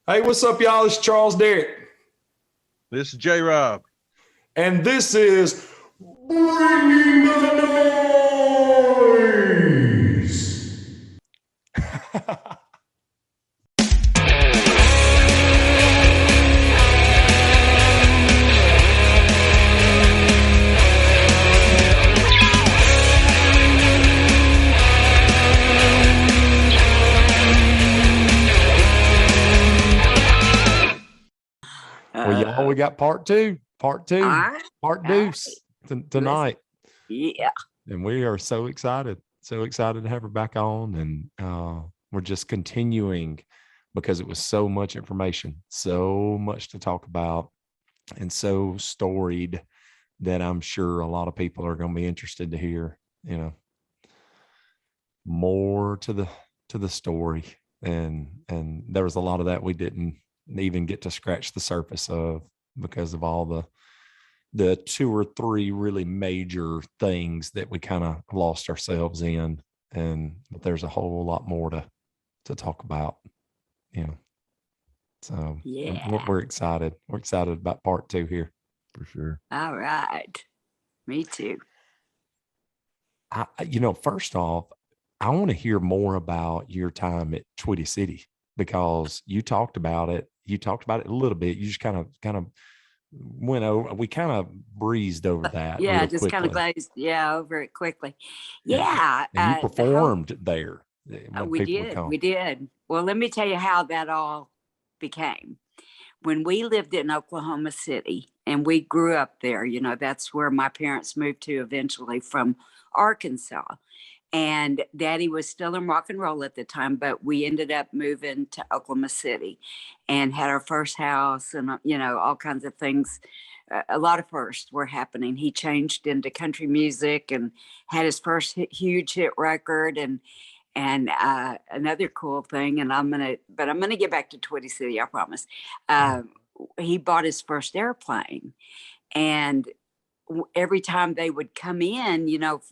Hey, what's up, y'all? It's Charles Derrick. This is J-Rob. And this is Bringing the Noise. Well, y'all, we got part two right. tonight. Yeah. And we are so excited to have her back on. And we're just continuing because it was so much information, so much to talk about, and so storied that I'm sure a lot of people are going to be interested to hear, more to the story. And there was a lot of that we didn't even get to scratch the surface of because of all the two or three really major things that we kind of lost ourselves in. But there's a whole lot more to talk about, so yeah, we're excited about part two here for sure. All right, me too. First off, I want to hear more about your time at Twitty City, because you talked about it a little bit. You just kind of went over, we kind of breezed over that. Yeah, just kind of glazed over it quickly. Yeah. And you performed there. We did. Well, let me tell you how that all became. When we lived in Oklahoma City and we grew up there, that's where my parents moved to eventually from Arkansas. And Daddy was still in rock and roll at the time, but we ended up moving to Oklahoma City and had our first house and, all kinds of things. A lot of firsts were happening. He changed into country music and had his first huge hit record. And another cool thing, and I'm going to get back to Twitty City, I promise. He bought his first airplane. And every time they would come in,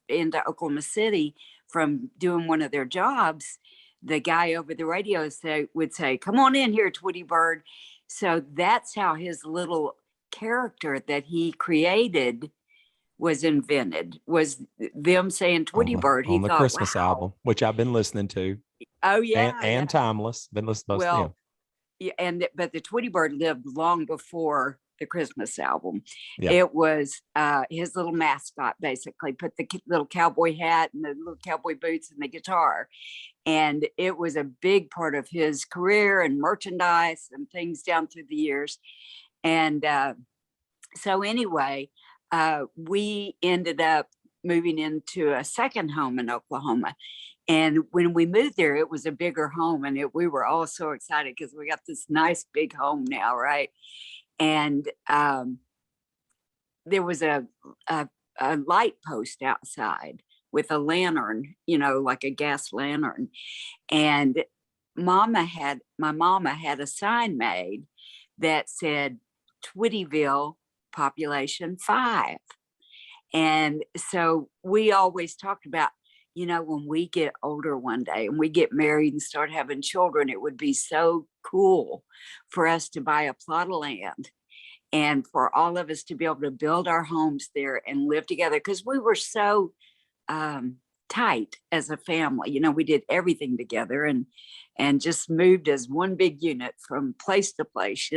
into Oklahoma City from doing one of their jobs, the guy over the radio would say, "Come on in here, Twitty Bird." So that's how his little character that he created was invented, was them saying Twitty Bird. On the Christmas album, which I've been listening to. Oh, yeah. And Timeless. Been listening to them. Yeah, but the Twitty Bird lived long before the Christmas album. Yeah. It was his little mascot, basically. Put the little cowboy hat and the little cowboy boots and the guitar. And it was a big part of his career and merchandise and things down through the years. And so anyway, we ended up moving into a second home in Oklahoma. And when we moved there, it was a bigger home, and we were all so excited because we got this nice big home now, right? And there was a light post outside with a lantern, like a gas lantern. And my mama had a sign made that said Twittyville population 5. And so we always talked about, when we get older one day and we get married and start having children, it would be so cool for us to buy a plot of land and for all of us to be able to build our homes there and live together, because we were so tight as a family. We did everything together and just moved as one big unit from place to place,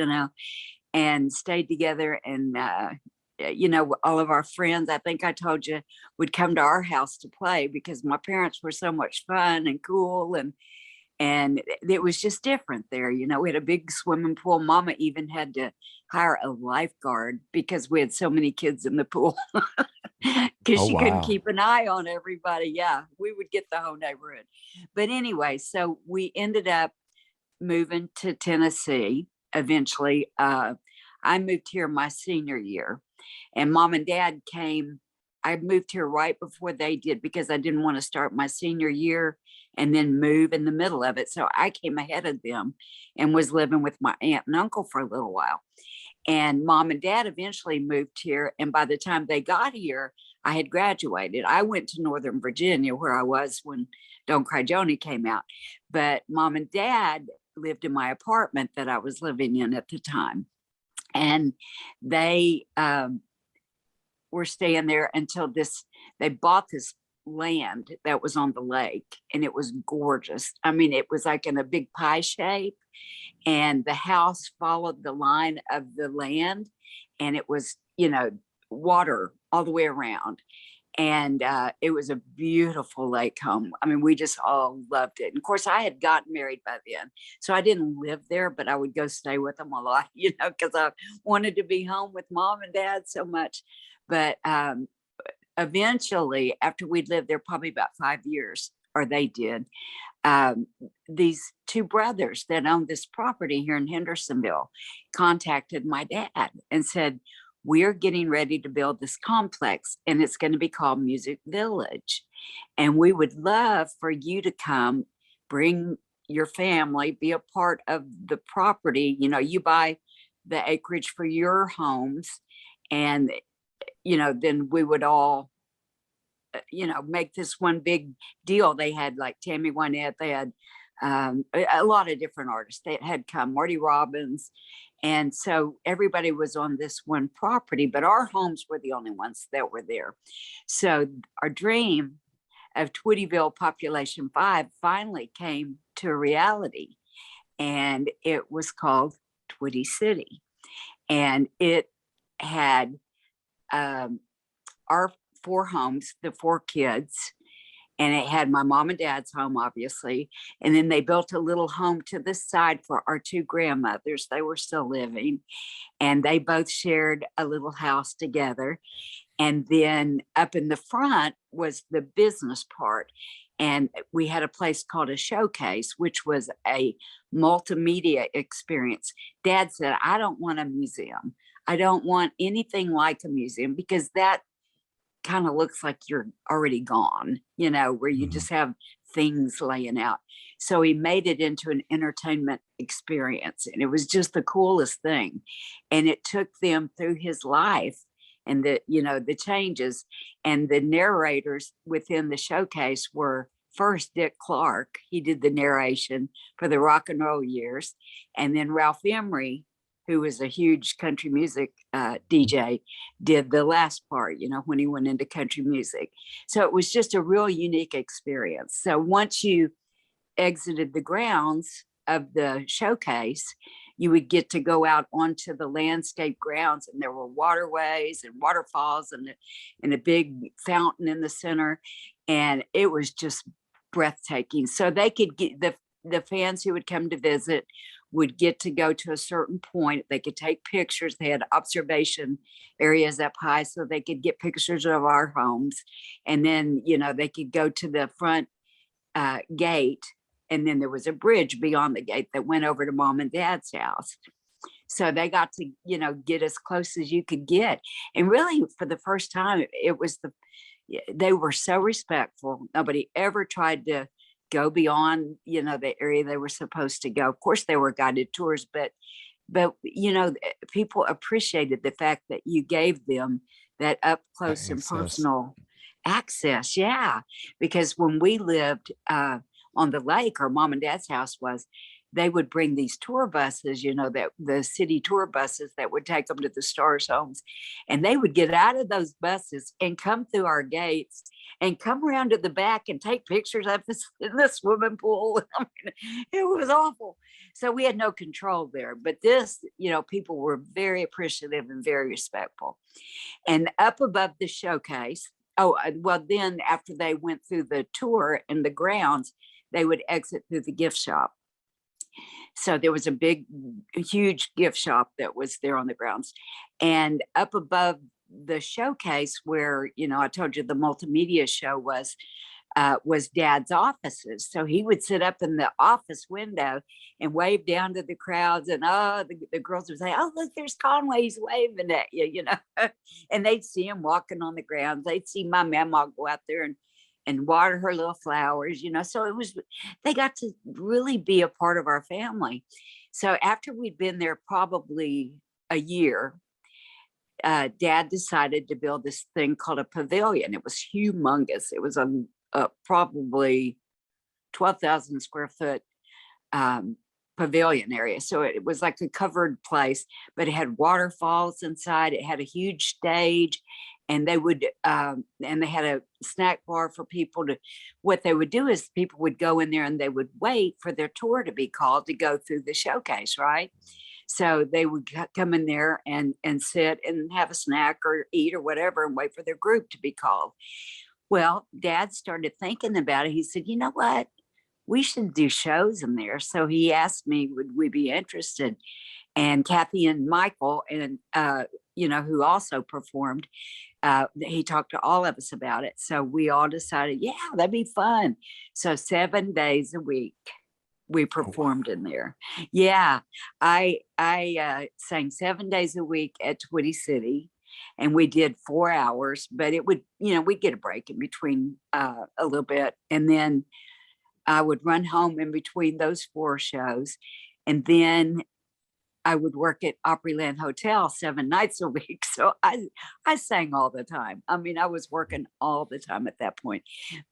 and stayed together. And all of our friends, I think I told you, would come to our house to play because my parents were so much fun and cool, and it was just different there. We had a big swimming pool. Mama even had to hire a lifeguard because we had so many kids in the pool because she couldn't keep an eye on everybody. Yeah, we would get the whole neighborhood. But anyway, so we ended up moving to Tennessee eventually. I moved here my senior year, and Mom and Dad came. I moved here right before they did because I didn't want to start my senior year and then move in the middle of it. So I came ahead of them and was living with my aunt and uncle for a little while. And Mom and Dad eventually moved here. And by the time they got here, I had graduated. I went to Northern Virginia, where I was when Don't Cry Joni came out. But Mom and Dad lived in my apartment that I was living in at the time. And they were staying there until they bought this land that was on the lake, and it was gorgeous. I mean, it was like in a big pie shape, and the house followed the line of the land, and it was, water all the way around. And it was a beautiful lake home. I mean, we just all loved it. And of course, I had gotten married by then, so I didn't live there, but I would go stay with them a lot, because I wanted to be home with mom and dad so much. But eventually, after we'd lived there probably about 5 years, or they did, these two brothers that owned this property here in Hendersonville contacted my dad and said, we're getting ready to build this complex, and it's going to be called Music Village. And we would love for you to come, bring your family, be a part of the property. You buy the acreage for your homes, and, then we would all, make this one big deal. They had like Tammy Wynette, they had a lot of different artists that had come, Marty Robbins. And so everybody was on this one property, but our homes were the only ones that were there. So our dream of Twittyville Population 5 finally came to reality, and it was called Twitty City. And it had our 4 homes, the 4 kids, and it had my mom and dad's home, obviously. And then they built a little home to the side for our 2 grandmothers. They were still living, and they both shared a little house together. And then up in the front was the business part. And we had a place called a showcase, which was a multimedia experience. Dad said, I don't want a museum. I don't want anything like a museum, because that kind of looks like you're already gone, where you just have things laying out. So he made it into an entertainment experience, and it was just the coolest thing. And it took them through his life and the changes. And the narrators within the showcase were first Dick Clark. He did the narration for the rock and roll years. And then Ralph Emery, who was a huge country music DJ, did the last part, when he went into country music. So it was just a real unique experience. So once you exited the grounds of the showcase, you would get to go out onto the landscape grounds, and there were waterways and waterfalls and a big fountain in the center. And it was just breathtaking. So they could get the fans who would come to visit would get to go to a certain point. They could take pictures. They had observation areas up high, so they could get pictures of our homes. And then, they could go to the front gate, and then there was a bridge beyond the gate that went over to mom and dad's house. So they got to, get as close as you could get. And really, for the first time, they were so respectful. Nobody ever tried to go beyond, the area they were supposed to go. Of course, there were guided tours, but people appreciated the fact that you gave them that up close and personal access. Yeah, because when we lived on the lake, or mom and dad's house was, they would bring these tour buses, that the city tour buses that would take them to the stars' homes. And they would get out of those buses and come through our gates and come around to the back and take pictures of us in the swimming pool. I mean, it was awful. So we had no control there. But this, people were very appreciative and very respectful. And up above the showcase, then after they went through the tour and the grounds, they would exit through the gift shop. So there was a huge gift shop that was there on the grounds. And up above the showcase where, I told you the multimedia show was Dad's offices. So he would sit up in the office window and wave down to the crowds, and the girls would say, "Oh, look, there's Conway, he's waving at you," and they'd see him walking on the grounds. They'd see my mama go out there and water her little flowers, so they got to really be a part of our family. So after we'd been there probably a year, Dad decided to build this thing called a pavilion. It was humongous. It was a probably 12,000 square foot pavilion area. So it was like a covered place, but it had waterfalls inside. It had a huge stage, and they would and they had a snack bar for people to. What they would do is people would go in there and they would wait for their tour to be called to go through the showcase, right? So they would come in there and sit and have a snack or eat or whatever and wait for their group to be called. Well, Dad started thinking about it. He said, you know what? We should do shows in there. So he asked me, would we be interested? And Kathy and Michael, and who also performed, he talked to all of us about it. So we all decided, yeah, that'd be fun. So 7 days a week we performed in there. Yeah, I sang 7 days a week at Twitty City, and we did 4 hours. But it would, we'd get a break in between a little bit, and then I would run home in between those 4 shows, and then I would work at Opryland Hotel 7 nights a week. So I sang all the time. I mean, I was working all the time at that point.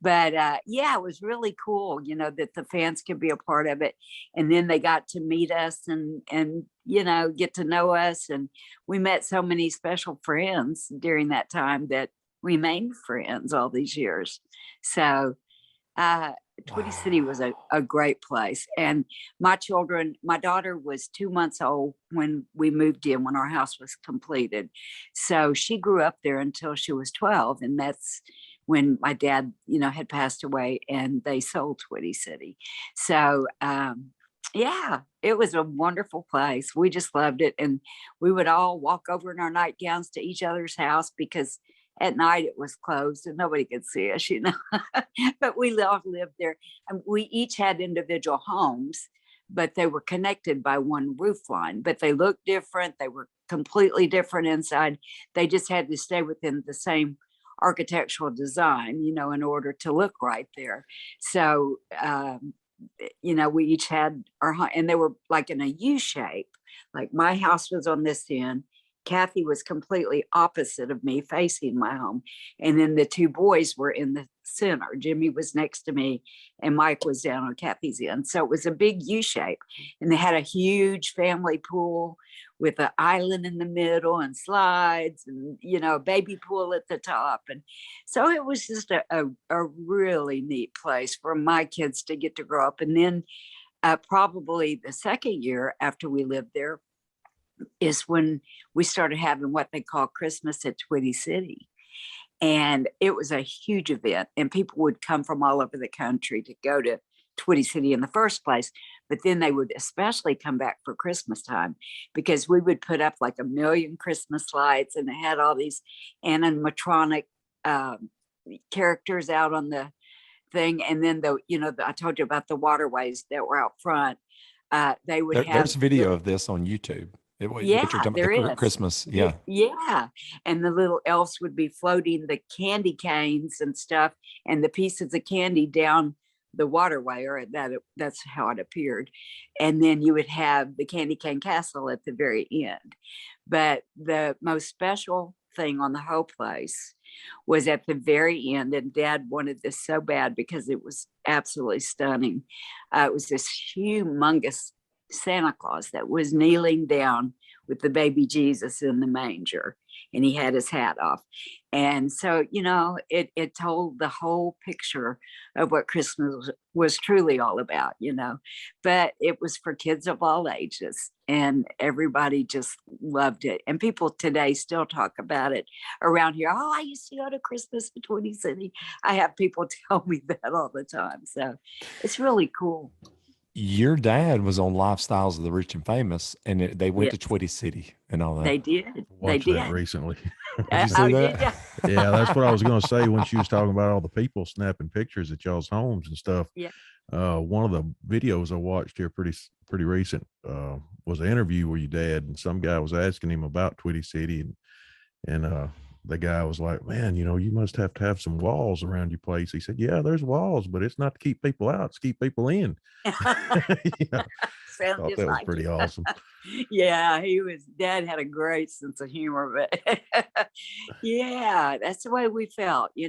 But yeah, it was really cool, that the fans could be a part of it. And then they got to meet us and get to know us. And we met so many special friends during that time that remained friends all these years. So Twitty City was a great place. And my daughter was 2 months old when we moved in, when our house was completed. So she grew up there until she was 12. And that's when my dad, had passed away, and they sold Twitty City. So, yeah, it was a wonderful place. We just loved it. And we would all walk over in our nightgowns to each other's house, because at night it was closed and nobody could see us, but we all lived there. And we each had individual homes, but they were connected by one roof line, but they looked different. They were completely different inside. They just had to stay within the same architectural design, in order to look right there. So, we each had our home, and they were like in a U shape. Like my house was on this end. Kathy was completely opposite of me, facing my home. And then the 2 boys were in the center. Jimmy was next to me, and Mike was down on Kathy's end. So it was a big U shape. And they had a huge family pool with an island in the middle and slides and, a baby pool at the top. And so it was just a really neat place for my kids to get to grow up. And then probably the second year after we lived there is when we started having what they call Christmas at Twitty City. And it was a huge event, and people would come from all over the country to go to Twitty City in the first place. But then they would especially come back for Christmas time, because we would put up like 1 million Christmas lights, and it had all these animatronic characters out on the thing. And then I told you about the waterways that were out front. They would have. There's video of this on YouTube. Yeah, there is. Christmas. Yeah. Yeah. And the little elves would be floating the candy canes and stuff, and the pieces of candy down the waterway, or that's how it appeared. And then you would have the candy cane castle at the very end. But the most special thing on the whole place was at the very end, and Dad wanted this so bad because it was absolutely stunning. It was this humongous Santa Claus that was kneeling down with the baby Jesus in the manger, and he had his hat off. And so, it told the whole picture of what Christmas was truly all about, but it was for kids of all ages, and everybody just loved it. And people today still talk about it around here. Oh, I used to go to Christmas in Twitty City. I have people tell me that all the time. So it's really cool. Your dad was on Lifestyles of the Rich and Famous, and they went to Twitty City and all that. They did. Watched that recently. Did you see that? Yeah, that's what I was going to say when she was talking about all the people snapping pictures at y'all's homes and stuff. Yeah. One of the videos I watched here pretty recent was an interview with your dad, and some guy was asking him about Twitty City, and the guy was like, man, you must have to have some walls around your place. He said, yeah, there's walls, but it's not to keep people out, it's to keep people in. Thought that was pretty awesome. Yeah, Dad had a great sense of humor, but yeah, that's the way we felt, he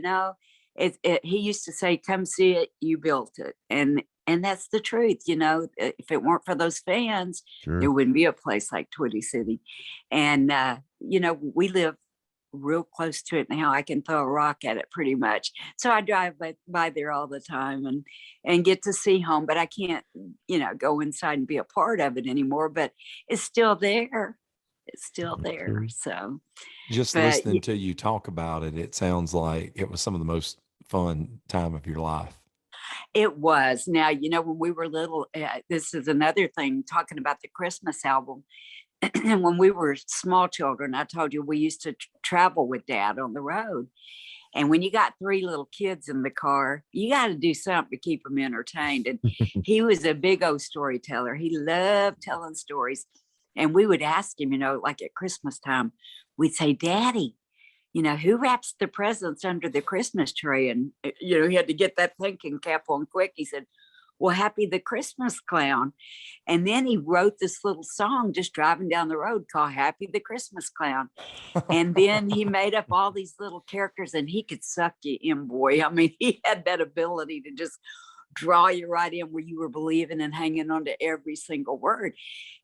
used to say, come see it, you built it. And And that's the truth, you know. If it weren't for those fans, there Sure. wouldn't be a place like Twitty City. And you know, we live real close to it now. I can throw a rock at it pretty much. So I drive by there all the time and get to see home, but I can't, you know, go inside and be a part of it anymore. But it's still there. It's still there. Sure. So Just but listening to you talk about it, it sounds like it was some of the most fun time of your life. it was. Now, you know, when we were little, this is another thing talking about the Christmas album. And when we were small children, I told you we used to travel with Dad on the road. And when you got three little kids in the car, you got to do something to keep them entertained. And he was a big old storyteller. He loved telling stories. And we would ask him, you know, like at Christmas time, we'd say, Daddy, you know, who wraps the presents under the Christmas tree? And, you know, he had to get that thinking cap on quick. He said, well, Happy the Christmas Clown. And then he wrote this little song just driving down the road called Happy the Christmas Clown. And then he made up all these little characters, and he could suck you in, boy. I mean, he had that ability to just draw you right in where you were believing and hanging on to every single word.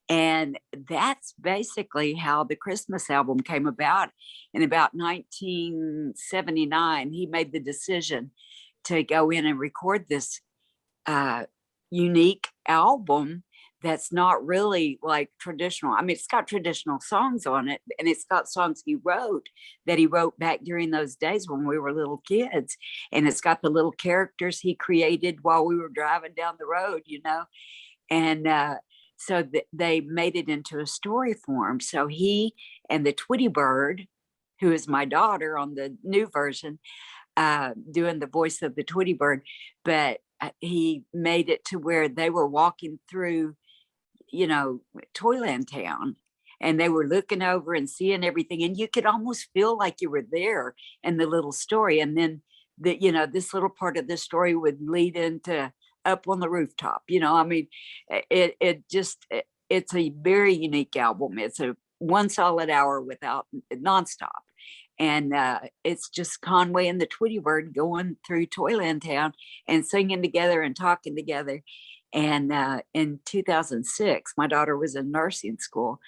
And that's basically how the Christmas album came about. In about 1979, he made the decision to go in and record this unique album that's not really like traditional. I mean, it's got traditional songs on it, and it's got songs he wrote back during those days when we were little kids. And it's got the little characters he created while we were driving down the road, you know. And so they made it into a story form. So he and the Twitty Bird, who is my daughter on the new version, doing the voice of the Twitty Bird, but he made it to where they were walking through, you know, Toyland Town, and they were looking over and seeing everything, and you could almost feel like you were there in the little story. And then you know, this little part of the story would lead into Up on the Rooftop. You know, I mean, it's a very unique album. It's a one solid hour without nonstop. And it's just Conway and the Twitty Bird going through Toyland Town and singing together and talking together. And in 2006, my daughter was in nursing school,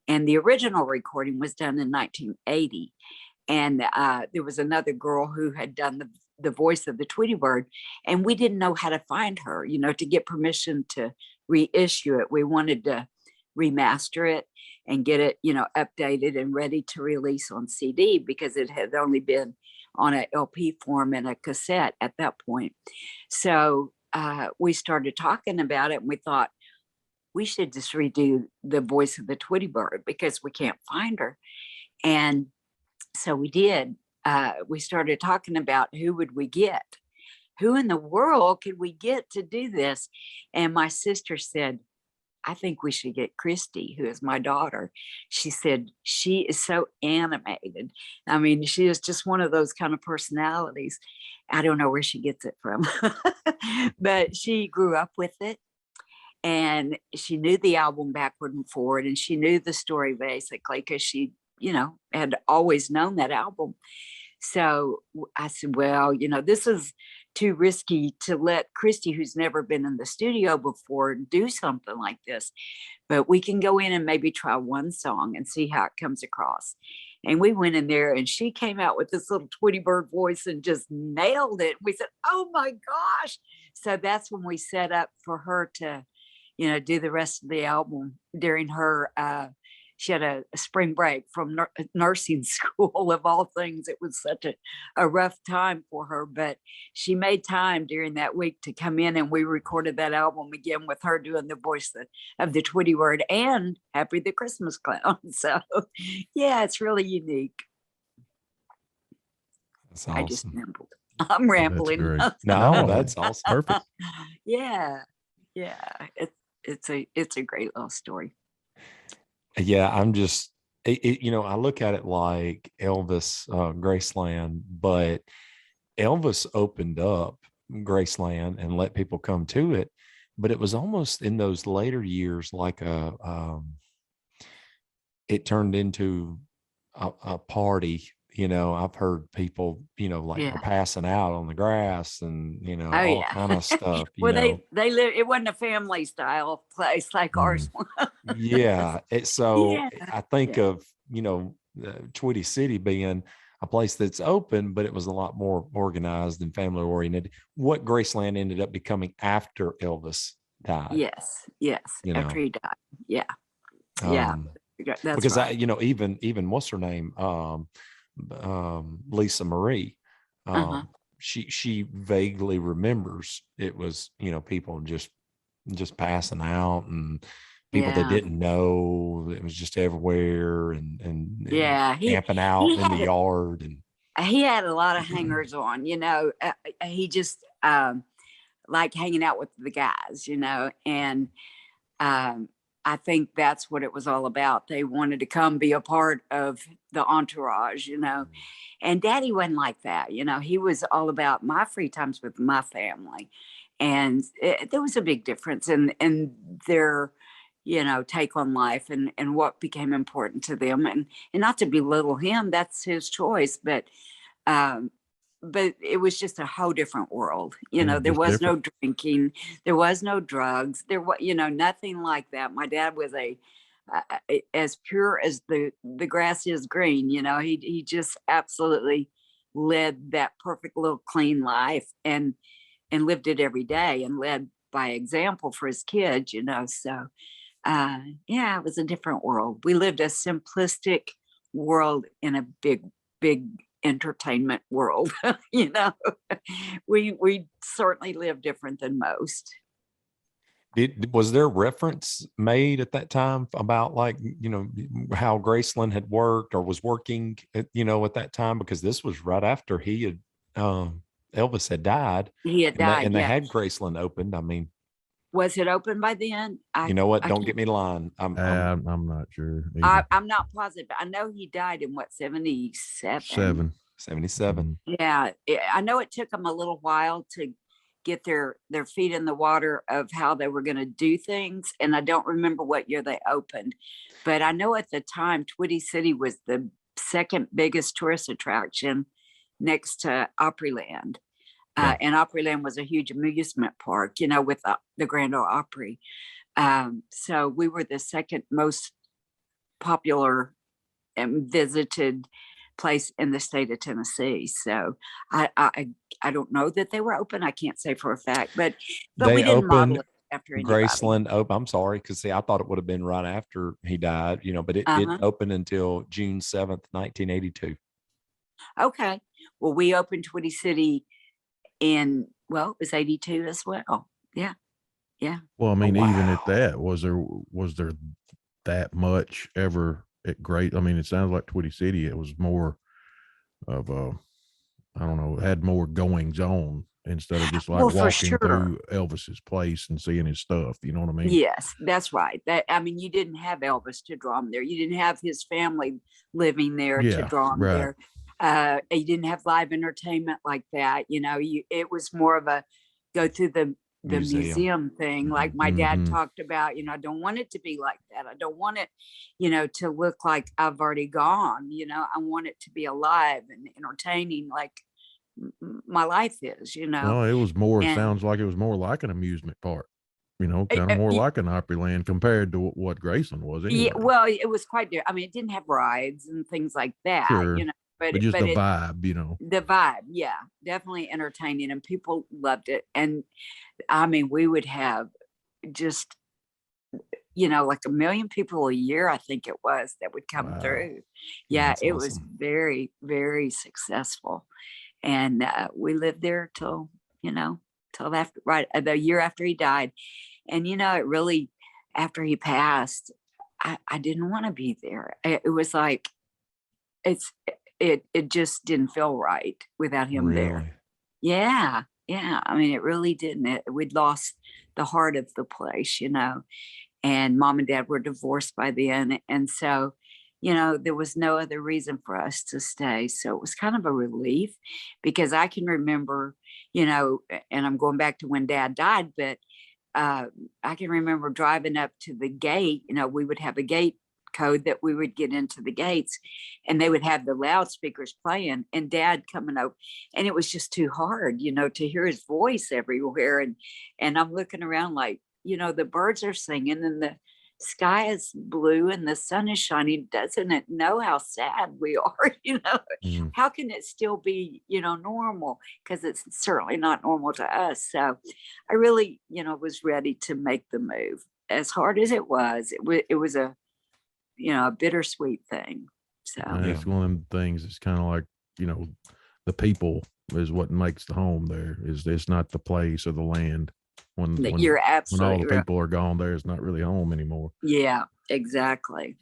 and the original recording was done in 1980. And there was another girl who had done the voice of the Twitty Bird, and we didn't know how to find her, you know, to get permission to reissue it. We wanted to remaster it and get it, you know, updated and ready to release on CD, because it had only been on an LP form and a cassette at that point. So we started talking about it, and we thought we should just redo the voice of the Twitty Bird because we can't find her. And so we did. We started talking about who would we get? Who in the world could we get to do this? And my sister said, I think we should get Christy, who is my daughter. She said, she is so animated. I mean, she is just one of those kind of personalities. I don't know where she gets it from, but she grew up with it, and she knew the album backward and forward, and she knew the story basically because she, you know, had always known that album. So I said, well, you know, this is too risky to let Christy, who's never been in the studio before, do something like this. But we can go in and maybe try one song and see how it comes across. And we went in there, and she came out with this little Twitty Bird voice and just nailed it. We said, oh my gosh. So that's when we set up for her to, you know, do the rest of the album during her she had a spring break from nursing school, of all things. It was such a rough time for her, but she made time during that week to come in, and we recorded that album again with her doing the voice of the Twitty Bird and Happy the Christmas Clown. So yeah, it's really unique. That's I just awesome. rambled. I'm rambling. great. No, that's awesome. Perfect. Yeah. It's a great little story. Yeah, I'm just, you know, I look at it like Elvis, Graceland, but Elvis opened up Graceland and let people come to it. But it was almost in those later years like it turned into a party you know, I've heard people, you know, like Yeah. were passing out on the grass and, you know, Oh all yeah. kind of stuff, you Well, know. they live. It wasn't a family style place like ours was. Yeah. So Yeah. I think Yeah. of, you know, Twitty City being a place that's open, but it was a lot more organized and family oriented. What Graceland ended up becoming after Elvis died, Yes. Yes. you After know. he died. Yeah. Yeah. That's Because I, right. you know, even what's her name, Lisa Marie, Uh-huh. she vaguely remembers it was, you know, people just passing out and people they Yeah. didn't know. It was just everywhere and Yeah. camping out in the yard and He had a lot of hangers on, you know. He just liked hanging out with the guys, you know, and um, I think that's what it was all about. They wanted to come be a part of the entourage, you know. And Daddy wasn't like that, you know. He was all about my free times with my family, and there was a big difference in their, you know, take on life and what became important to them. And not to belittle him, that's his choice, um, but it was just a whole different world. You Yeah, know, there just was no different. drinking, there was no drugs, there was, you know, nothing like that. My dad was as pure as the grass is green. You know, he just absolutely led that perfect little clean life and lived it every day and led by example for his kids. You know, so yeah, it was a different world. We lived a simplistic world in a big entertainment world. You know, we certainly live different than most. was there reference made at that time about like, you know, how Graceland had worked or was working at, you know, at that time? Because this was right after he had, Elvis had died He had and died. they Yeah. had Graceland opened. I mean, Was it open by then? you know what? I Don't can't. get me lying. I'm not sure either. I'm not positive. I know he died in what, 77. 7. 77. Yeah, I know it took them a little while to get their feet in the water of how they were going to do things, and I don't remember what year they opened, but I know at the time Twitty City was the second biggest tourist attraction next to Opryland. Yeah. And Opryland was a huge amusement park, you know, with the Grand Ole Opry. So we were the second most popular and visited place in the state of Tennessee. So I don't know that they were open. I can't say for a fact, but we They didn't model opened it after anybody. Graceland open. I'm sorry, because see, I thought it would have been right after he died, you know, but it didn't Uh-huh. open until June 7th, 1982. Okay. Well, we opened Twitty City in, well, it was 82 as well. Yeah. Yeah. Well, I mean, even at Wow. that, was there that much ever at Great? I mean, it sounds like Twitty City. It was more of a, I don't know, had more goings on instead of just like Well, for walking sure. through Elvis's place and seeing his stuff. You know what I mean? Yes, that's right. That, I mean, you didn't have Elvis to draw him there. You didn't have his family living there to Yeah, draw him right. there. You didn't have live entertainment like that. You know, it was more of a go through the museum thing. Like my dad Mhm. talked about, you know, I don't want it to be like that. I don't want it, you know, to look like I've already gone. You know, I want it to be alive and entertaining, like my life is. You know, Well, it was more. and Sounds like it was more like an amusement park. You know, kind of more y- like an Opryland compared to what Graceland was. yeah, Anyway, well, it was quite different. I mean, it didn't have rides and things like that, you sure, know, but but just but the it vibe. You know, the vibe, yeah, definitely entertaining, and people loved it. And I mean, we would have just, you know, like 1 million people a year, I think it was, that would come wow. through. Yeah, That's it was awesome. very, very successful. And we lived there till, you know, till after, right, the year after he died. And, you know, it really, after he passed, I didn't want to be there. It was like, it just didn't feel right without him there. Really? Yeah. Yeah. I mean, it really didn't. We'd lost the heart of the place, you know, and mom and dad were divorced by then. And so, you know, there was no other reason for us to stay. So it was kind of a relief because I can remember, you know, and I'm going back to when dad died, but I can remember driving up to the gate. You know, we would have a gate code that we would get into the gates, and they would have the loudspeakers playing and Dad coming over, and it was just too hard, to hear his voice everywhere. And I'm looking around like, the birds are singing and the sky is blue and the sun is shining. Doesn't it know how sad we are? How can it still be, normal? Because it's certainly not normal to us. So I really, was ready to make the move. As hard as it was a a bittersweet thing. So it's one of them things. It's kind of like, the people is what makes the home there. It's not the place or the land. When you're absolutely when all the right. people are gone, there, it's not really home anymore. Yeah, exactly.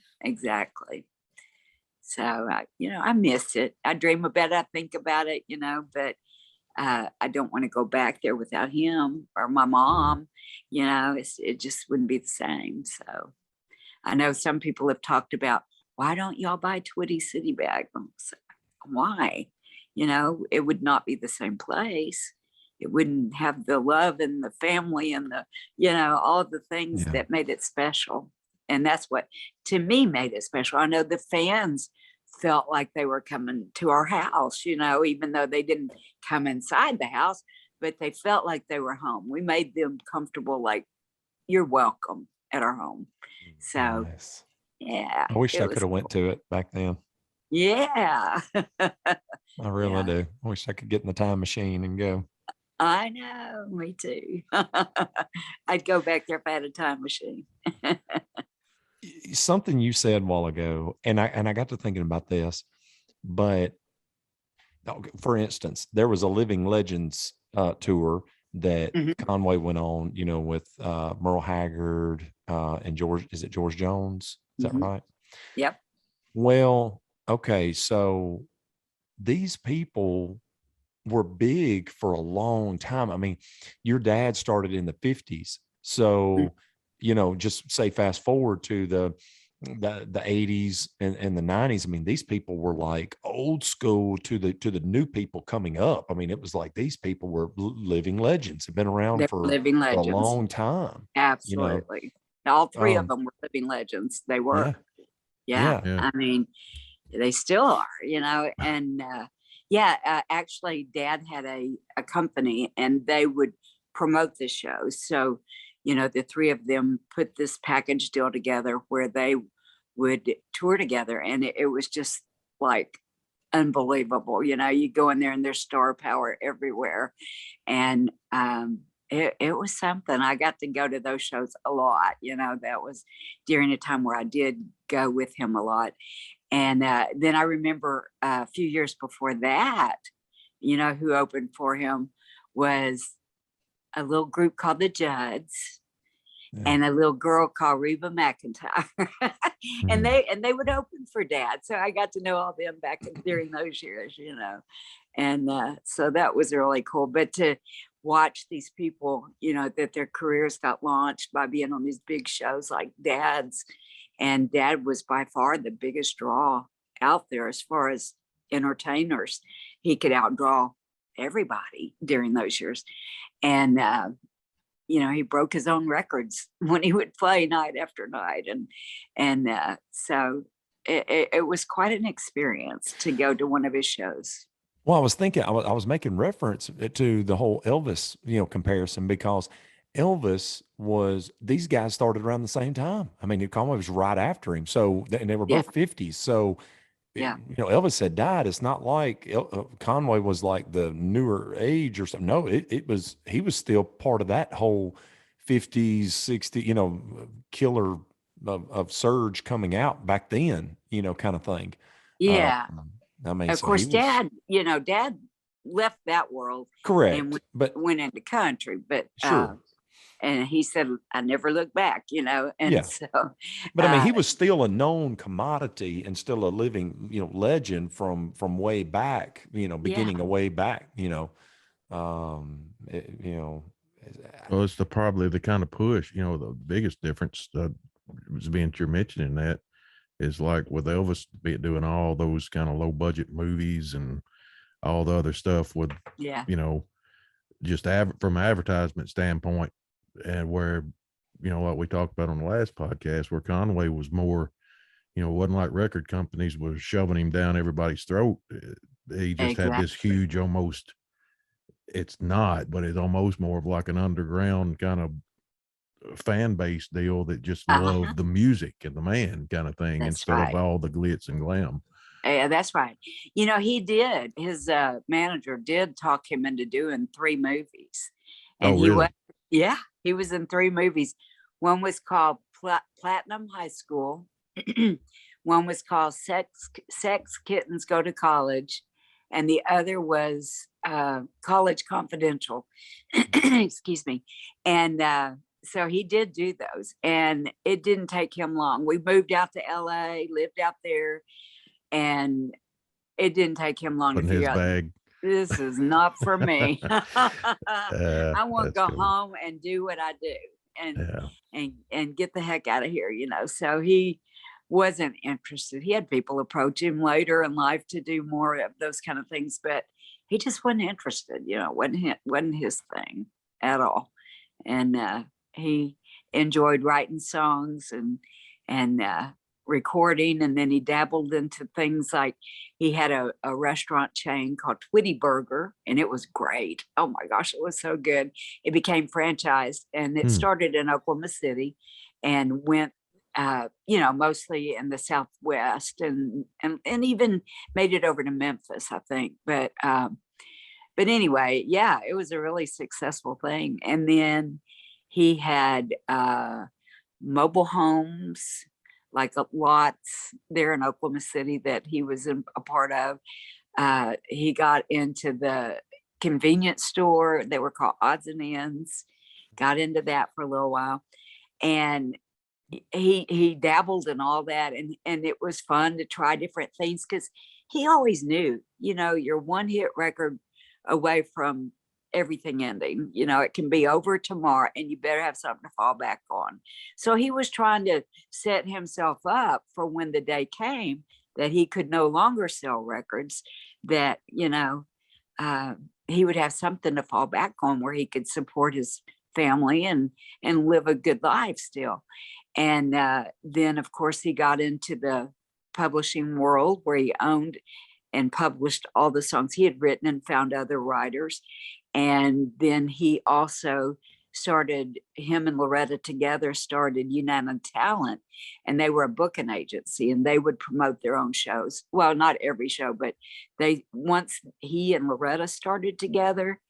So I miss it. I dream about it, I think about it, but I don't want to go back there without him or my mom. It just wouldn't be the same. So I know some people have talked about, why don't y'all buy Twitty City back? Why? It would not be the same place. It wouldn't have the love and the family and the, all of the things that made it special. And that's what, to me, made it special. I know the fans felt like they were coming to our house, even though they didn't come inside the house, but they felt like they were home. We made them comfortable, like, you're welcome at our home. So, nice. Yeah. I wish I could have went to it back then. Yeah. I really do. I wish I could get in the time machine and go. I know, me too. I'd go back there if I had a time machine. Something you said a while ago, and I got to thinking about this, but for instance, there was a Living Legends tour that Conway went on, with Merle Haggard and George Jones? Is that right? Yep. Well, okay, so these people were big for a long time. I mean, your dad started in the 50s. So, just say fast forward to the 80s and the 90s. I mean, these people were like old school to the new people coming up. I mean, it was like these people were living legends, have been around for a long time. Absolutely. All three of them were living legends. They were. Yeah. I mean, they still are, and actually Dad had a company and they would promote the show. So, the three of them put this package deal together where they would tour together. And it was just like unbelievable. You go in there and there's star power everywhere. And it was something. I got to go to those shows a lot. That was during a time where I did go with him a lot. And then I remember a few years before that, who opened for him was a little group called the Judds and a little girl called Reba McEntire. and they would open for Dad. So I got to know all them back during those years, And so that was really cool. But to watch these people, that their careers got launched by being on these big shows like Dad's. And Dad was by far the biggest draw out there as far as entertainers. He could outdraw everybody during those years. And, he broke his own records when he would play night after night. And so it was quite an experience to go to one of his shows. Well, I was thinking, I was making reference to the whole Elvis, comparison, because Elvis these guys started around the same time. I mean, Conway was right after him. So, and they were both 50s. So, Elvis had died. It's not like Conway was like the newer age or something. No, he was still part of that whole 50s, 60s, killer of surge coming out back then, kind of thing. Yeah. I mean, of course, Dad left that world. Correct. And went into country, but sure. And he said, I never look back, and so. But I mean, he was still a known commodity and still a living, legend from way back, beginning of way back, Well, it's probably the kind of push, the biggest difference was being you're mentioning that is like with Elvis doing all those kind of low budget movies and all the other stuff with, just from an advertisement standpoint. And where, what we talked about on the last podcast, where Conway was more you know, it wasn't like record companies was shoving him down everybody's throat. He just had this huge, almost, it's not, but it's almost more of like an underground kind of fan base deal that just loved the music and the man kind of thing, instead of all the glitz and glam. Yeah, that's right. You know, he did. His manager did talk him into doing 3 movies, and he was, he was in 3 movies. One was called Platinum High School. One was called Sex Kittens Go to College, and the other was College Confidential. Excuse me. And so he did do those, and it didn't take him long. We moved out to LA, lived out there, and it didn't take him long to figure out, this is not for me. I want to go home and do what I do and get the heck out of here, you know. So he wasn't interested. He had people approach him later in life to do more of those kind of things, but he just wasn't interested, you know. Wasn't his thing at all. And he enjoyed writing songs and recording, and then he dabbled into things like he had a restaurant chain called Twitty Burger, and it was great. Oh my gosh, it was so good. It became franchised, and it started in Oklahoma City and went you know, mostly in the Southwest, and even made it over to Memphis, I think. But anyway, yeah, it was a really successful thing. And then he had mobile homes, like lots there in Oklahoma City that he was a part of. He got into the convenience store. They were called Odds and Ends. Got into that for a little while, and he dabbled in all that, and it was fun to try different things, because he always knew, you know, you're 1-hit record away from everything ending. You know, it can be over tomorrow, and you better have something to fall back on. So he was trying to set himself up for when the day came that he could no longer sell records, that, you know, he would have something to fall back on where he could support his family and live a good life still. And then, of course, he got into the publishing world, where he owned and published all the songs he had written and found other writers. And then he also started, him and Loretta together started United Talent, and they were a booking agency, and they would promote their own shows. Well, not every show, but once he and Loretta started together,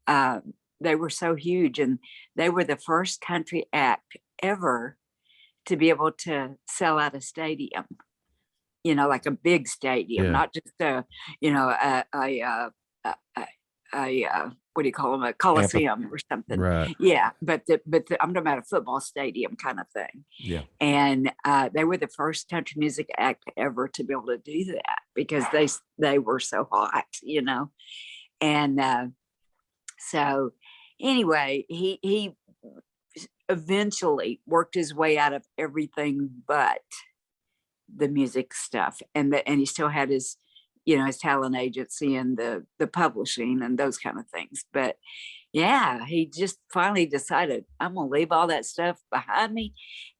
they were so huge, and they were the first country act ever to be able to sell out a stadium, you know, like a big stadium, not just you know, what do you call them, a coliseum or something. Right. Yeah, but I'm talking about a football stadium kind of thing. Yeah. And they were the first country music act ever to be able to do that, because they were so hot, you know. And so anyway, he eventually worked his way out of everything but the music stuff, and he still had his, you know, his talent agency and the publishing and those kind of things. But yeah, he just finally decided, I'm gonna leave all that stuff behind me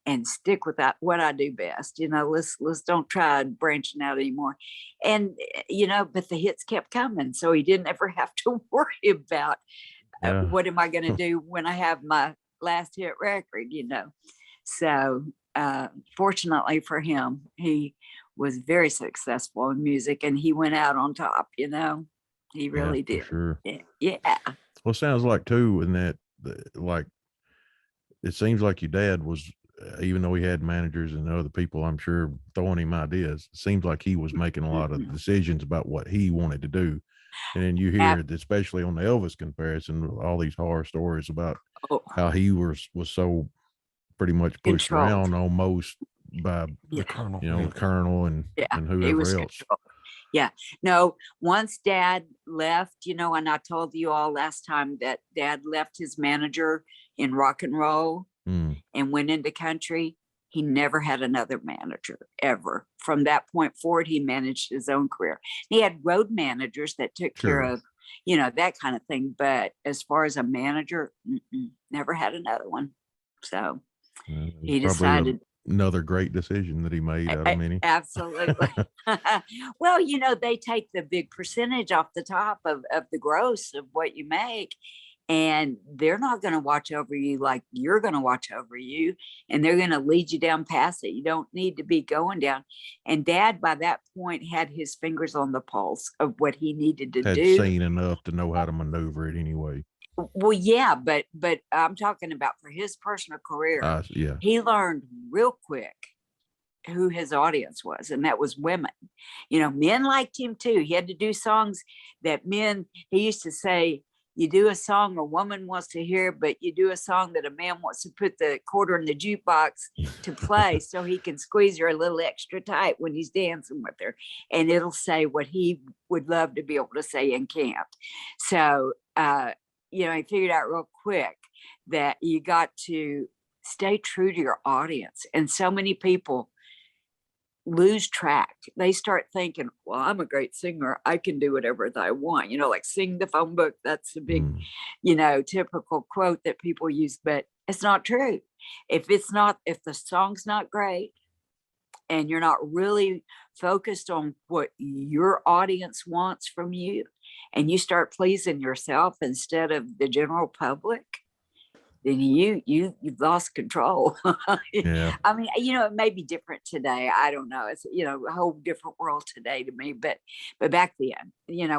and stick with what I do best. You know, let's don't try branching out anymore. And you know, but the hits kept coming, so he didn't ever have to worry about what am I going to do when I have my last hit record, you know. So fortunately for him, he was very successful in music, and he went out on top, you know. He really did. Sure. Yeah. Well, it sounds like too, in that, like, it seems like your dad was, even though he had managers and other people, I'm sure, throwing him ideas, it seems like he was making a lot of decisions about what he wanted to do. And then you hear, especially on the Elvis comparison, all these horror stories about how he was so pretty much pushed around almost by the colonel, you know, the colonel and whoever else. Controlled. Yeah. No, once Dad left, you know, and I told you all last time that Dad left his manager in rock and roll and went into country. He never had another manager ever. From that point forward, he managed his own career. He had road managers that took care of, you know, that kind of thing. But as far as a manager, never had another one. So he decided another great decision that he made out of many. Absolutely. Well, they take the big percentage off the top of the gross of what you make. And they're not going to watch over you like you're going to watch over you. And they're going to lead you down past it. You don't need to be going down. And Dad, by that point, had his fingers on the pulse of what he needed to Had do. seen enough to know how to maneuver it anyway. Well, yeah, but I'm talking about for his personal career. Yeah. He learned real quick who his audience was, and that was women. Men liked him too. He had to do songs that men, he used to say, you do a song a woman wants to hear, but you do a song that a man wants to put the quarter in the jukebox to play so he can squeeze her a little extra tight when he's dancing with her. And it'll say what he would love to be able to say and can't. So, he figured out real quick that you got to stay true to your audience. And so many people lose track. They start thinking, well, I'm a great singer. I can do whatever I want, like sing the phone book. That's a big, typical quote that people use, but it's not true. If the song's not great and you're not really focused on what your audience wants from you, and you start pleasing yourself instead of the general public, then you've lost control. Yeah. I mean, it may be different today. I don't know. It's, a whole different world today to me. But back then,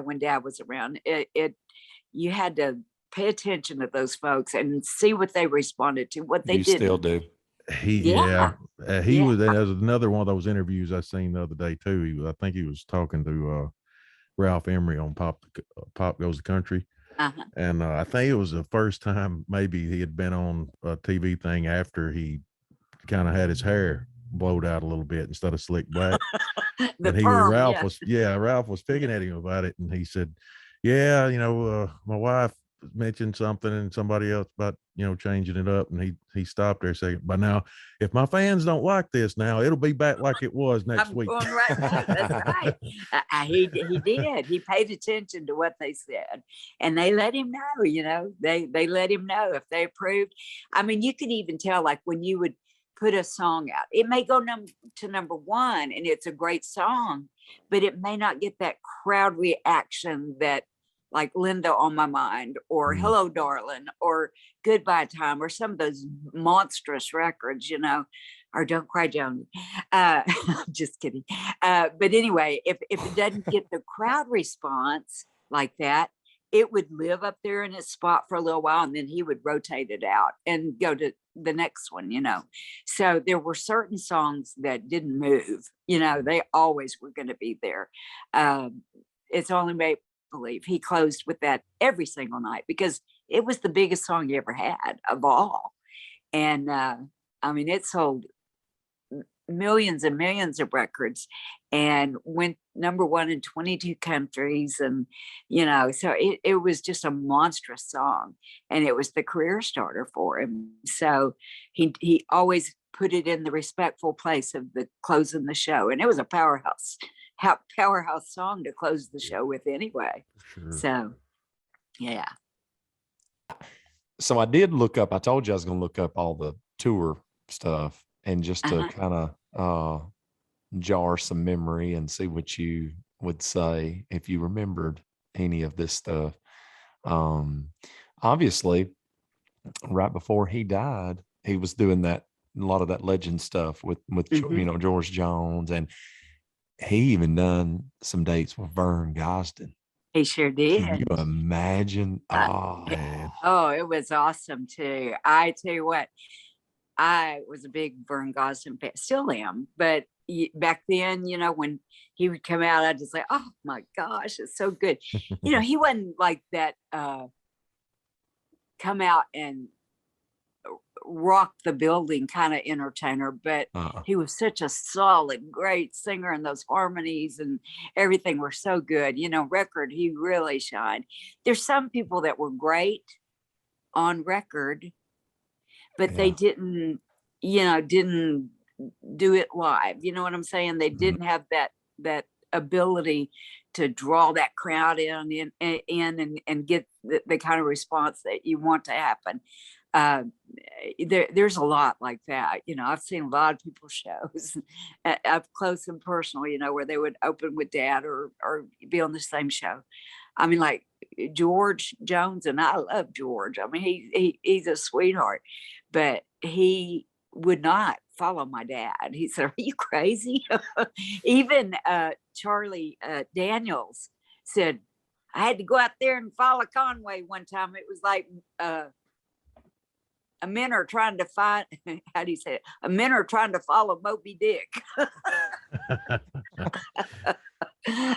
when Dad was around, you had to pay attention to those folks and see what they responded to, what they did. You still do. He was. There was another one of those interviews I seen the other day too. I think he was talking to Ralph Emery on Pop Goes the Country. Uh-huh. And I think it was the first time maybe he had been on a TV thing after he kind of had his hair blowed out a little bit instead of slicked back. Ralph was picking at him about it. And he said, yeah, my wife mentioned something and somebody else about, changing it up. And he stopped there saying, but now if my fans don't like this now, it'll be back like it was next week. Going right back. That's right. He did. He paid attention to what they said, and they let him know, they let him know if they approved. I mean, you could even tell, like when you would put a song out, it may go to number one and it's a great song, but it may not get that crowd reaction that, like Linda on My Mind or Hello Darling or Goodbye Time or some of those monstrous records, or Don't Cry Joni. Just kidding. But anyway, if it doesn't get the crowd response like that, it would live up there in its spot for a little while, and then he would rotate it out and go to the next one, So there were certain songs that didn't move, they always were going to be there. It's only made believe he closed with that every single night because it was the biggest song he ever had of all. And it sold millions and millions of records and went number one in 22 countries. And, so it was just a monstrous song, and it was the career starter for him. So he always put it in the respectful place of the closing the show. And it was a powerhouse song to close the show with anyway. Sure. So, yeah. So I did look up, I told you I was going to look up all the tour stuff and just to kind of jar some memory and see what you would say if you remembered any of this stuff. Obviously, right before he died, he was doing a lot of that legend stuff with George Jones, and he even done some dates with Vern Gosdin. He sure did. Can you imagine? It was awesome too. I tell you what, I was a big Vern Gosdin fan, still am. But back then, when he would come out, I'd just like, oh my gosh, it's so good. He wasn't like that. Come out and rock the building kind of entertainer, but he was such a solid, great singer, and those harmonies and everything were so good. Record, he really shined. There's some people that were great on record, but they didn't do it live. You know what I'm saying? They didn't have that ability to draw that crowd in and get the kind of response that you want to happen. there's a lot like that. I've seen a lot of people's shows up close and personal, where they would open with dad or be on the same show. I mean, like George Jones, and I love George. I mean, he's a sweetheart, but he would not follow my dad. He said, "Are you crazy?" Even Charlie Daniels said, "I had to go out there and follow Conway one time. It was like a men are trying to find, how do you say it? A men are trying to follow Moby Dick."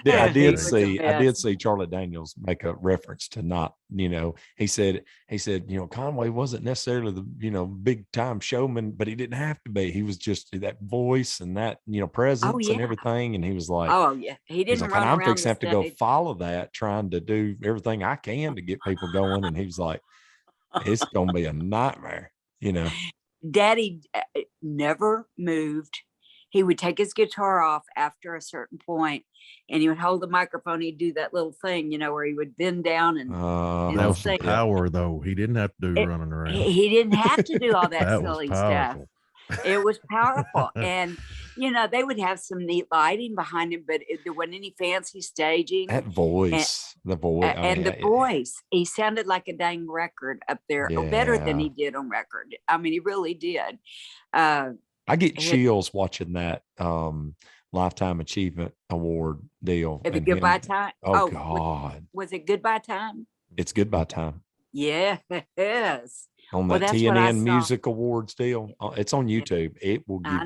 Yeah, I did see Charlie Daniels make a reference to not, he said, Conway wasn't necessarily the, big time showman, but he didn't have to be. He was just that voice and that, presence and everything. And he was like, oh yeah, he didn't like, run I'm around fixing to have to go follow that, trying to do everything I can to get people going. And he was like, it's going to be a nightmare, Daddy never moved. He would take his guitar off after a certain point, and he would hold the microphone. He'd do that little thing, where he would bend down and that was the power, though. He didn't have to do running around. He didn't have to do all that, that silly was stuff. It was powerful. And, they would have some neat lighting behind him, but there wasn't any fancy staging. That voice, the voice. He sounded like a dang record up there, better than he did on record. I mean, he really did. I get chills watching that Lifetime Achievement Award deal. The Goodbye Time. Oh, God. Was it Goodbye Time? It's Goodbye Time. Yeah, yes. On that TNN Music Awards deal. It's on YouTube. It will give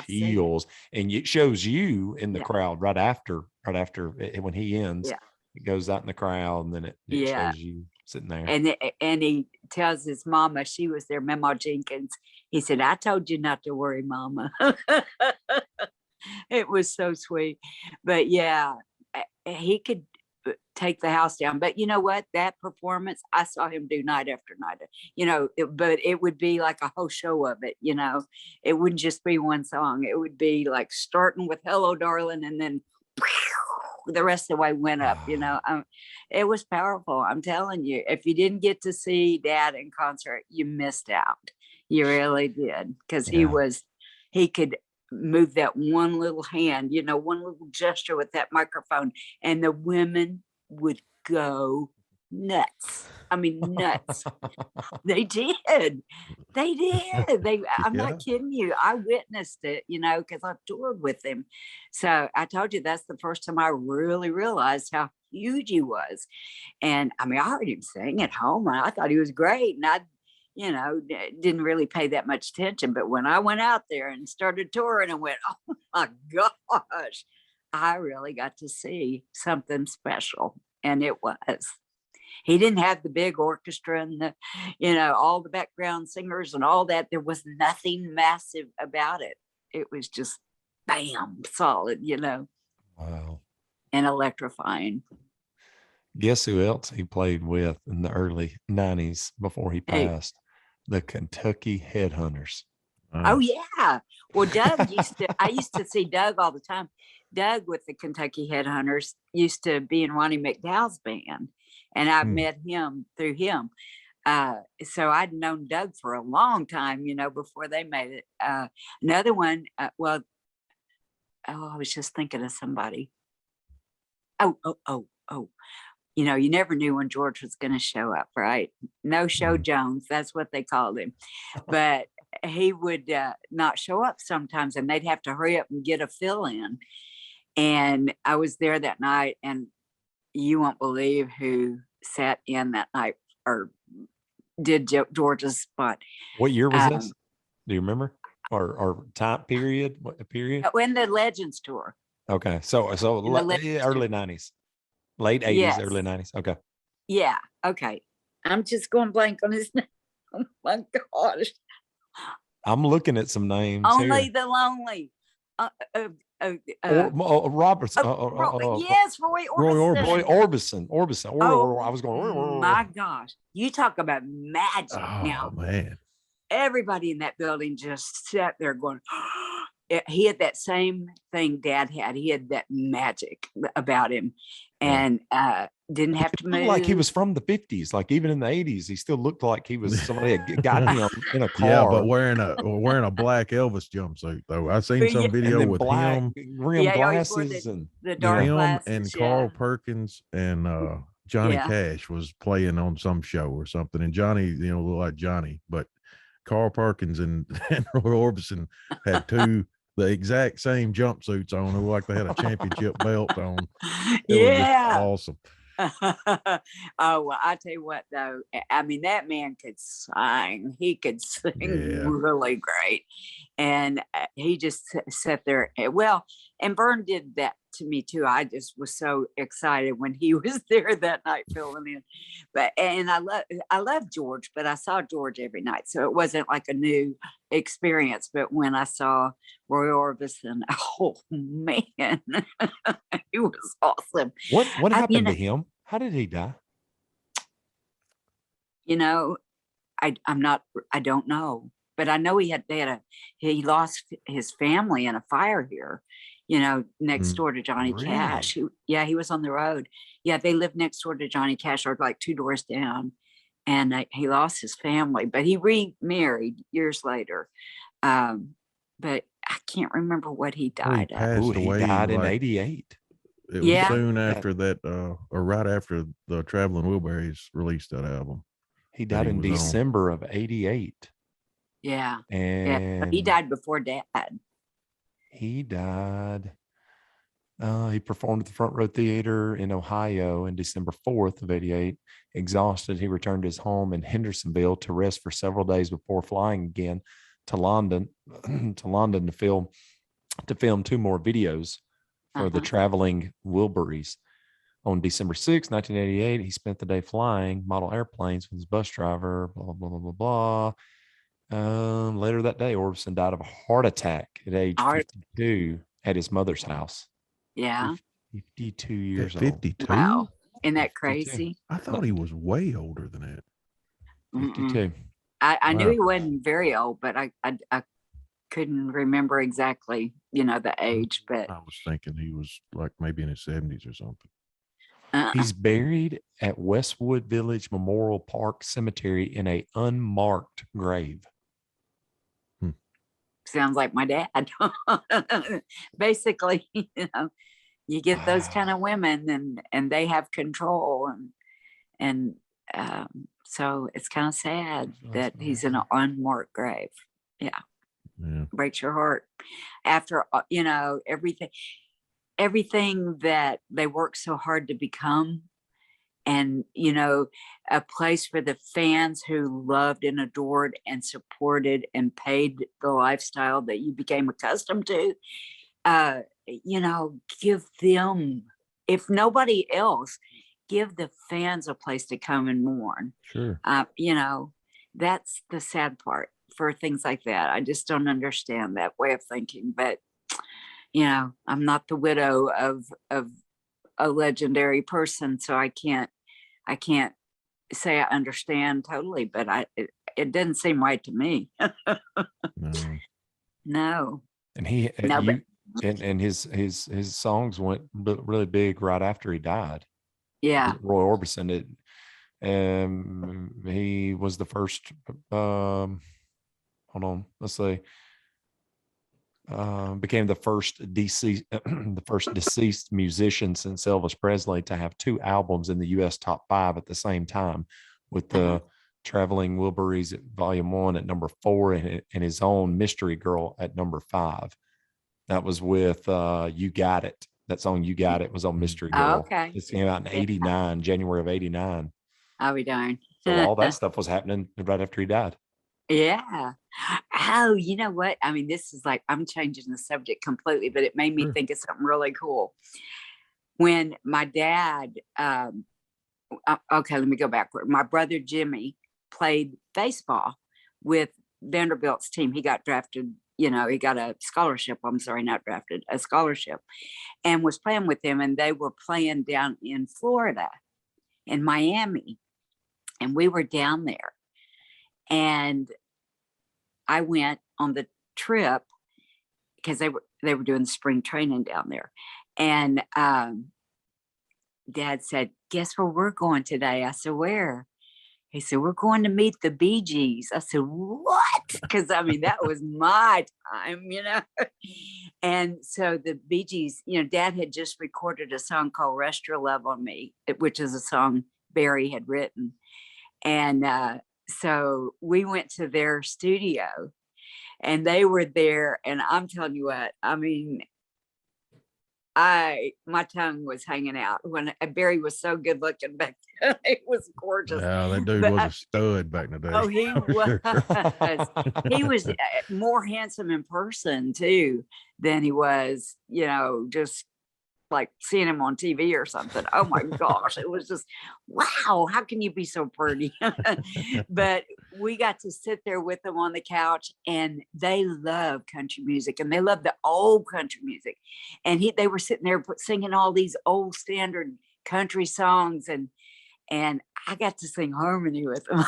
you chills. And it shows you in the crowd right after when he ends. Yeah. It goes out in the crowd, and then it shows you sitting there. And he tells his mama, she was there, Mama Jenkins. He said, "I told you not to worry, Mama." It was so sweet. But yeah, he could take the house down. But you know what? That performance, I saw him do night after night. But it would be like a whole show of it. It wouldn't just be one song. It would be like starting with "Hello, Darling," and then the rest of the way went up. It was powerful. I'm telling you, if you didn't get to see Dad in concert, you missed out. You really did, because he could move that one little hand, one little gesture with that microphone, and the women would go nuts. I mean, nuts. They did. I'm not kidding you. I witnessed it, because I toured with him. So I told you, that's the first time I really realized how huge he was. And I mean, I heard him sing at home, and I thought he was great. And I didn't really pay that much attention. But when I went out there and started touring and went, oh my gosh, I really got to see something special. And it was. He didn't have the big orchestra and all the background singers and all that. There was nothing massive about it. It was just bam, solid, Wow. And electrifying. Guess who else he played with in the early 90s before he passed? The Kentucky Headhunters. Oh yeah. Well, I used to see Doug all the time. Doug with the Kentucky Headhunters used to be in Ronnie McDowell's band, and I met him through him. So I'd known Doug for a long time, before they made it. Another one, I was just thinking of somebody. Oh. You never knew when George was going to show up, right? No show Jones, that's what they called him. But he would not show up sometimes, and they'd have to hurry up and get a fill in. And I was there that night, and you won't believe who sat in that night or did George's spot. What year was this? Do you remember? Or time period? What period? In the Legends tour. Okay. So early 90s. Late 80s, yes. Early 90s. Okay. Yeah. Okay. I'm just going blank on his name. Oh my gosh. I'm looking at some names. Only here. the Lonely. Robertson. Yes, Roy Orbison. Roy Orbison. I was going. My gosh. You talk about magic now. Oh, man. Everybody in that building just sat there going, he had that same thing Dad had. He had that magic about him. and didn't have to move. Like he was from the 50s. Like even in the 80s, he still looked like he was somebody had got him in a car. Yeah, but wearing a black Elvis jumpsuit though. I seen some and video then with black him, rim Yeah, he always wore glasses and the dark him glasses. and Yeah. Carl Perkins and Johnny Yeah. Cash was playing on some show or something. And Johnny, you know, looked like Johnny, but Carl Perkins and Roy Orbison had the exact same jumpsuits on. It looked like they had a championship belt on. It was just awesome. Oh, well, I tell you what, though, I mean, that man could sing. He could sing really great. And he just sat there. Well, and Vern did that to me, too. I just was so excited when he was there that night filling in. And I love George, but I saw George every night. So it wasn't like a new experience. But when I saw Roy Orbison, oh, man, he was awesome. What happened to him? How did he die? You know, I don't know, but I know he lost his family in a fire here, you know, next door to Johnny Cash. He was on the road. Yeah, they lived next door to Johnny Cash, or like 2 doors down, and he lost his family, but he remarried years later. But I can't remember what he died of. He died in 88. It was soon after that, or right after the Traveling Wilburys released that album. He died in December of 88. Yeah. And he died before Dad. He died. He performed at the Front Row Theater in Ohio in December 4th of 88. Exhausted, he returned to his home in Hendersonville to rest for several days before flying again to London to film 2 more videos for the Traveling Wilburys. On December 6, 1988, he spent the day flying model airplanes with his bus driver, blah, blah, blah, blah, blah. Later that day, Orbison died of a heart attack at age 52 at his mother's house. Yeah. 52 years old. 52? Wow. Isn't that crazy? I thought he was way older than that. 52. I knew he wasn't very old, but I couldn't remember exactly, you know, the age. But I was thinking he was like maybe in his 70s or something. He's buried at Westwood Village Memorial Park Cemetery in a unmarked grave. Sounds like my dad. Basically, you know, you get those kind of women and they have control and so it's kind of sad that he's in an unmarked grave. Yeah. Breaks your heart after, you know, everything that they work so hard to become, and, you know, a place for the fans who loved and adored and supported and paid the lifestyle that you became accustomed to, you know, give them, if nobody else, give the fans a place to come and mourn. Sure. You know, that's the sad part for things like that. I just don't understand that way of thinking, but you know, I'm not the widow of a legendary person, so I can't say I understand totally, but it didn't seem right to me. No. And his songs went really big right after he died. Yeah. Roy Orbison. He was the first. Hold on. Let's say. Became the first deceased musician since Elvis Presley to have 2 albums in the U.S. top 5 at the same time, with the Traveling Wilburys at Volume 1 at number 4 and his own Mystery Girl at number 5. That was with You Got It. That song You Got It was on Mystery Girl. Okay. It came out in 89, January of 89. I'll be darned. So all that stuff was happening right after he died. Yeah. Oh, you know what? I mean, this is like, I'm changing the subject completely, but it made me think of something really cool. When my dad, okay, let me go backward. My brother Jimmy played baseball with Vanderbilt's team. He got drafted, you know, he got a scholarship. I'm sorry, not drafted, a scholarship, and was playing with them. And they were playing down in Florida, in Miami. And we were down there. And I went on the trip because they were doing spring training down there. And Dad said, guess where we're going today? I said, where? He said, we're going to meet the Bee Gees. I said, what? Because I mean, that was my time, you know. And so the Bee Gees, you know, Dad had just recorded a song called Rest Your Love on Me, which is a song Barry had written. And so we went to their studio and they were there. And I'm telling you what, I mean, my tongue was hanging out when Barry was so good looking back then. It was gorgeous. Yeah, that dude was a stud back in the day. Oh, he for was. sure. He was more handsome in person too than he was, you know, just like seeing him on TV or something. Oh my gosh, it was just wow. How can you be so pretty? But we got to sit there with them on the couch, and they love country music, and they love the old country music. And they were sitting there singing all these old standard country songs, and I got to sing harmony with them.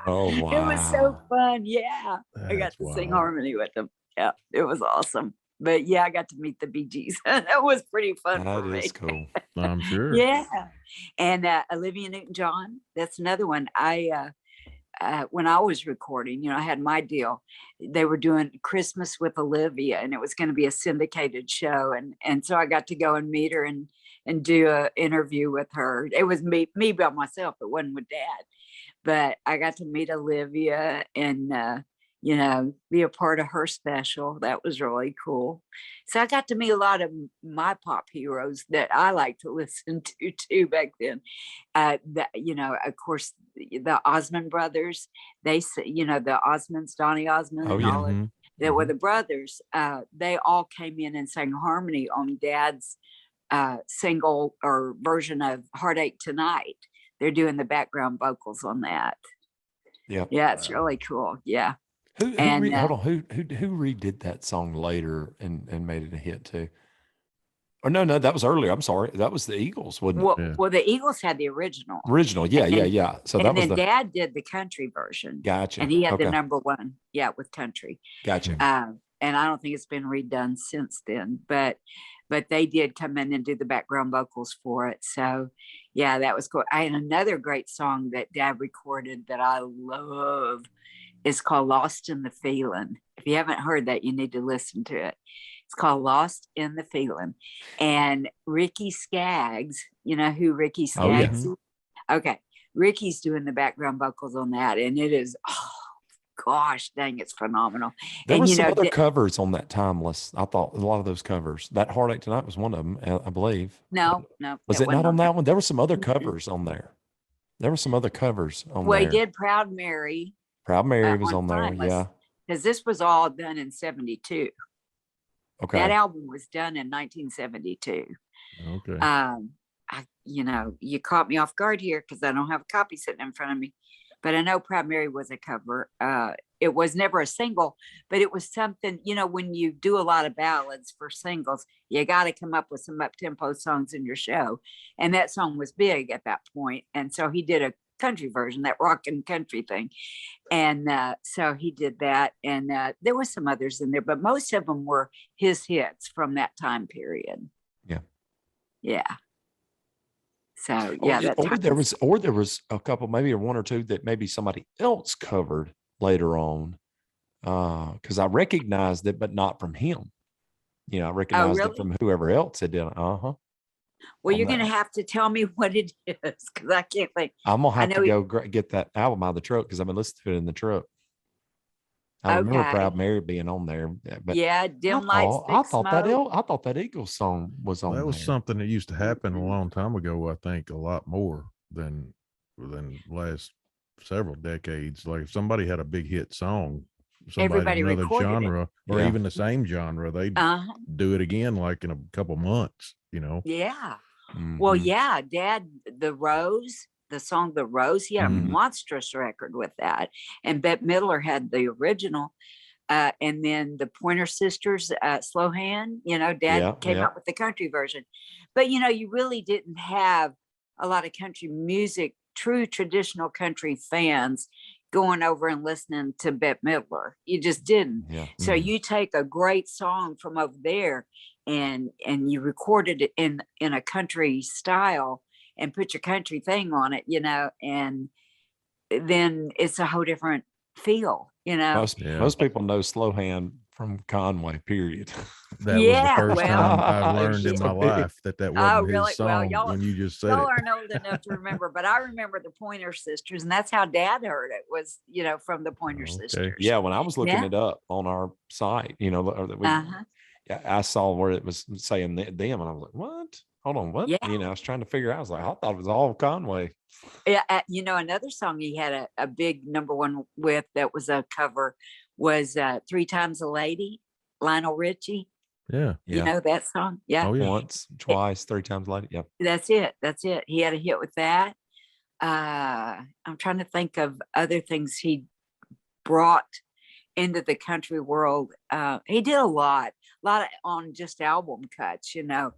Oh, wow. It was so fun. Yeah, I got That's to sing wild. harmony with them. Yeah, it was awesome. But yeah, I got to meet the Bee Gees. That was pretty fun for That me. is cool. I'm sure. Yeah. And Olivia Newton-John, that's another one. When I was recording, you know, I had my deal. They were doing Christmas with Olivia, and it was going to be a syndicated show. And so I got to go and meet her and do an interview with her. It was me by myself. It wasn't with Dad. But I got to meet Olivia and, you know, be a part of her special. That was really cool. So I got to meet a lot of my pop heroes that I like to listen to too back then. That, you know, of course, the Osmond brothers, you know, the Osmonds, Donny Osmond Oh, and yeah. all of that were the brothers. They all came in and sang harmony on Dad's single or version of Heartache Tonight. They're doing the background vocals on that. Yeah. Yeah, it's really cool. Yeah. Hold And, on. Who redid that song later and made it a hit too? Or no, that was earlier. I'm sorry. That was the Eagles, wasn't it? Yeah. Well, the Eagles had the original. Original. Yeah, And then- yeah. So and that was then the Dad did the country version. gotcha. And he had Okay. the number one, yeah, with country. Gotcha. And I don't think it's been redone since then, but they did come in and do the background vocals for it. So yeah, that was cool. I had another great song that Dad recorded that I love. It's called Lost in the Feeling. If you haven't heard that, you need to listen to it. It's called Lost in the Feeling. And Ricky Skaggs, you know who Ricky Oh, yeah. Skaggs is? Okay. Ricky's doing the background vocals on that. And it is, oh gosh, dang, it's phenomenal. There And were you some know, other covers on that Timeless. I thought a lot of those covers. That Heartache Tonight was one of them, I believe. no. Was it not on that one? There were some other covers on there. There were some other covers on Well, he there. did Proud Mary. Proud Mary was on there. Timeless, Yeah. because this was all done in 72. Okay. That album was done in 1972. Okay. You know, you caught me off guard here because I don't have a copy sitting in front of me, but I know Proud Mary was a cover. It was never a single, but it was something, you know, when you do a lot of ballads for singles, you got to come up with some up-tempo songs in your show. And that song was big at that point. And so he did a country version, that rock and country thing. And so he did that. And there were some others in there, but most of them were his hits from that time period. Yeah. Yeah. So yeah, or there was a couple, maybe one or two that maybe somebody else covered later on. Because I recognized it, but not from him. You know, I recognized really? it from whoever else had done it. Well, on you're going to that. have to tell me what it is because I can't think. I'm gonna have know to he- go get that album out of the truck because I've been listening to it in the truck. I remember Okay. Proud Mary being on there, but Yeah, Dim Lights, I Thick thought Smoke. I thought that Eagles song was on That was there. something that used to happen a Mhm. long time ago. I think a lot more than last several decades. Like if somebody had a big hit song, Everybody in another recorded it. genre or Yeah. even the same genre, they'd Uh-huh. do it again like in a couple months. You know. Yeah. Well, Mhm. yeah, Dad, the song The Rose, he had a Mhm. monstrous record with that. And Bette Midler had the original. And then the Pointer Sisters, Slow Hand, you know, Dad Yeah, came yeah. out with the country version. But, you know, you really didn't have a lot of country music, true traditional country fans going over and listening to Bette Midler. You just didn't. Yeah. So you take a great song from over there and you recorded it in a country style and put your country thing on it, you know, and then it's a whole different feel, you know. Most people know Slow Hand from Conway, period. That was the first time I learned in my life that wasn't his song. Well, when you just said y'all it. aren't old enough to remember, but I remember the Pointer Sisters, and that's how Dad heard it, was, you know, from the Pointer Sisters. Yeah, when I was looking it up on our site, you know, that we, I saw where it was saying them, and I was like, what? Hold on, what? Yeah. You know, I was trying to figure out. I was like, I thought it was all Conway. Yeah, you know, another song he had a big #1 with that was a cover was 3 Times a Lady, Lionel Richie. Yeah. You know that song? Yeah. Oh, yeah. Once, twice, 3 times a lady. Yeah. That's it. He had a hit with that. I'm trying to think of other things he brought into the country world. He did a lot on just album cuts, you know.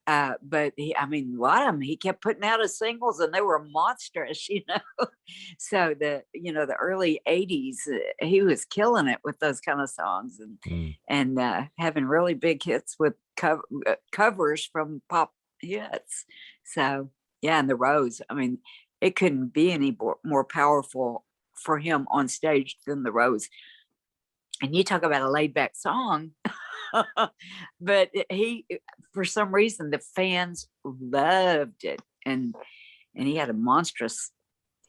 But a lot of them, he kept putting out his singles and they were monstrous, you know. So the early 80s, he was killing it with those kind of songs and having really big hits with covers from pop hits. So yeah, and the Rose, I mean, it couldn't be any more powerful for him on stage than the Rose. And you talk about a laid back song. But he, for some reason, the fans loved it, and he had a monstrous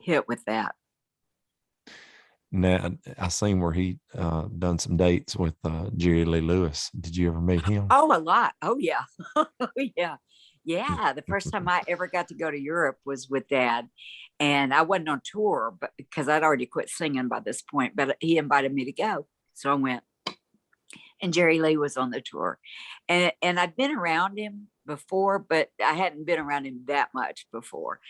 hit with that. Now I seen where he done some dates with Jerry Lee Lewis. Did you ever meet him? Oh, a lot. Oh yeah. Yeah. The first time I ever got to go to Europe was with Dad, and I wasn't on tour, but because I'd already quit singing by this point. But he invited me to go, so I went. And Jerry Lee was on the tour, and I'd been around him before, but I hadn't been around him that much before.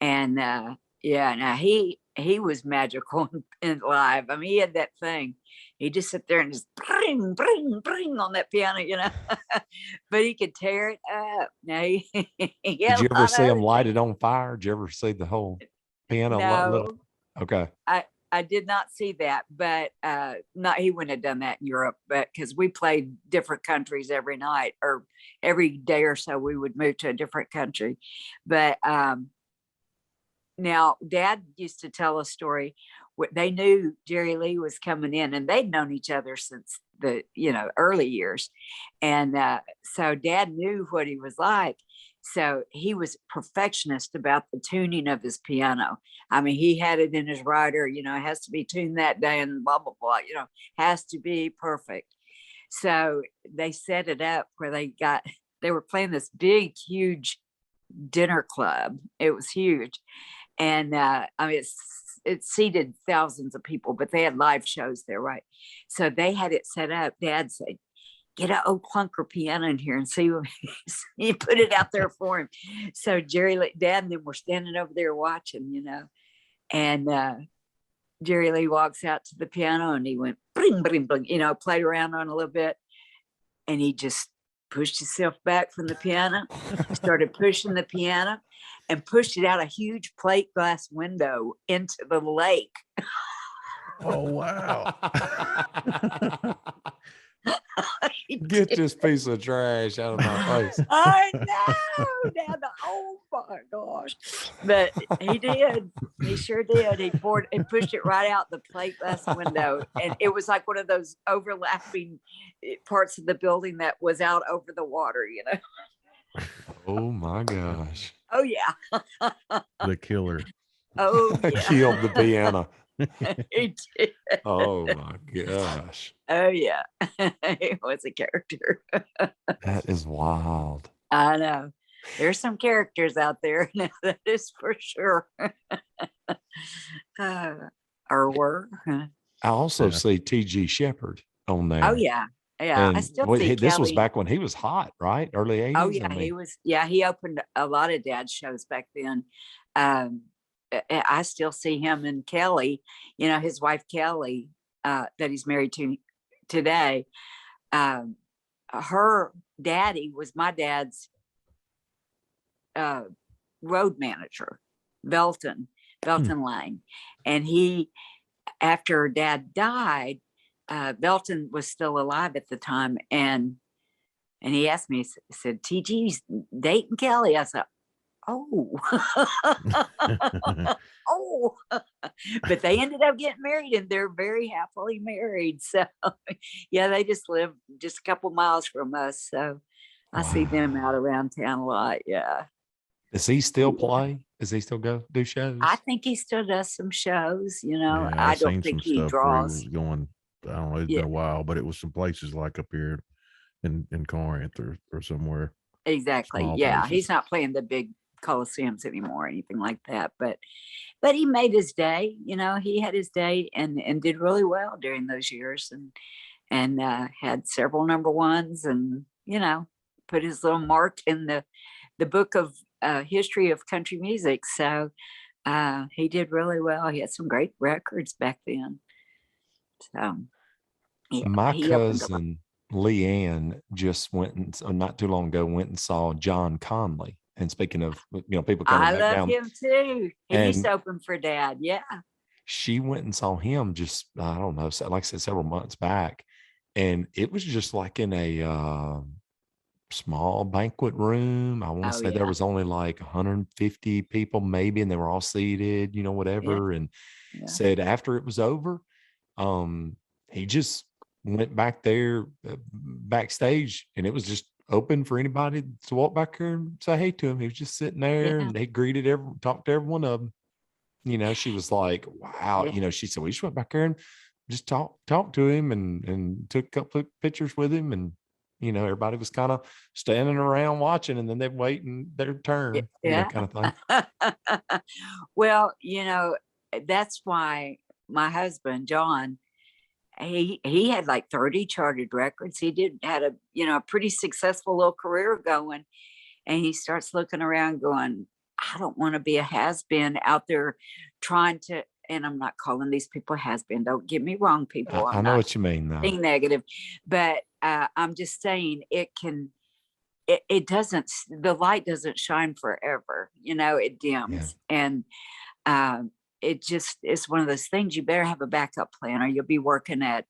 And now he was magical in live. I mean, he had that thing. He just sit there and just bring, bring, bring on that piano, you know. But he could tear it up. Now did you ever see him light it on fire? Did you ever see the whole piano? No. Okay. I did not see that, but he wouldn't have done that in Europe, but because we played different countries every night or every day or so, we would move to a different country. But now Dad used to tell a story. They knew Jerry Lee was coming in, and they'd known each other since the early years, and so Dad knew what he was like. So he was perfectionist about the tuning of his piano. I mean, he had it in his rider, it has to be tuned that day and blah, blah, blah, has to be perfect. So they set it up where they were playing this big, huge dinner club. It was huge. And it seated thousands of people, but they had live shows there, right? So they had it set up. Dad said, get an old clunker piano in here and see what he put it out there for him. So Dad and them were standing over there watching, and Jerry Lee walks out to the piano and he went bling, bling, bling, played around on a little bit, and he just pushed himself back from the piano, started pushing the piano and pushed it out a huge plate glass window into the lake. Oh, wow. Get this piece of trash out of my face. I know, Dad. Oh my gosh. But he did. He sure did. He pushed it right out the plate glass window. And it was like one of those overlapping parts of the building that was out over the water, Oh my gosh. Oh yeah. The killer. Oh yeah. Killed the piano. He did. Oh my gosh. Oh yeah. He was a character. That is wild. I know. There's some characters out there. That is for sure. Or were. I also see T.G. Shepherd on there. Oh yeah. Yeah. And I still see this was Kelly. back when he was hot, right? Early 80s. Oh yeah, he was. Yeah, he opened a lot of Dad's shows back then. I still see him and Kelly, his wife Kelly, that he's married to today. Her daddy was my dad's road manager, Belton Lane, and he after Dad died, Belton was still alive at the time, and he asked me, he said, "TG's dating Kelly?" I said, "Oh." Oh. But they ended up getting married, and they're very happily married. So yeah, they just live just a couple miles from us. So I see them out around town a lot. Yeah. Does he still play? Does he still go do shows? I think he still does some shows, you know. Yeah, I don't seen think some he stuff where he draws. was going. I don't know. It's Yeah. been a while, but it was some places like up here in Corinth or somewhere. Exactly. Small Yeah. places. He's not playing the big coliseums anymore or anything like that. But he made his day, you know. He had his day and did really well during those years, and had several number ones, and, you know, put his little mark in the book of history of country music. So he did really well. He had some great records back then. So yeah, My he opened up. cousin Leanne just went and not too long ago went and saw John Conley. And speaking of, you know, people coming I back love down, him too. He used and to open for Dad. Yeah. she went and saw him just, I don't know, like I said, several months back. And it was just like in a small banquet room. I want to Oh say there yeah. was only like 150 people maybe, and they were all seated, you know, whatever. And Yeah. said after it was over, he just went back there backstage, and it was just open for anybody to walk back here and say hey to him. He was just sitting there, Yeah. and they talked to every one of them. You know, she was like, wow. Yeah. You know, she said, we just went back there and just talked to him and took a couple of pictures with him. And, you know, everybody was kind of standing around watching, and then they're waiting their turn, you know, Yeah. kind of thing. Well, you know, that's why my husband, John, he had like 30 charted records. He had a, you know, a pretty successful little career going. And he starts looking around going, I don't want to be a has-been out there trying to, and I'm not calling these people has-been. Don't get me wrong, people. I I'm know not what you mean, though. being negative, but I'm just saying it doesn't, the light doesn't shine forever, you know, it dims. And it just, it's one of those things. You better have a backup plan, or you'll be working at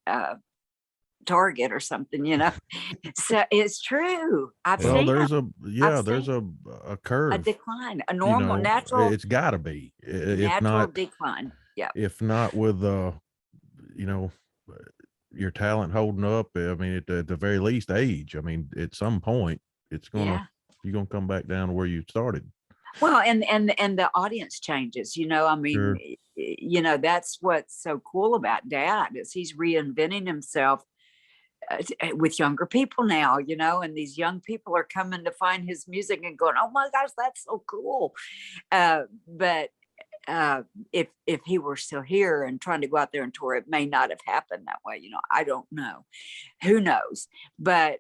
Target or something, you know. So it's true. I've Well, seen there's there's a a curve. decline, a You normal, know, natural, it's got to be. If natural not, decline. Yeah. if not with you know, your talent holding up. I mean, at the very least, age. I mean, at some point, it's gonna you're gonna come back down to where you started. Well, and the audience changes, you know. I mean, Sure. You know, that's what's so cool about Dad is he's reinventing himself with younger people now, you know, and these young people are coming to find his music and going, oh my gosh, that's so cool. But if he were still here and trying to go out there and tour, it may not have happened that way. You know, I don't know. Who knows? But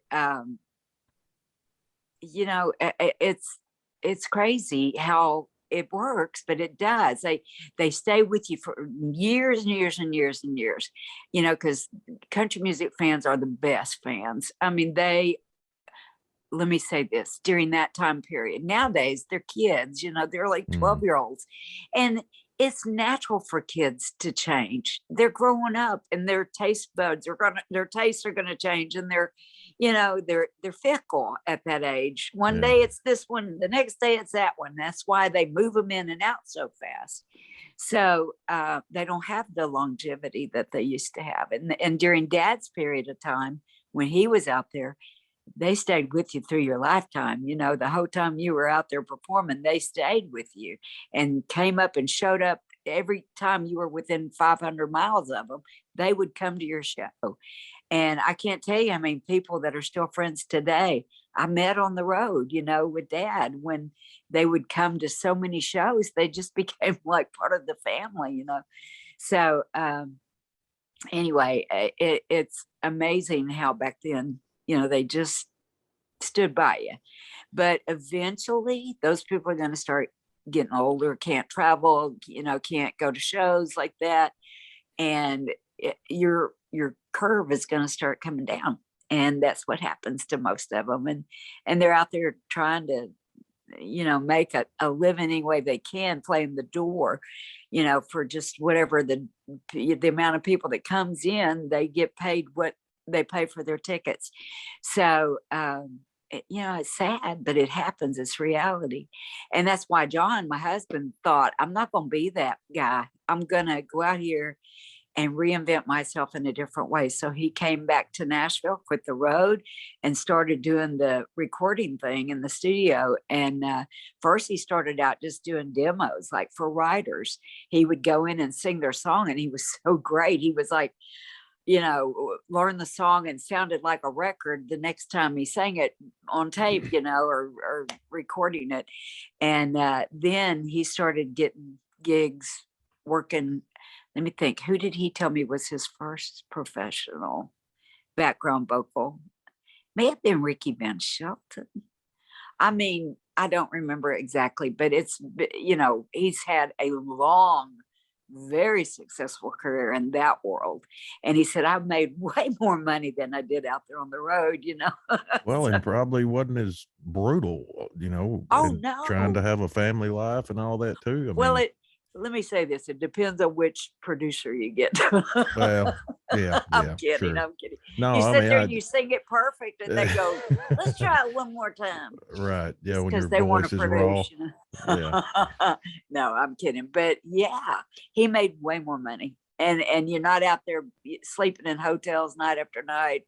you know, it's crazy how it works, but it does. They stay with you for years and years and years and years, you know, because country music fans are the best fans. I mean, let me say this, during that time period, nowadays they're kids, you know, they're like 12-year-olds, and it's natural for kids to change. They're growing up, and their taste buds their tastes are gonna change, and they're, you know, they're fickle at that age. One day it's this one, the next day it's that one. That's why they move them in and out so fast. So they don't have the longevity that they used to have. And during Dad's period of time, when he was out there, they stayed with you through your lifetime. You know, the whole time you were out there performing, they stayed with you and came up and showed up every time you were within 500 miles of them. They would come to your show. And I can't tell you, I mean, people that are still friends today, I met on the road, you know, with Dad, when they would come to so many shows, they just became like part of the family, you know. So anyway, it's amazing how back then, you know, they just stood by you. But eventually those people are going to start getting older, can't travel, you know, can't go to shows like that. And your curve is going to start coming down. And that's what happens to most of them. And they're out there trying to make a living any way they can, playing the door, for just whatever the amount of people that comes in, they get paid what they pay for their tickets. So, it's sad, but it happens. It's reality. And that's why John, my husband, thought, I'm not going to be that guy. I'm going to go out here and reinvent myself in a different way. So he came back to Nashville, quit the road, and started doing the recording thing in the studio. And first he started out just doing demos, like for writers. He would go in and sing their song, and he was so great. He was like, learn the song and sounded like a record the next time he sang it on tape, or recording it. And then he started getting gigs working. Let me think. Who did he tell me was his first professional background vocal? May have been Ricky Van Shelton. I mean, I don't remember exactly, but it's, he's had a long, very successful career in that world. And he said, I've made way more money than I did out there on the road, Well, and probably wasn't as brutal, Oh, no. trying to have a family life and all that too. Let me say this. It depends on which producer you get. Well, yeah. I'm kidding. Sure. I'm kidding. No, You sit there and you sing it perfect, and they go, let's try it one more time. Right. Yeah. When Because your they want voice to is raw. produce. Yeah. No, I'm kidding. But yeah, he made way more money. And you're not out there sleeping in hotels night after night.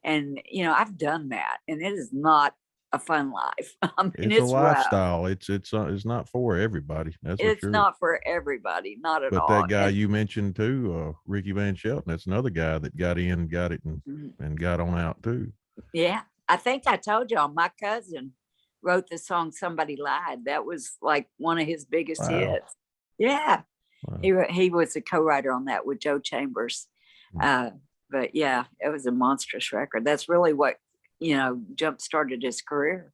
And I've done that, and it is not a fun life. I mean, It's a rough. lifestyle. It's not for everybody. That's for It's sure. not for everybody, not at But all. that guy And- you mentioned too, Ricky Van Shelton, that's another guy that got in, got it, and got on out too. Yeah, I think I told y'all my cousin wrote the song "Somebody Lied." That was like one of his biggest Wow. hits. Yeah, Wow. he was a co-writer on that with Joe Chambers. But yeah, it was a monstrous record. That's really what jump started his career.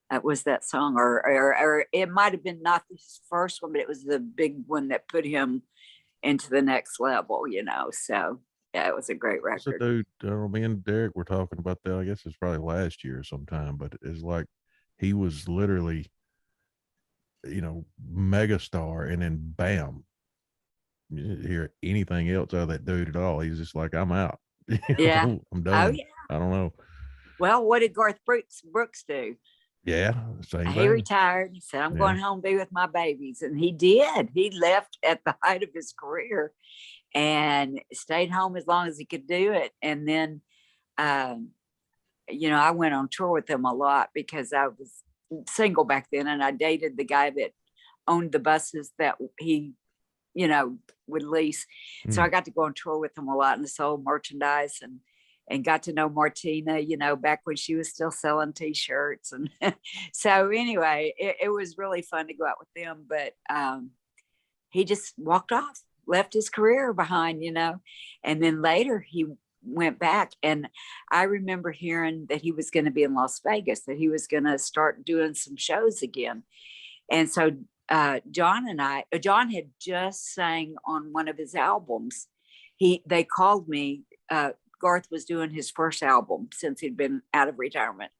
That was that song, or it might have been not his first one, but it was the big one that put him into the next level. So yeah, it was a great What's the record. dude? Me and Derek were talking about that. I guess it's probably last year or sometime, but it's like he was literally, megastar, and then bam, you didn't hear anything else out of that dude at all. He's just like, I'm out. Yeah. I'm Oh done. yeah. I don't know. Well, what did Garth Brooks do? Yeah, same He thing. retired. He said, I'm going home to be with my babies. And he did. He left at the height of his career and stayed home as long as he could do it. And then, I went on tour with him a lot because I was single back then, and I dated the guy that owned the buses that he, would lease. So I got to go on tour with him a lot and sold merchandise and got to know Martina, back when she was still selling t-shirts. And so anyway, it was really fun to go out with them, but he just walked off, left his career behind, and then later he went back. And I remember hearing that he was going to be in Las Vegas, that he was going to start doing some shows again. And so John had just sang on one of his albums. They called me, Garth was doing his first album since he'd been out of retirement.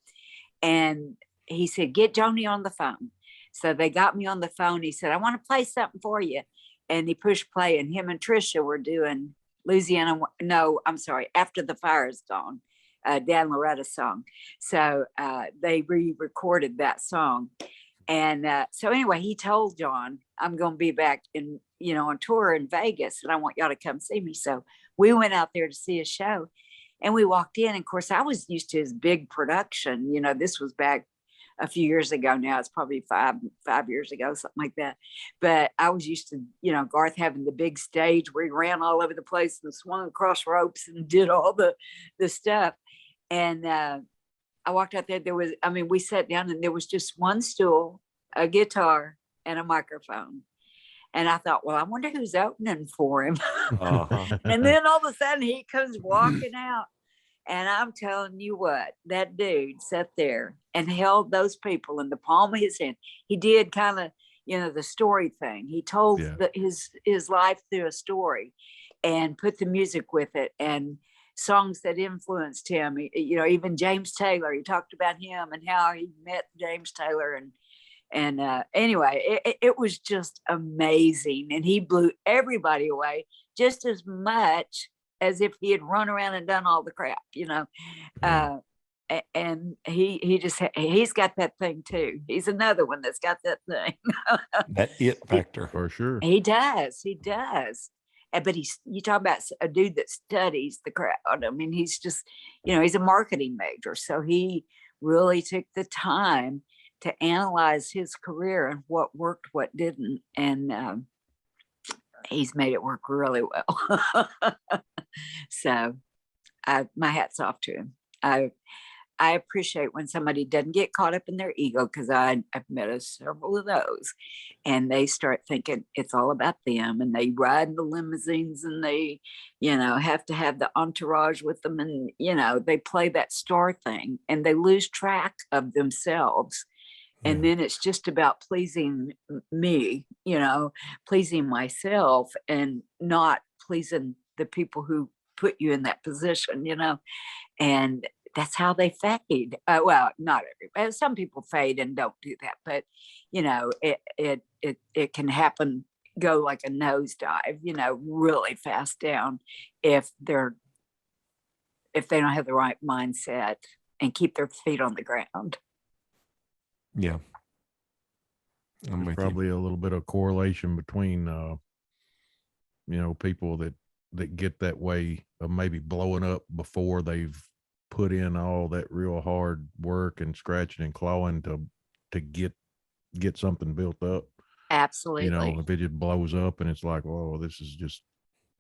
And he said, get Joni on the phone. So they got me on the phone. He said, I want to play something for you. And he pushed play, and him and Trisha were doing After the Fire Is Gone, Dan Loretta's song. So they re-recorded that song. And so anyway, he told John, I'm going to be back on tour in Vegas, and I want y'all to come see me. So we went out there to see a show, and we walked in. And of course, I was used to his big production. This was back a few years ago now. It's probably five years ago, something like that. But I was used to, Garth having the big stage where he ran all over the place and swung across ropes and did all the stuff. And I walked out there. We sat down, and there was just one stool, a guitar, and a microphone. And I thought, well, I wonder who's opening for him. And then all of a sudden he comes walking out. And I'm telling you what, that dude sat there and held those people in the palm of his hand. He did kind of, the story thing. He told his life through a story and put the music with it, and songs that influenced him. Even James Taylor, he talked about him and how he met James Taylor, and And anyway, it was just amazing. And he blew everybody away just as much as if he had run around and done all the crap, you know. And he's got that thing too. He's another one that's got that thing. That it factor. For sure. He does. But you talk about a dude that studies the crowd. I mean, he's just, you know, he's a marketing major. So he really took the time to analyze his career and what worked, what didn't. And he's made it work really well. So my hat's off to him. I appreciate when somebody doesn't get caught up in their ego, because I've met several of those, and they start thinking it's all about them, and they ride in the limousines, and they, you know, have to have the entourage with them, and, you know, they play that star thing, and they lose track of themselves. And then it's just about pleasing me, you know, pleasing myself, and not pleasing the people who put you in that position, you know. And that's how they fade. Well, not everybody. Some people fade and don't do that, but you know, it can happen, go like a nosedive, you know, really fast down if they don't have the right mindset and keep their feet on the ground. Yeah. There's probably a little bit of correlation between, you know, people that get that way of maybe blowing up before they've put in all that real hard work and scratching and clawing to get something built up. Absolutely. You know, if it just blows up and it's like, oh, this is just,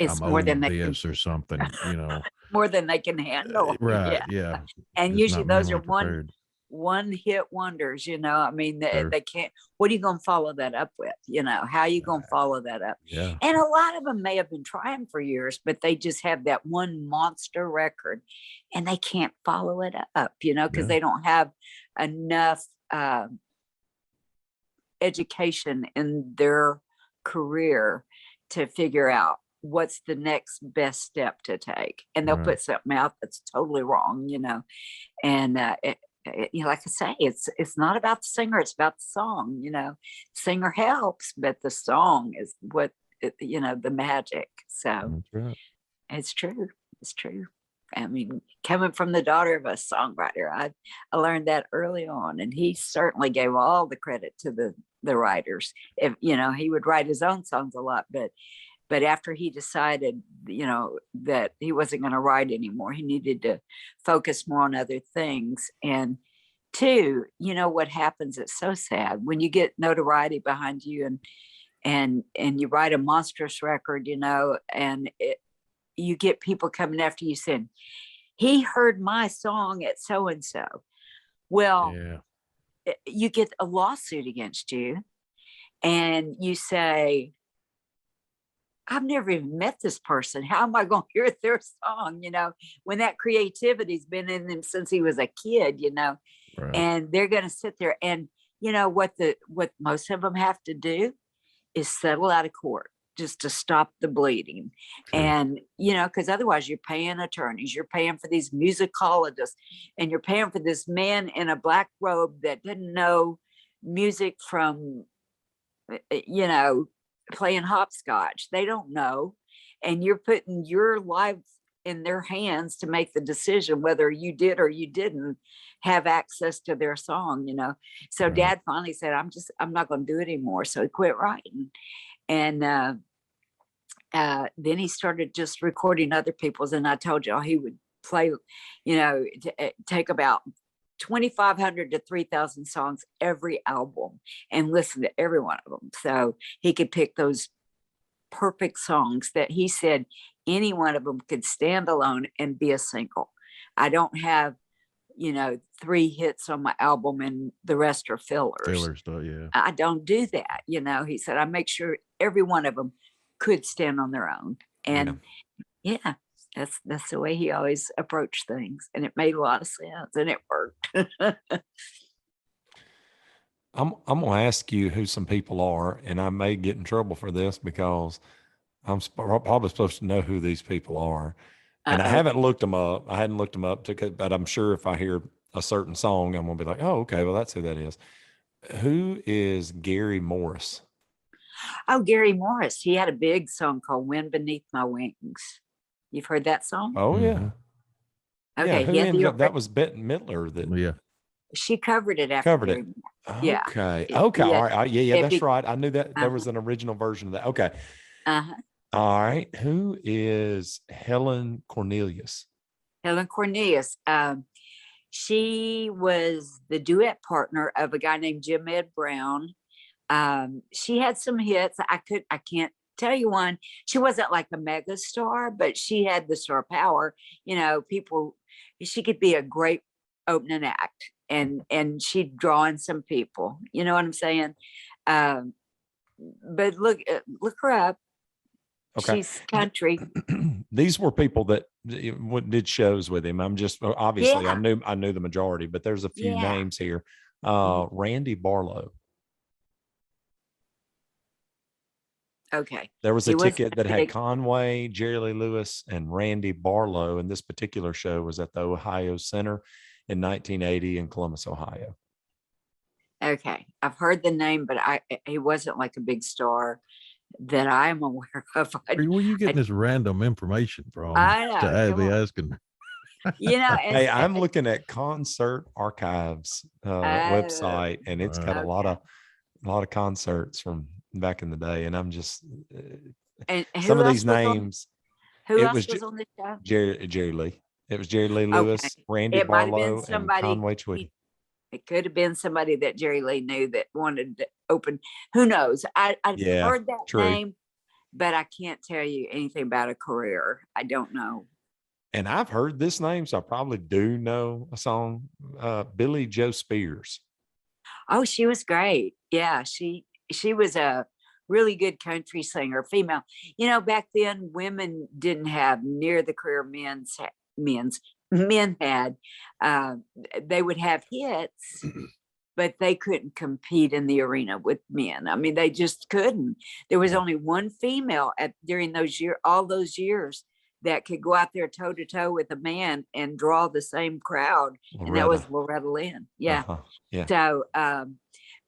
it's I'm more than this or something, you know. More than they can handle. Right. Yeah. And Just usually not those are mentally one hit wonders, you know. I mean, Sure. they can't, what are you going to follow that up with? You know, how are you going to follow that up? Yeah. And a lot of them may have been trying for years, but they just have that one monster record and they can't follow it up, you know, because Yeah. they don't have enough education in their career to figure out what's the next best step to take. And they'll Right. put something out that's totally wrong, you know. And you know, like I say, it's not about the singer, it's about the song, you know. Singer helps, but the song is what, you know, the magic. So That's right. it's true. I mean, coming from the daughter of a songwriter, I learned that early on, and he certainly gave all the credit to the writers. If, you know, he would write his own songs a lot, but after he decided, you know, that he wasn't going to write anymore, he needed to focus more on other things. And two, you know what happens? It's so sad when you get notoriety behind you and you write a monstrous record, you know, and you get people coming after you saying, he heard my song at so-and-so. Well, Yeah. you get a lawsuit against you and you say, I've never even met this person. How am I going to hear their song? You know, when that creativity's been in them since he was a kid, you know, Right. and they're going to sit there and, you know, what most of them have to do is settle out of court just to stop the bleeding. Sure. And, you know, because otherwise you're paying attorneys, you're paying for these musicologists, and you're paying for this man in a black robe that didn't know music from, you know, playing hopscotch. They don't know. And you're putting your life in their hands to make the decision whether you did or you didn't have access to their song, you know. So Right. Dad finally said, I'm not going to do it anymore. So he quit writing. And then he started just recording other people's. And I told you he would play, you know, take about 2,500 to 3,000 songs every album and listen to every one of them. So he could pick those perfect songs that he said any one of them could stand alone and be a single. I don't have, you know, 3 hits on my album and the rest are fillers. Filler stuff, yeah. I don't do that. You know, he said, I make sure every one of them could stand on their own. And yeah, that's the way he always approached things. And it made a lot of sense and it worked. I'm going to ask you who some people are, and I may get in trouble for this because I'm probably supposed to know who these people are. And I haven't looked them up. I hadn't looked them up, but I'm sure if I hear a certain song, I'm going to be like, oh, okay, well, that's who that is. Who is Gary Morris? Oh, Gary Morris. He had a big song called Wind Beneath My Wings. You've heard that song? Oh yeah. Mhm. Yeah, Okay. who He had ended the, up? That was Bette Midler that Yeah. she covered it after covered it. Gary Morris. Yeah. Okay. It- Okay. yeah. All right. Yeah. If That's it- right. I knew that there was Uh-huh. an original version of that. Okay. Uh-huh. All right. Who is Helen Cornelius? Helen Cornelius. She was the duet partner of a guy named Jim Ed Brown. She had some hits. I can't tell you one. She wasn't like a mega star, but she had the star power. You know, she could be a great opening act, and she'd draw in some people. You know what I'm saying? But look her up. Okay. She's country. These were people that did shows with him. I'm just obviously Yeah. I knew the majority, but there's a few Yeah. names here. Mhm. Randy Barlow. Okay. There was He a was ticket that had big. Conway, Jerry Lee Lewis, and Randy Barlow, and this particular show was at the Ohio Center in 1980 in Columbus, Ohio. Okay. I've heard the name, but he wasn't like a big star that I'm aware of. Where were you getting this random information from? I know, To come be on. asking. You know, Hey, I'm looking at Concert Archives website, and it's got a lot of concerts from back in the day, and I'm just and some who of else these was on- names. Who it else was was on the show? Jerry Lee. It was Jerry Lee Okay. Lewis, Randy It might have been Barlow, and somebody. Conway Twitty. It could have been somebody that Jerry Lee knew that wanted to open. Who knows? I've Yeah, heard that true. name, but I can't tell you anything about a career. I don't know. And I've heard this name, so I probably do know a song. Billy Joe Spears. Oh, she was great. Yeah, she was a really good country singer, female. You know, back then women didn't have near the career men had. They would have hits, but they couldn't compete in the arena with men. I mean, they just couldn't. There was only one female during all those years that could go out there toe to toe with a man and draw the same crowd, and that was Loretta Lynn. Yeah. Yeah. So,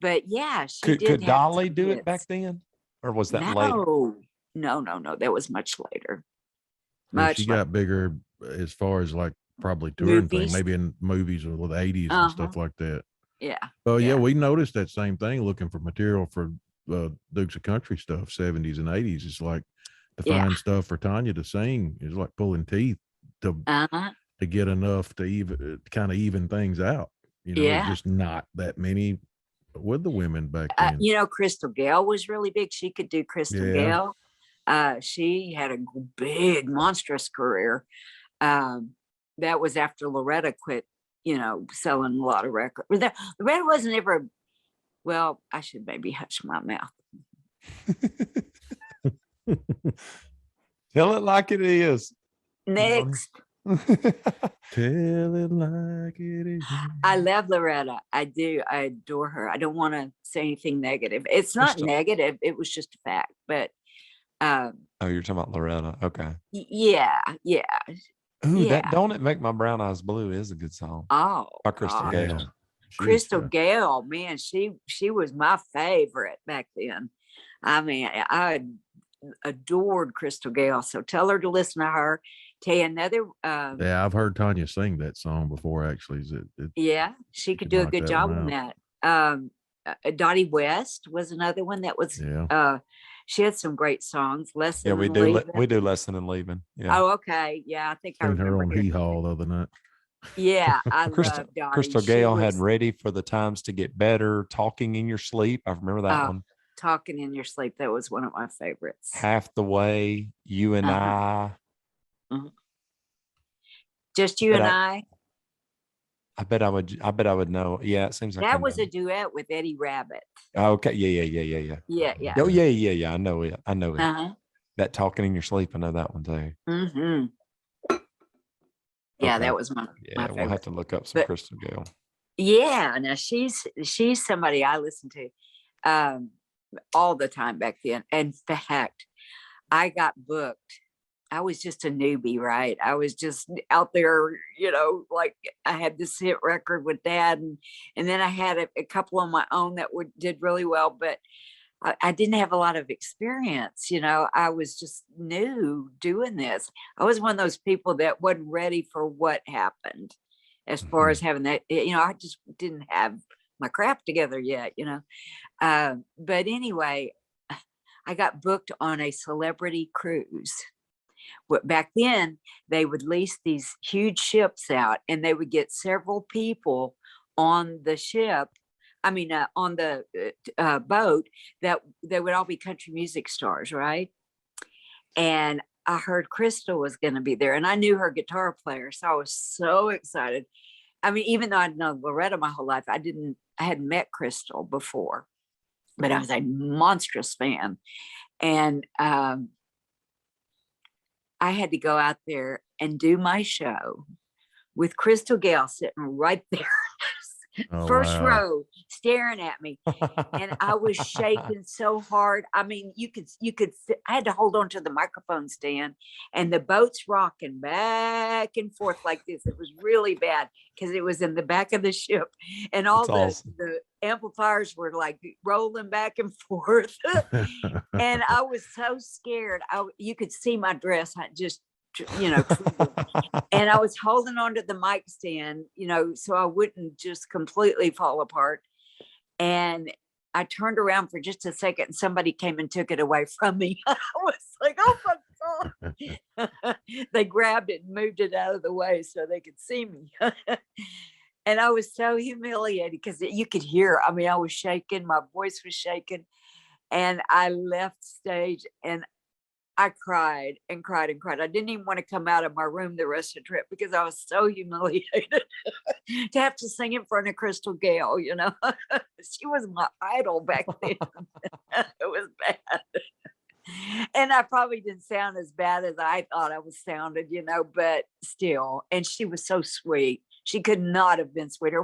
but yeah, she Could did have Dolly some do it hits. back then, or was that later? No. That was much later. Well, Much she later. got bigger as far as like probably touring thing, Movies. maybe in movies or with the 80s and stuff like that. Yeah. Well, yeah, Yeah. we noticed that same thing looking for material for Dukes of Country stuff, 70s and 80s. It's like to Yeah. find stuff for Tanya to sing is like pulling teeth to get enough to kind of even things out. You know, Yeah. just not that many with the women back then. You know, Crystal Gale was really big. She could do Crystal Yeah. Gale. She had a big, monstrous career. That was after Loretta quit, you know, selling a lot of records. Loretta wasn't ever, well, I should maybe hush my mouth. Tell it like it is. Next. Tell it like it is. I love Loretta. I do. I adore her. I don't want to say anything negative. It's not negative. It was just a fact. But oh, you're talking about Loretta. Okay. Yeah. Ooh, that Don't It Make My Brown Eyes Blue is a good song. Oh, By Crystal God. Gale. Crystal Gale, man, she was my favorite back then. I mean, I adored Crystal Gale. So tell her to listen to her. Tell you another. Yeah, I've heard Tanya sing that song before. Actually, Yeah, she could do a good job on that. Dottie West was another one that was. Yeah. She had some great songs. Lesson. Yeah, we do Lesson and Leaving. Yeah. Oh, okay. Yeah, I think I seen her remember on Hee Haw the other night. Yeah, I love Dottie. Crystal Gale had Ready for the Times to Get Better, Talking in Your Sleep. I remember that one. Talking in Your Sleep. That was one of my favorites. Half the Way, You and I. Mm-hmm. Just You and I. I bet I would know. Yeah, it seems like that was a duet with Eddie Rabbit. Okay. Yeah. Yeah. Oh, yeah. I know it. Uh-huh. That Talking in Your Sleep. I know that one too. Mm-hmm. Yeah, that was my favorite. We'll have to look up some Crystal Gale. Yeah, now she's somebody I listen to all the time back then. In fact, I got booked I was just a newbie, right? I was just out there, like I had this hit record with Dad, and then I had a couple on my own that did really well, but I didn't have a lot of experience. I was just new doing this. I was one of those people that wasn't ready for what happened as far as having that, I just didn't have my crap together yet, but anyway, I got booked on a celebrity cruise. Back then they would lease these huge ships out, and they would get several people on the ship. On the boat, that they would all be country music stars, right? And I heard Crystal was going to be there, and I knew her guitar player, so I was so excited. Even though I'd known Loretta my whole life, I hadn't met Crystal before, but I was a monstrous fan. And I had to go out there and do my show with Crystal Gale sitting right there, first row, staring at me. And I was shaking so hard. You could, I had to hold on to the microphone stand, and the boat's rocking back and forth like this. It was really bad because it was in the back of the ship, and all the amplifiers were like rolling back and forth. And I was so scared. You could see my dress. I just, and I was holding on to the mic stand, so I wouldn't just completely fall apart. And I turned around for just a second, and somebody came and took it away from me. I was like, oh my God. They grabbed it and moved it out of the way so they could see me. And I was so humiliated because you could hear, I was shaking, my voice was shaking. And I left stage, and I cried and cried and cried. I didn't even want to come out of my room the rest of the trip because I was so humiliated to have to sing in front of Crystal Gale. She was my idol back then. It was bad. And I probably didn't sound as bad as I thought I was sounded, but still. And she was so sweet. She could not have been sweeter.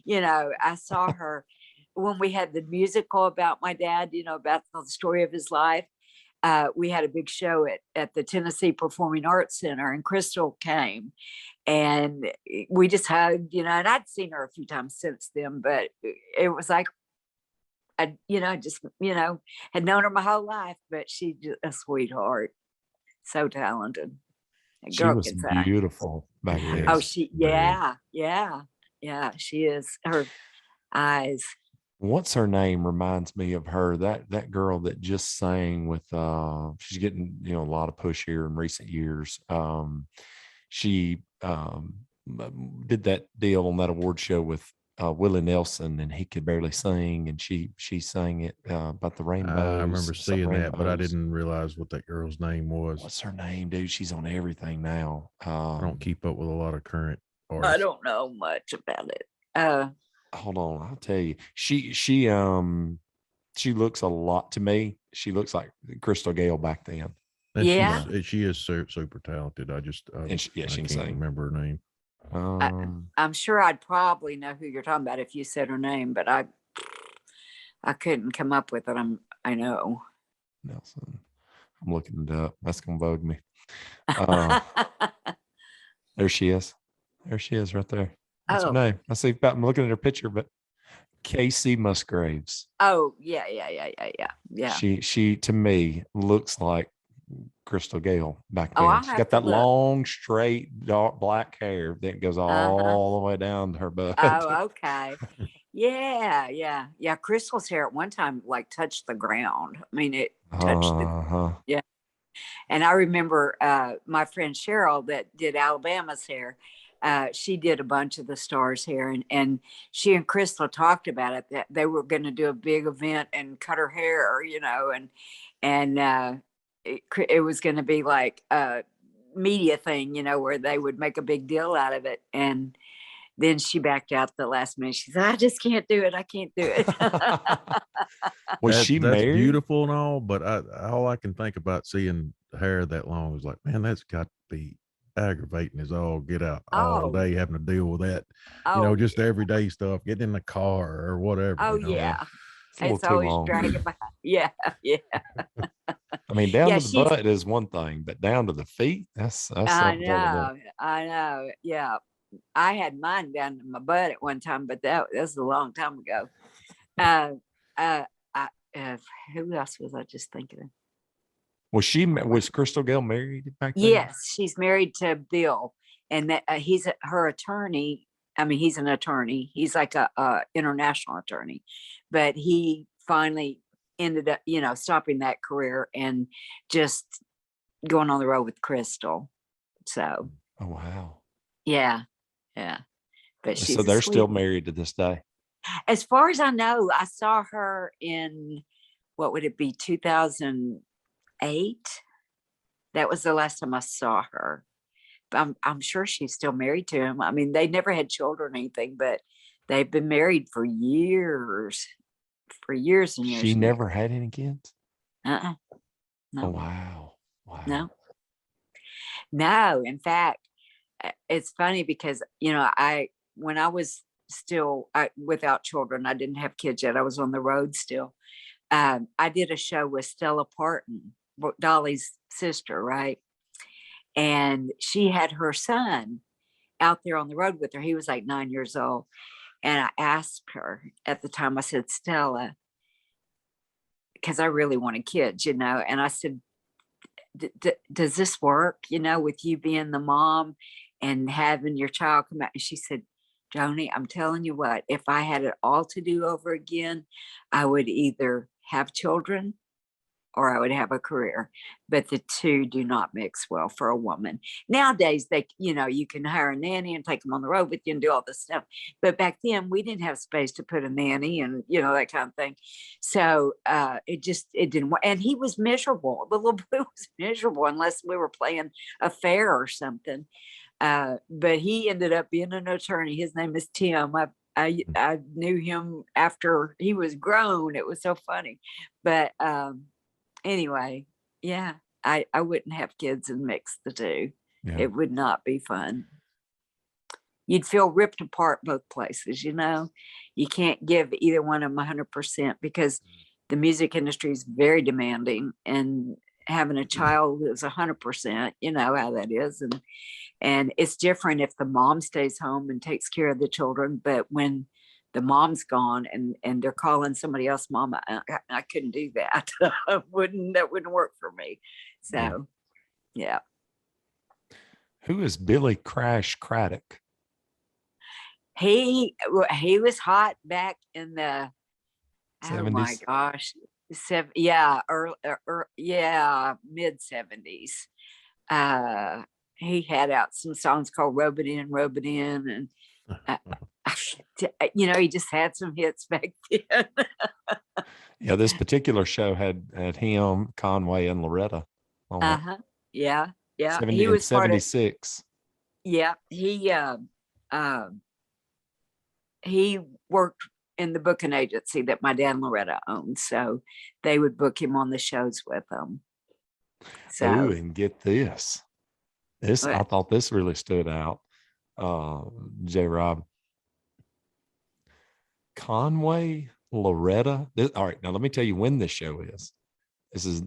I saw her when we had the musical about my dad, about the story of his life. We had a big show at the Tennessee Performing Arts Center, and Crystal came, and we just hugged, and I'd seen her a few times since then, but it was like, I had known her my whole life, but she's a sweetheart, so talented. She was beautiful back then. Oh, yeah, she is. Her eyes. What's her name reminds me of her, that girl that just sang with she's getting a lot of push here in recent years. She did that deal on that award show with Willie Nelson, and he could barely sing, and she sang it about the rainbows. I remember seeing that, but I didn't realize what that girl's name was. What's her name, dude? She's on everything now. I don't keep up with a lot of current artists. I don't know much about it. Hold on, I'll tell you. She looks a lot to me. She looks like Crystal Gale back then. And yeah, she is super talented. I can't remember her name. I'm sure I'd probably know who you're talking about if you said her name, but I couldn't come up with it. I know Nelson. I'm looking it up. That's gonna bug me. There she is. There she is, right there. That's her name. I see. I'm looking at her picture, but Casey Musgraves. Oh yeah. She to me looks like Crystal Gale back then. She's got that long, straight, dark black hair that goes all the way down to her butt. Oh, okay. Yeah. Crystal's hair at one time touched the ground. It touched yeah. And I remember my friend Cheryl that did Alabama's hair. She did a bunch of the stars' hair, and she and Crystal talked about it, that they were going to do a big event and cut her hair, and it was going to be like a media thing, where they would make a big deal out of it. And then she backed out the last minute. She said, I just can't do it. I can't do it. Was she married? That's beautiful and all, but all I can think about seeing hair that long is like, man, that's got to be aggravating as all get out all day, having to deal with that. Just everyday stuff, getting in the car or whatever. Yeah. It's always dragging by. Yeah. I mean, down Yeah, to the she's, butt is one thing, but down to the feet, that's I something totally know, I know. Yeah. I had mine down to my butt at one time, but that was a long time ago. Uh, uh, I, who else was I just thinking of? Was Crystal Gale married back then? Yes, she's married to Bill, and that he's her attorney. I mean, he's an attorney. He's like a international attorney, but he finally ended up, stopping that career and just going on the road with Crystal. So, Oh wow. yeah, yeah. But she's So they're still sweet. married to this day. As far as I know, I saw her in, what would it be, 2008? That was the last time I saw her. I'm sure she's still married to him. I mean, they never had children or anything, but they've been married for years and years. She and never had any kids? years. Oh No, wow. Wow. no. In fact, it's funny because, when I was still without children, I didn't have kids yet. I was on the road still. I did a show with Stella Parton, Dolly's sister, right? And she had her son out there on the road with her. He was like 9 years old. And I asked her at the time, I said, Stella, because I really wanted kids, and I said, does this work, with you being the mom and having your child come out? And she said, Joni, I'm telling you what, if I had it all to do over again, I would either have children or I would have a career, but the two do not mix well for a woman. Nowadays, you can hire a nanny and take them on the road with you and do all this stuff. But back then we didn't have space to put a nanny and, that kind of thing. So it didn't work. And he was miserable. The little boy was miserable unless we were playing a fair or something. But he ended up being an attorney. His name is Tim. I knew him after he was grown. It was so funny. But anyway, yeah, I wouldn't have kids and mix the two. Yeah. It would not be fun. You'd feel ripped apart both places, You can't give either one of them 100% because the music industry is very demanding, and having a child is 100%, you know how that is. And it's different if the mom stays home and takes care of the children, but when the mom's gone and they're calling somebody else mama, I couldn't do that. That wouldn't work for me. So, yeah. Who is Billy Crash Craddock? He was hot back in the 70s? Oh my gosh, mid 70s. He had out some songs called "Rub It In, Rub It In," and he just had some hits back then. Yeah, this particular show had him, Conway, and Loretta on it. Yeah. 70 He and was part of. 76. Yeah, he worked in the booking agency that my dad and Loretta owned, so they would book him on the shows with them. So, Ooh, and get this. I thought this really stood out. J. Rob. Conway, Loretta. All right, now let me tell you when this show is. This is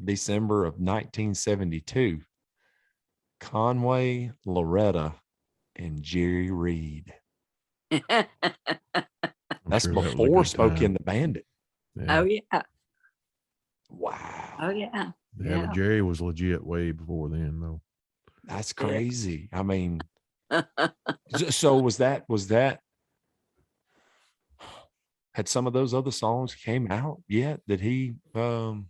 December of 1972. Conway, Loretta, and Jerry Reed. That's sure before Smokey and the Bandit. Oh yeah. Wow. Oh yeah. Yeah, but Jerry was legit way before then, though. That's crazy. I mean, so was that had some of those other songs came out yet? Did he I'm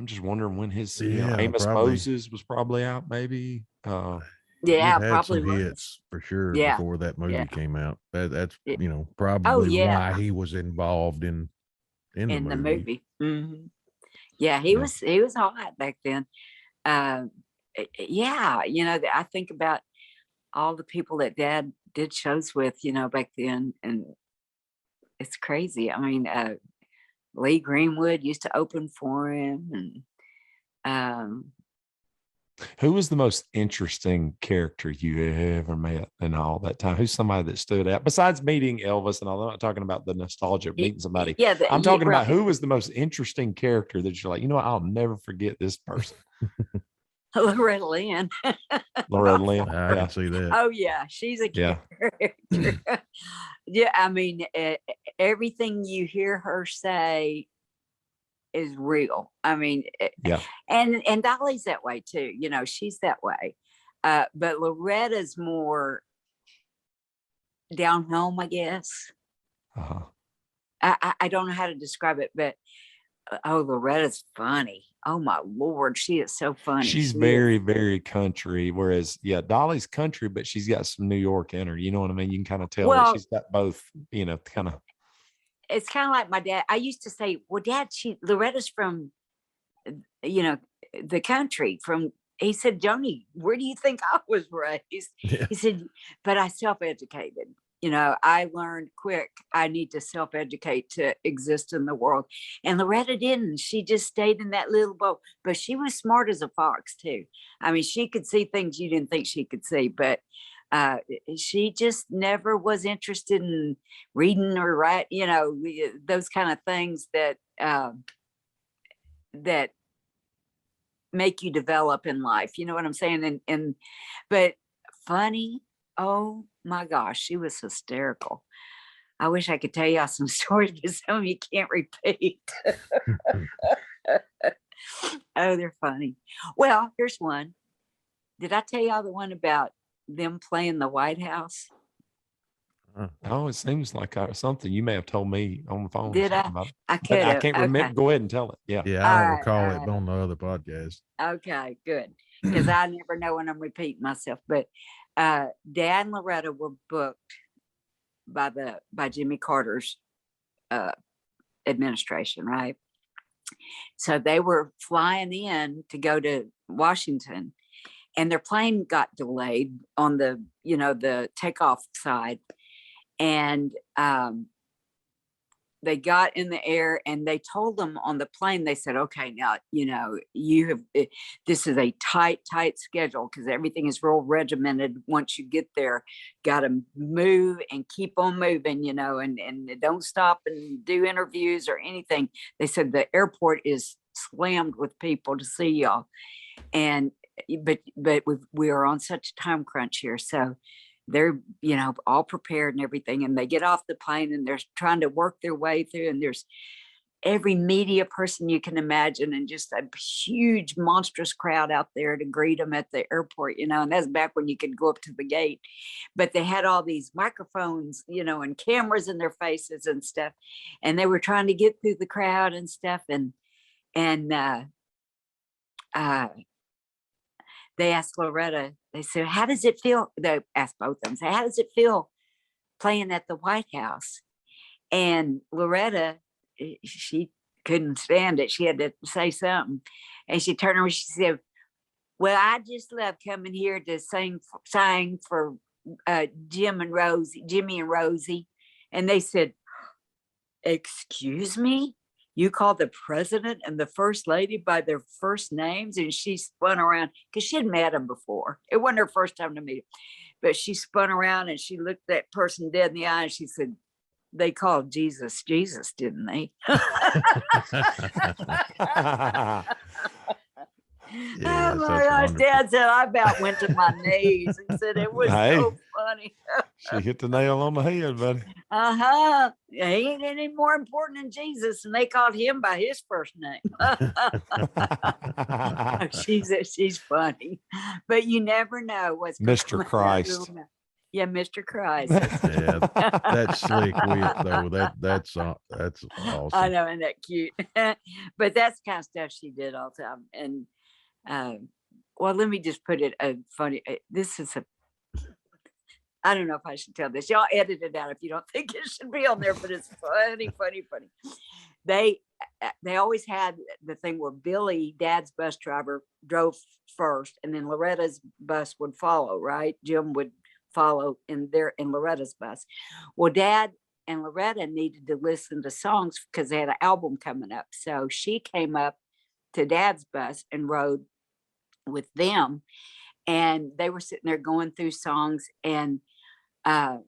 just wondering when his Amos probably. Moses was probably out, maybe. Yeah, He'd had probably some was. hits for sure Yeah. before that movie Yeah. came out. That's Oh, probably yeah. why he was involved in the movie. Mm-hmm. Yeah, he was hot back then. Yeah, I think about all the people that Dad did shows with, back then, and it's crazy. I mean, Lee Greenwood used to open for him, and Who was the most interesting character you ever met in all that time? Who's somebody that stood out besides meeting Elvis? And I'm not talking about the nostalgia of meeting somebody. Yeah, I'm talking about right. who was the most interesting character that you're like, you know what, I'll never forget this person. Loretta Lynn. Loretta Lynn. I Yeah. can see that. Oh yeah, she's a Yeah. character. Yeah, I mean, everything you hear her say is real. I mean, Yeah. and Dolly's that way too. You know, she's that way. But Loretta's more down home, I guess. Uh-huh. I don't know how to describe it, but oh, Loretta's funny. Oh my Lord, she is so funny. She's very, very country. Whereas, yeah, Dolly's country, but she's got some New York in her. You know what I mean? You can kind of tell that she's got both, you know, kind of. It's kind of like my dad. I used to say, well, Dad, Loretta's from, you know, the country from, he said, Joni, where do you think I was raised? Yeah. He said, but I self-educated. You know, I learned quick, I need to self-educate to exist in the world. And Loretta didn't. She just stayed in that little boat. But she was smart as a fox, too. I mean, she could see things you didn't think she could see. But she just never was interested in reading or write, you know, those kind of things that that make you develop in life. You know what I'm saying? But funny. Oh my gosh, she was hysterical. I wish I could tell y'all some stories, but some of you can't repeat. Oh, they're funny. Well, here's one. Did I tell y'all the one about them playing the White House? Oh, it seems like something you may have told me on the phone. Did I? About it. I But could. I can't remember. Go ahead and tell it. Yeah. Yeah, I don't All right, recall all it right. on the other podcast. Okay, good. Because I never know when I'm repeating myself. But Dad and Loretta were booked by Jimmy Carter's administration, right? So they were flying in to go to Washington, and their plane got delayed on the, you know, the takeoff side. And they got in the air, and they told them on the plane, they said, okay, now, you know, this is a tight schedule, because everything is real regimented. Once you get there, got to move and keep on moving, you know, and don't stop and do interviews or anything. They said the airport is slammed with people to see y'all. And but we are on such a time crunch here. So they're, you know, all prepared and everything. And they get off the plane, and they're trying to work their way through. And there's every media person you can imagine, and just a huge, monstrous crowd out there to greet them at the airport, you know. And that's back when you could go up to the gate. But they had all these microphones, you know, and cameras in their faces and stuff. And they were trying to get through the crowd and stuff. And they asked Loretta, they said, how does it feel? They asked both of them, say, how does it feel playing at the White House? And Loretta, she couldn't stand it. She had to say something. And she turned around, she said, well, I just love coming here to sing for Jimmy and Rosie. And they said, excuse me? You call the president and the first lady by their first names? And she spun around, because she had met him before. It wasn't her first time to meet him, but she spun around and she looked that person dead in the eye, and she said, they called Jesus, didn't they? Yeah, oh my that's gosh, wonderful. Dad said, I about went to my knees. He said, it was so funny. She hit the nail on the head, buddy. He ain't any more important than Jesus, and they called him by his first name. She's funny, but you never know what's Mr. Christ. Yeah, Mr. Christ. Yeah, that's slick wit though. That's awesome. I know, isn't that cute? But that's the kind of stuff she did all the time. And well, let me just put it funny. This is I don't know if I should tell this. Y'all edit it out if you don't think it should be on there, but it's funny. They always had the thing where Billy, Dad's bus driver, drove first, and then Loretta's bus would follow, right? Jim would follow in Loretta's bus. Well, Dad and Loretta needed to listen to songs because they had an album coming up. So she came up to Dad's bus and rode with them, and they were sitting there going through songs, and all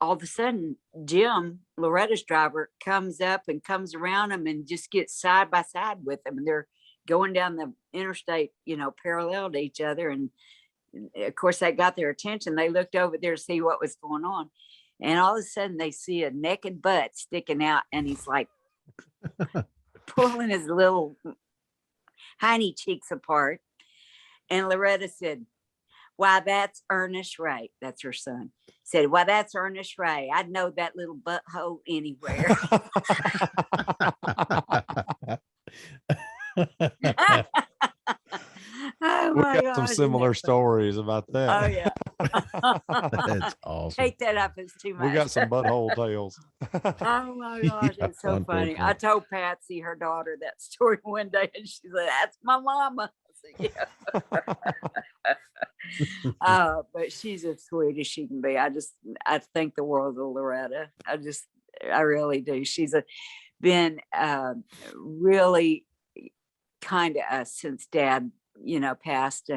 of a sudden Jim, Loretta's driver, comes up and comes around them and just gets side by side with them, and they're going down the interstate, parallel to each other. And of course that got their attention. They looked over there to see what was going on, and all of a sudden they see a naked butt sticking out, and he's like pulling his little hiney cheeks apart. And Loretta said, "Why, that's Ernest Ray." That's her son. Said, "Why, that's Ernest Ray. I'd know that little butthole anywhere." Oh We my got some gosh, similar stories about Oh that. yeah. That's awesome. Take that up, it's too much. We got some butthole tales. Oh my gosh, Yeah, it's so funny. I unfortunately. told Patsy, her daughter, that story one day, and she said, "That's my mama." I said, "Yeah." But she's as sweet as she can be. I think the world of Loretta. I really do. She's been really kind to us since Dad, passed,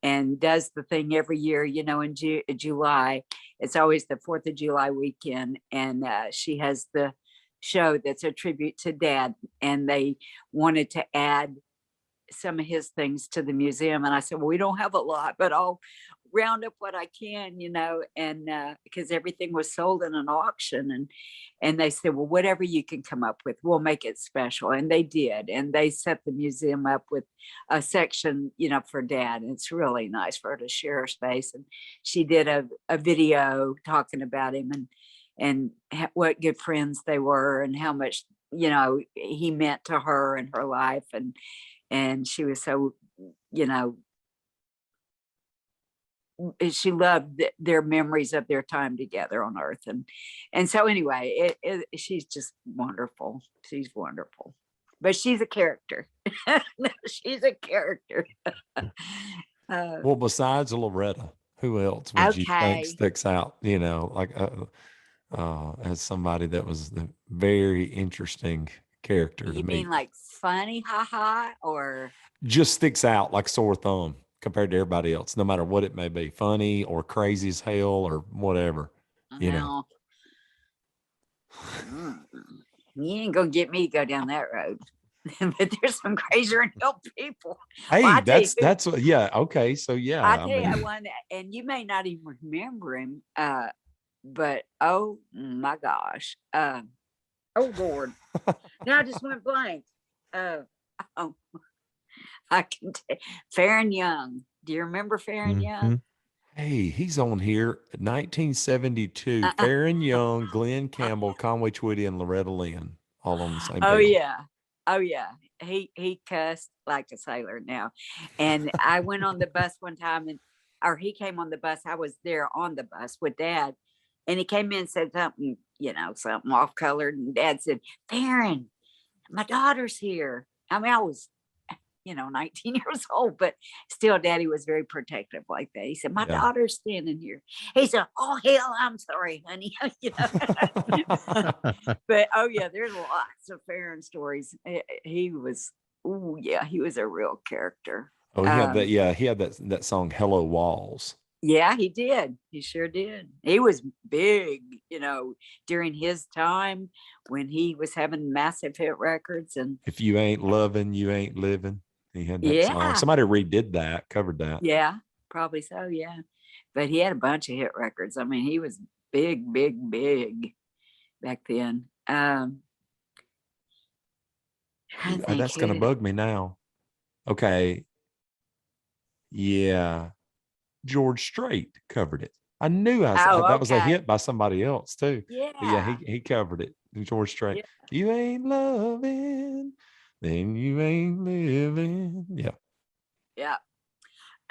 and does the thing every year, in July. It's always the 4th of July weekend, and she has the show that's a tribute to Dad, and they wanted to add some of his things to the museum. And I said, "Well, we don't have a lot, but I'll round up what I can, and because everything was sold in an auction." And they said, "Well, whatever you can come up with, we'll make it special." And they did. And they set the museum up with a section, for Dad. And it's really nice for her to share her space. And she did a video talking about him, and what good friends they were, and how much, he meant to her and her life. And she was so, she loved their memories of their time together on Earth. And so anyway, she's just wonderful. She's wonderful, but she's a character. She's a character. Well, besides Loretta, who else would you Okay. think sticks out, as somebody that was the very interesting character to You me? mean like funny, haha, or Just sticks out like sore thumb compared to everybody else, no matter what it may be, funny or crazy as hell or whatever, no? You ain't gonna get me to go down that road. But there's some crazier and hell people. Hey, I tell you that's yeah, okay. So yeah, I I tell you mean, one, and you may not even remember him, but oh my gosh, oh Lord, now I just went blank. Oh, I can tell. Farron Young. Do you remember Farron Young? hey, he's on here 1972. Farron Young, Glenn Campbell, Conway Twitty, and Loretta Lynn all on the same Oh page. yeah. Oh yeah. He cussed like a sailor now. And I went on the bus one time, or he came on the bus. I was there on the bus with Dad, and he came in and said something, something off colored. And Dad said, "Farron, my daughter's here." I mean, I was, 19 years old, but still Daddy was very protective like that. He said, "My Yeah. daughter's standing here." He said, "Oh hell, I'm sorry, honey." But oh yeah, there's lots of Farron stories. He was, oh yeah, he was a real character. Oh, he had that. Yeah, he had that song "Hello Walls." Yeah, he did. He sure did. He was big, during his time when he was having massive hit records. And If you ain't loving, you ain't living. He had that song. yeah, Somebody redid that, covered that. yeah, probably so. Yeah, but he had a bunch of hit records. I mean, he was big, big, big back then. That's gonna bug me now. Okay. Yeah. George Strait covered it. I knew that was a okay. hit by somebody else too. Yeah. But yeah, he covered it. George Strait. Yeah. You ain't loving, then you ain't living. Yeah. Yeah.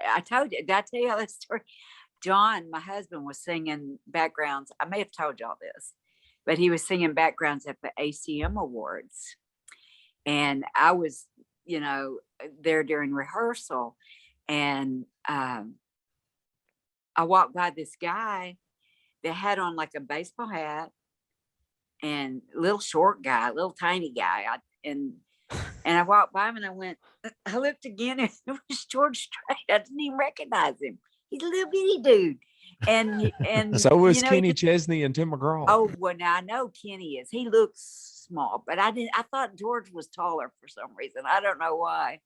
I told you, did I tell you that story? John, my husband, was singing backgrounds. I may have told y'all this, but he was singing backgrounds at the ACM Awards. And I was, there during rehearsal, and I walked by this guy that had on like a baseball hat, and little short guy, little tiny guy. And And I walked by him and I went, I looked again and it was George Strait. I didn't even recognize him. He's a little bitty dude. And So was you know, Kenny Chesney and Tim McGraw. oh, well, now I know Kenny is. He looks small, but I thought George was taller for some reason. I don't know why.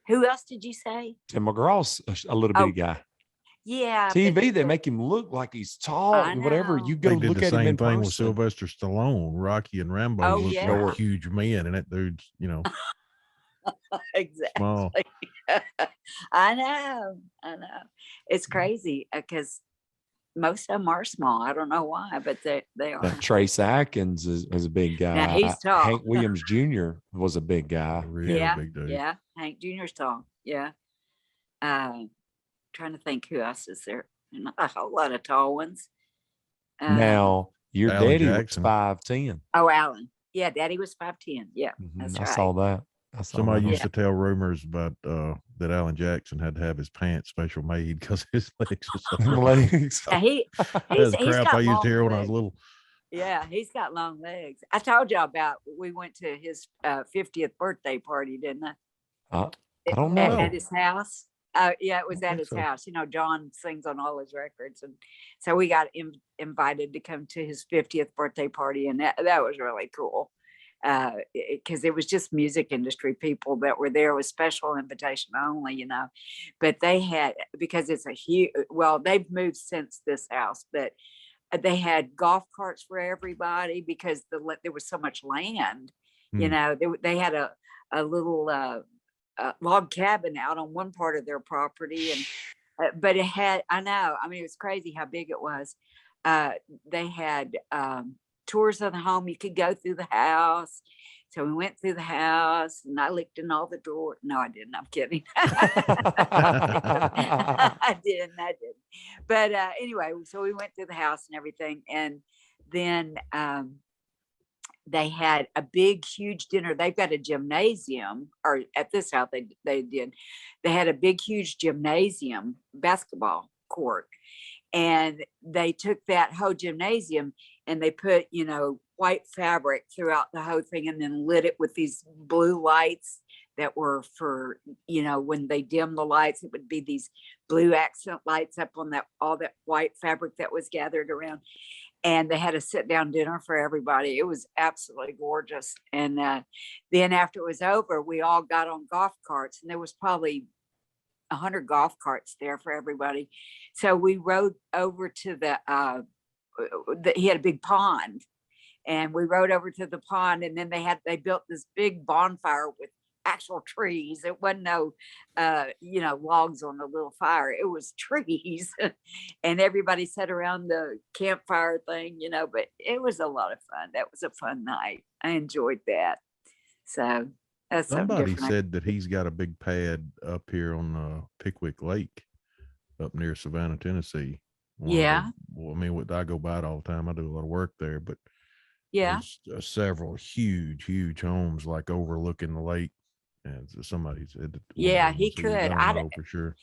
Who else did you say? Tim McGraw's a little bitty guy. Yeah. TV, they make him look like he's tall I and whatever. know. You They go did look the at him same in thing with person. Sylvester Stallone. Rocky and Rambo Oh, looked yeah. like huge men, and that dude's, you know, Exactly. small. I know. It's Mm-hmm. crazy because most of them are small. I don't know why, but they are. Trace Atkins is a big guy. Now he's tall. Hank Williams Jr. was a big guy. Real Yeah, big dude. yeah. Hank Jr.'s tall. Yeah. Trying to think who else is there. Not a whole lot of tall ones. Now your Alan daddy Jackson. was 5'10". Oh, Alan. Yeah, Daddy was 5'10". Yeah, that's I right. saw that. Somebody that. used to tell rumors about that Alan Jackson had to have his pants special made because his legs were so long. Legs. Yeah, he's That's crap got I used long to hear when I was legs. little. Yeah, he's got long legs. I told you about. We went to his 50th birthday party, didn't I? I don't know. At his house. Yeah, it was I at think his so. house. You know, John sings on all his records, and so we got invited to come to his 50th birthday party, and that was really cool. Because it was just music industry people that were there. It was special invitation only, you know. But they had, because it's a huge. Well, they've moved since this house, but they had golf carts for everybody because there was so much land. You Hmm. know, they had a little log cabin out on one part of their property, and but it had, I know, I mean, it was crazy how big it was. They had tours of the home. You could go through the house. So we went through the house and I looked in all the drawers. No, I didn't. I'm kidding. I didn't. But anyway, so we went through the house and everything. And then they had a big, huge dinner. They've got a gymnasium, or at this house they did. They had a big, huge gymnasium basketball court. And they took that whole gymnasium and they put, you know, white fabric throughout the whole thing and then lit it with these blue lights that were for, you know, when they dim the lights, it would be these blue accent lights up on that, all that white fabric that was gathered around. And they had a sit down dinner for everybody. It was absolutely gorgeous. And then after it was over, we all got on golf carts, and there was probably 100 golf carts there for everybody. So we rode over to he had a big pond, and we rode over to the pond, and then they built this big bonfire with actual trees. It wasn't no, you know, logs on a little fire. It was trees, and everybody sat around the campfire thing, you know, but it was a lot of fun. That was a fun night. I enjoyed that. So that's Somebody said that he's got a big pad up here on Pickwick Lake up near Savannah, Tennessee. Yeah. Well, I mean, I go by it all the time. I do a lot of work there, but Yeah. there's several huge homes like overlooking the lake. And so somebody said that. Yeah, he so I could. don't know for sure.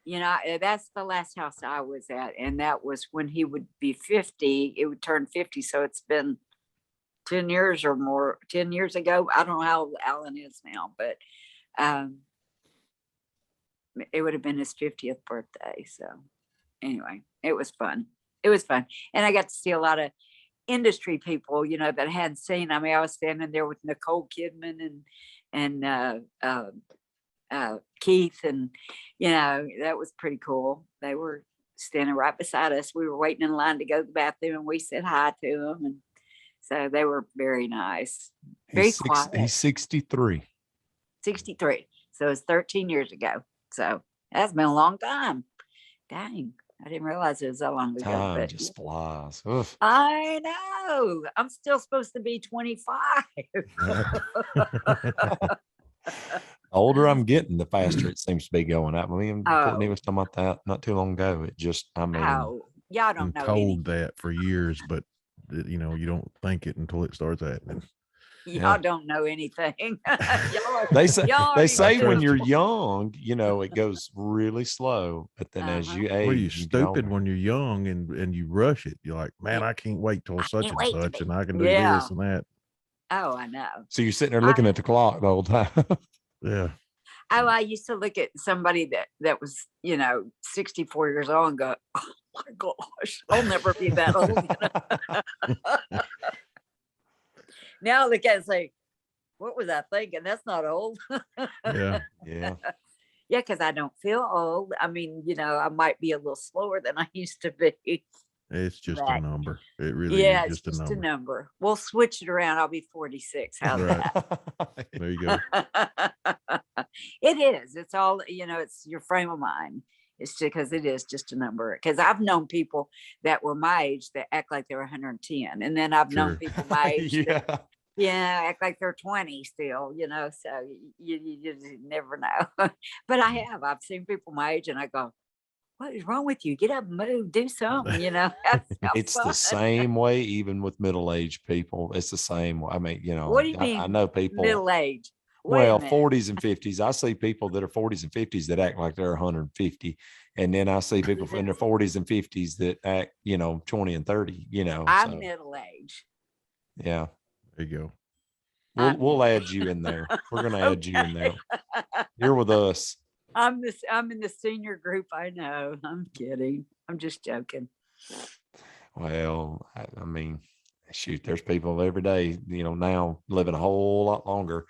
You know, that's the last house I was at, and that was when he would be 50. It would turn 50, so it's been 10 years or more. 10 years ago. I don't know how old Alan is now, but it would have been his 50th birthday. So anyway, it was fun. It was fun, and I got to see a lot of industry people, you know, that I hadn't seen. I mean, I was standing there with Nicole Kidman and Keith, and you know, that was pretty cool. They were standing right beside us. We were waiting in line to go to the bathroom, and we said hi to them, and so they were very nice. Very quiet. He's 63. 63. So it's 13 years ago. So that's been a long time. Dang, I didn't realize it was that long ago. Time But just flies. Oof. I know. I'm still supposed to be 25. Older I'm getting, the faster it seems to be going. I mean, Courtney Oh. was talking about that not too long ago. It just, I mean, Oh, y'all Been don't know told anything. that for years, but you know, you don't think it until it starts happening. Y'all Yeah. don't know anything. Y'all are- they say y'all they are say when young. you're young, you know, it goes really slow, but then as you age, Well, you're you get stupid older. when you're young and you rush it. You're like, man, I can't wait till such can't and wait to such, be-" and I can do Yeah. this and that. Oh, I know. So you're sitting there looking at the clock the whole time. Yeah. Oh, I used to look at somebody that was, 64 years old and go, oh my gosh, I'll never be that old. Now I look at it and say, what was I thinking? That's not old. Yeah. Yeah. Yeah, because I don't feel old. I mean, I might be a little slower than I used to be. It's just a But number. It really yeah, is it's just a just a number. number. We'll switch it around. I'll be 46. How's Right. There you go. that? It is. It's all, it's your frame of mind. It's because it is just a number. Because I've known people that were my age that act like they were 110. And then I've known Sure. people my age that, Yeah. act like they're 20 still, so you just never know. But I've seen people my age and I go, what is wrong with you? Get up and move, do something, have It's fun. the same way, even with middle-aged people. It's the same way. I mean, What do you I mean know people. middle age? Wait a Well, minute. 40s and 50s. I see people that are 40s and 50s that act like they're 150. And then I see people in their 40s and 50s that act, 20 and 30, I'm so, middle age. yeah. There you go. We'll add you in there. We're going to add you in there. You're with us. I'm in the senior group. I know. I'm kidding. I'm just joking. Well, I mean, shoot, there's people every day, now living a whole lot longer.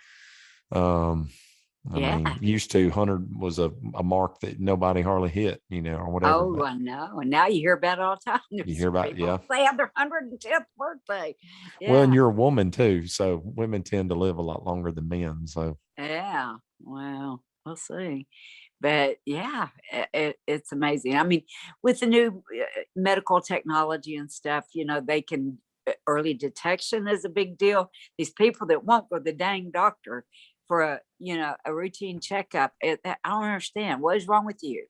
I mean, used to 100 was a mark that nobody hardly hit, or whatever. Oh, I know. And now you hear about it all the time. You hear about, people, they have their 110th birthday. Yeah. Well, and you're a woman too, so women tend to live a lot longer than men. So yeah, well, we'll see. But yeah, it's amazing. I mean, with the new medical technology and stuff, they can early detection is a big deal. These people that won't go to the dang doctor for a routine checkup, I don't understand. What is wrong with you?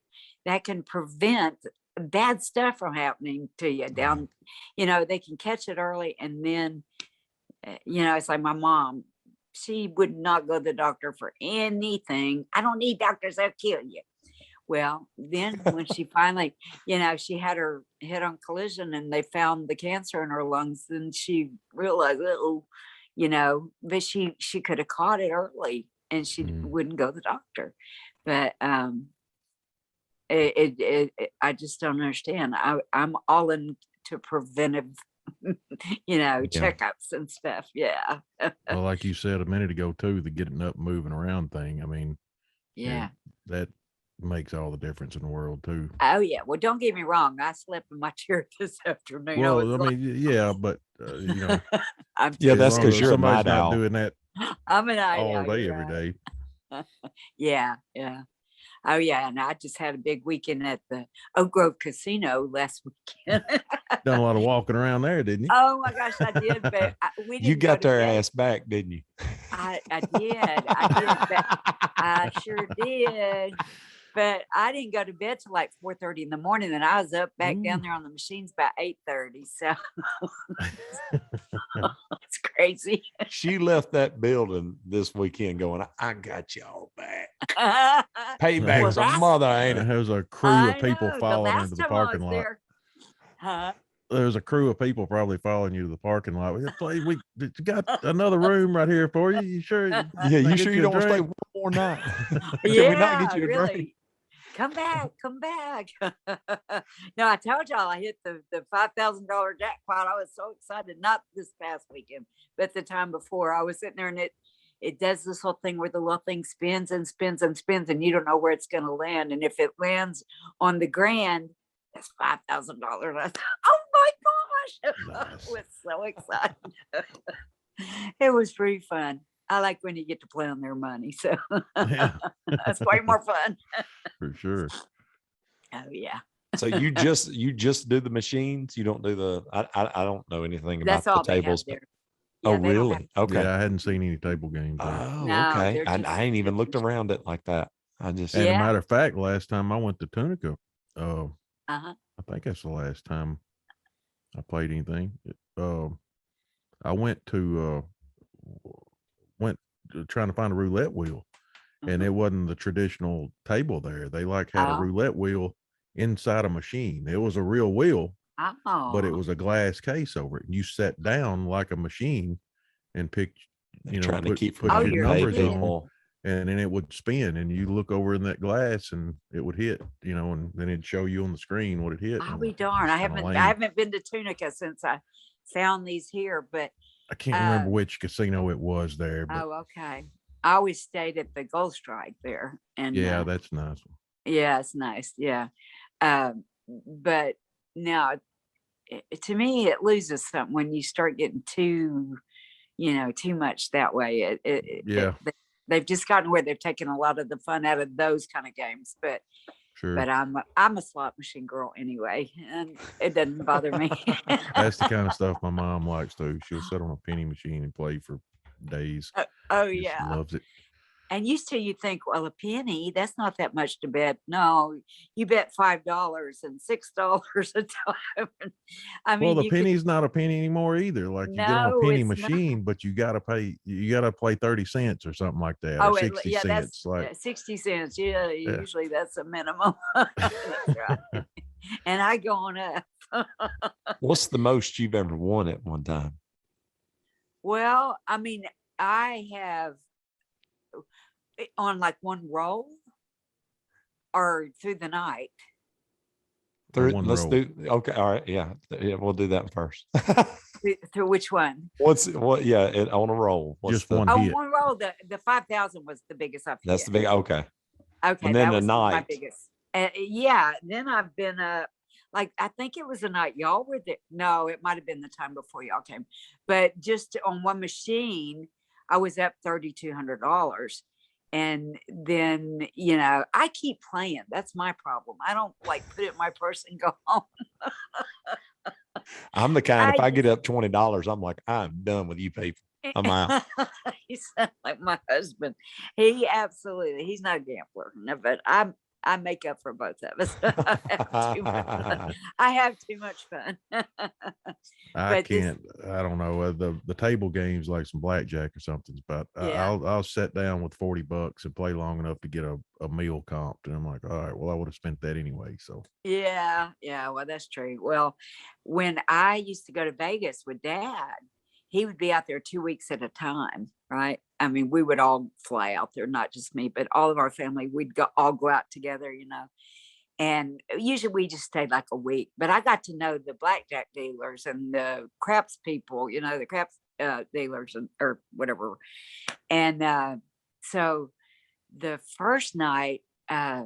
That can prevent bad stuff from happening to you down, they can catch it early. And then, it's like my mom, she would not go to the doctor for anything. I don't need doctors, they'll kill you. Well, then when she finally, she had her head on collision and they found the cancer in her lungs, and she realized, but she could have caught it early and she wouldn't go to the doctor. But I just don't understand. I'm all into preventive checkups and stuff. Yeah. Well, like you said a minute ago too, the getting up, moving around thing. I mean, yeah, that makes all the difference in the world too. Oh yeah. Well, don't get me wrong. I slept in my chair this afternoon. Well, I mean, yeah, but I'm yeah, that's as long because as you're a somebody's night not owl. doing that I'm an night all owl, day, you're every right. day. Yeah. Oh yeah, and I just had a big weekend at the Oak Grove Casino last weekend. Done a lot of walking around there, didn't you? Oh my gosh, I did, but we didn't. You got go to their bed. ass back, didn't you? I did. I sure did. But I didn't go to bed till like 4:30 in the morning, and I was up back down there on the machines by 8:30. So it's crazy. She left that building this weekend going, I got y'all back. Payback's Well, a mother, ain't it? There's a crew of I people know. following last into the time I was parking lot. there- Huh? There's a crew of people probably following you to the parking lot. We got another room right here for you. You sure? Yeah, Can I you get sure you a don't want to stay drink? one more night? Can Yeah, we not get you a really. drink? Come back. No, I told y'all I hit the $5,000 jackpot. I was so excited, not this past weekend, but the time before. I was sitting there and it does this whole thing where the little thing spins and spins and spins, and you don't know where it's going to land. And if it lands on the grand, that's $5,000. I thought, oh my gosh. I Nice. was so excited. It was pretty fun. I like when you get to play on their money. So Yeah, that's way more fun. for sure. Oh yeah. So you just do the machines. You don't do the. I don't know anything about That's all the they have tables. there. Oh Yeah, they don't really? Okay. Yeah, I hadn't seen any table games there. Oh No, okay. they're I just- ain't even they're looked just- around it like that. I just. And a Yeah. matter of fact, last time I went to Tunica, Uh-huh. I think that's the last time I played anything. I went to trying to find a roulette wheel, and it wasn't the traditional table there. They had a Oh. roulette wheel inside a machine. It was a real wheel, Oh. but it was a glass case over it. You sat down like a machine, and pick, you know, Trying to keep put Oh, your you're numbers kidding. on, people. and then it would spin, and you look over in that glass, and it would hit, you know, and then it'd show you on the screen what it hit. I'll and be darned. it's I kinda lame. haven't been to Tunica since I found these here, but I can't remember which casino it was there, but oh, okay. I always stayed at the Gold Strike there, and yeah, that's nice. yeah, it's nice. Yeah, but now, to me, it loses something when you start getting too, too much that way. Yeah, They've just gotten where they've taken a lot of the fun out of those kind of games. But sure. I'm a slot machine girl anyway, and it doesn't bother me. That's the kind of stuff my mom likes too. She'll sit on a penny machine and play for days. Oh She yeah. loves it. And used to, you think, well, a penny, that's not that much to bet. No, you bet $5 and $6 a time. I Well, mean, the you could, penny's not a penny anymore either. Like, you get on a no, penny it's not. machine, but you gotta play 30 cents or something like that, Oh, or 60 yeah, cents. that's Like, 60 cents. Yeah, yeah. usually that's a minimum. That's right. And I go on up. What's the most you've ever won at one time? Well, I mean, I have on like one roll or through the night. One Let's roll. do. Okay. All right. Yeah. Yeah. We'll do that first. Through which one? Yeah. On a roll. What's Just one Oh, hit. one roll. The 5,000 was the biggest I've That's hit. the big. Okay. Okay, And then that the was my night. biggest. Yeah, then I've been like, I think it was the night y'all were there. No, it might have been the time before y'all came. But just on one machine, I was up $3,200. And then, I keep playing. That's my problem. I don't like put it in my purse and go home. I'm the kind, if I I get up $20, I'm like, I'm done with you people. I'm out. You sound like my husband. He's not a gambler, no, but I make up for both of us. I have too much fun. I But this- can't. I don't know. The table games like some blackjack or something, but Yeah. I'll sit down with $40 and play long enough to get a meal comped, and I'm like, all right, well, I would have spent that anyway. So Yeah, well, that's true. Well, when I used to go to Vegas with Dad, he would be out there 2 weeks at a time, right? I mean, we would all fly out there, not just me, but all of our family. We'd all go out together, and usually we just stayed like a week. But I got to know the blackjack dealers and the craps people, the craps dealers or whatever. And so the first night, I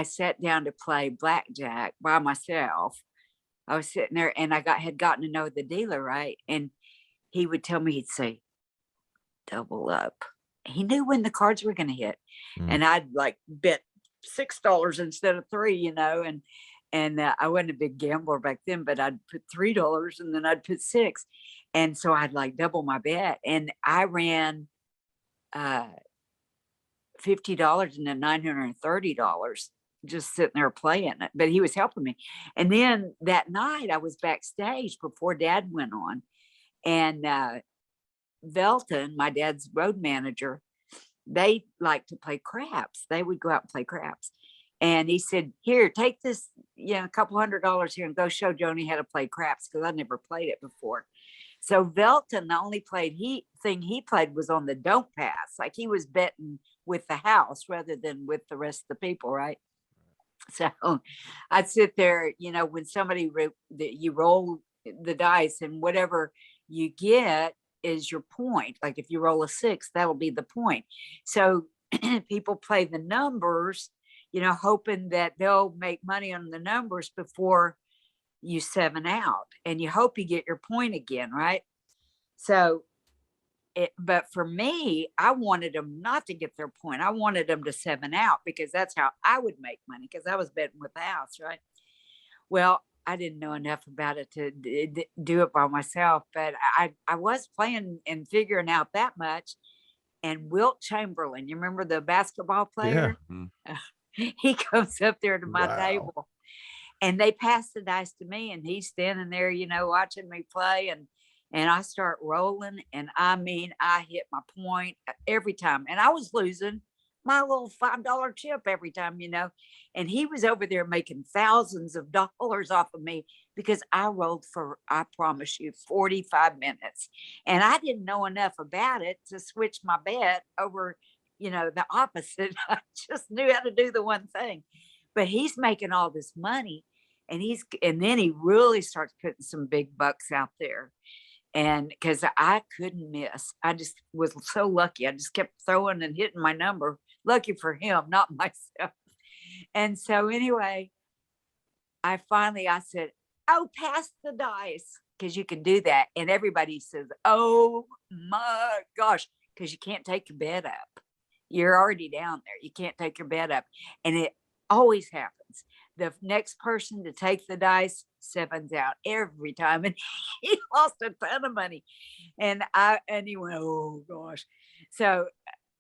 sat down to play blackjack by myself. I was sitting there and had gotten to know the dealer, right? And he would tell me, he'd say, double up. He knew when the cards were going to hit. And I'd like bet $6 instead of $3, and I wasn't a big gambler back then, but I'd put $3 and then I'd put $6. And so I'd like double my bet. And I ran $50 and then $930 just sitting there playing it, but he was helping me. And then that night I was backstage before Dad went on, and Velton, my dad's road manager, they like to play craps. They would go out and play craps. And he said, here, take this, a couple $100 here and go show Joni how to play craps, because I never played it before. So Velton, the only thing he played was on the don't pass. Like, he was betting with the house rather than with the rest of the people, right? So I'd sit there, when somebody you roll the dice, and whatever you get is your point. Like, if you roll a 6, that'll be the point. So people play the numbers, hoping that they'll make money on the numbers before you 7 out, and you hope you get your point again, right? So but for me, I wanted them not to get their point. I wanted them to 7 out, because that's how I would make money, because I was betting with the house, right? Well, I didn't know enough about it to do it by myself, but I was playing and figuring out that much. And Wilt Chamberlain, you remember the basketball player? yeah. He comes up there to my Wow. table, and they pass the dice to me, and he's standing there, watching me play, and I start rolling, and I mean, I hit my point every time, and I was losing my little $5 chip every time, you know. And he was over there making thousands of dollars off of me because I rolled for, I promise you, 45 minutes. And I didn't know enough about it to switch my bet over, you know, the opposite. I just knew how to do the one thing. But he's making all this money, and then he really starts putting some big bucks out there. And because I couldn't miss, I just was so lucky. I just kept throwing and hitting my number. Lucky for him, not myself. And so anyway, I said, oh, pass the dice, because you can do that. And everybody says, oh my gosh, because you can't take your bet up. You're already down there. You can't take your bet up. And it always happens. The next person to take the dice, 7's out every time. And he lost a ton of money. And he went, oh gosh. So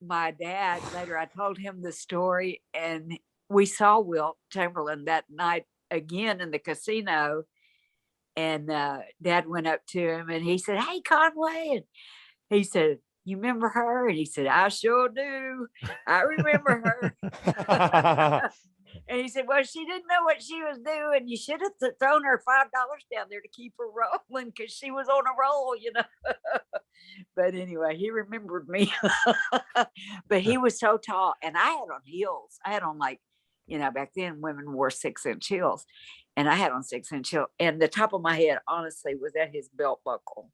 my dad, later I told him the story, and we saw Wilt Chamberlain that night again in the casino. And Dad went up to him and he said, hey, Conway. And he said, you remember her? And he said, I sure do. I remember her. And he said, well, she didn't know what she was doing. You should have thrown her $5 down there to keep her rolling, because she was on a roll, you know. But anyway, he remembered me. But he was so tall, and I had on heels. I had on, like, you know, back then women wore 6-inch heels, and I had on 6-inch heels. And the top of my head, honestly, was at his belt buckle.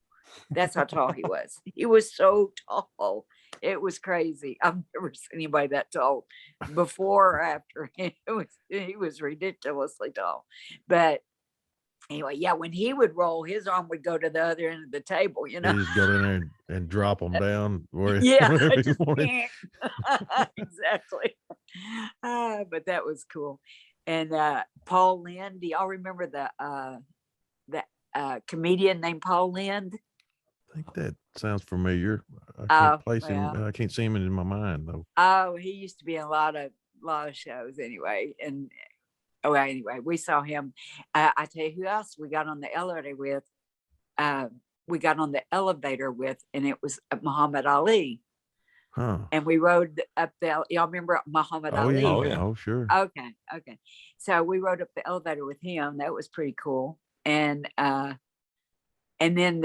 That's how tall he was. He was so tall. It was crazy. I've never seen anybody that tall before or after. He was ridiculously tall. But anyway, yeah, when he would roll, his arm would go to the other end of the table, you know. You just go in there and drop them down. Yeah, exactly. But that was cool. And Paul Lynde, do y'all remember the comedian named Paul Lynde? I think that sounds familiar. I can't place him. I can't see him in my mind though. Oh, he used to be in a lot of shows anyway. And anyway, we saw him. I tell you who else we got on the elevator with. And it was Muhammad Ali. Huh. And we rode up y'all remember Muhammad Ali? Yeah. Oh yeah. Oh sure. Okay. So we rode up the elevator with him. That was pretty cool. And then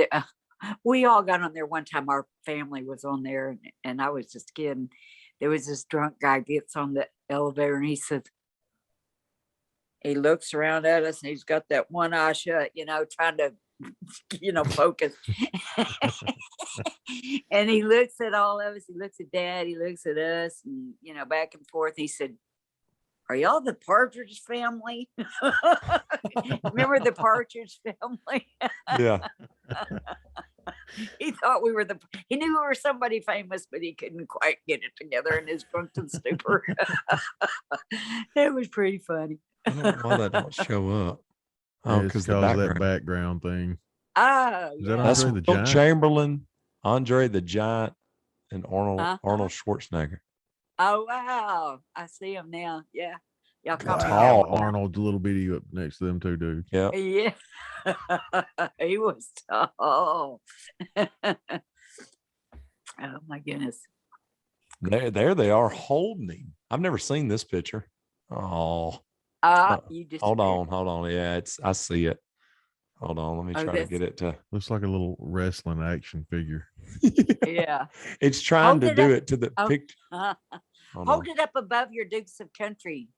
we all got on there one time. Our family was on there, and I was just kidding. There was this drunk guy gets on the elevator, and he says, he looks around at us, and he's got that one eye shut, you know, trying to, you know, focus. And he looks at all of us. He looks at Dad. He looks at us, and, you know, back and forth. He said, are y'all the Partridge Family? Remember the Partridge Family? Yeah. He thought he knew we were somebody famous, but he couldn't quite get it together in his drunken stupor. It was pretty funny. I don't know why that don't show up. Oh, because of that background thing. Oh, Is that yeah. That's Andre the Giant? Chamberlain, Andre the Giant, and Arnold Schwarzenegger. Oh, wow. I see him now. Yeah. Y'all Wow. tall. Arnold's a little bitty up next to them two dudes. Yeah. Yeah. He was tall. Oh my goodness. There they are holding him. I've never seen this picture. Oh. You just hold on. Yeah, I see it. Hold on. Let me try to get it to. Looks like a little wrestling action figure. Yeah. It's trying to do it to the picture. Hold it up above your Dukes of Country.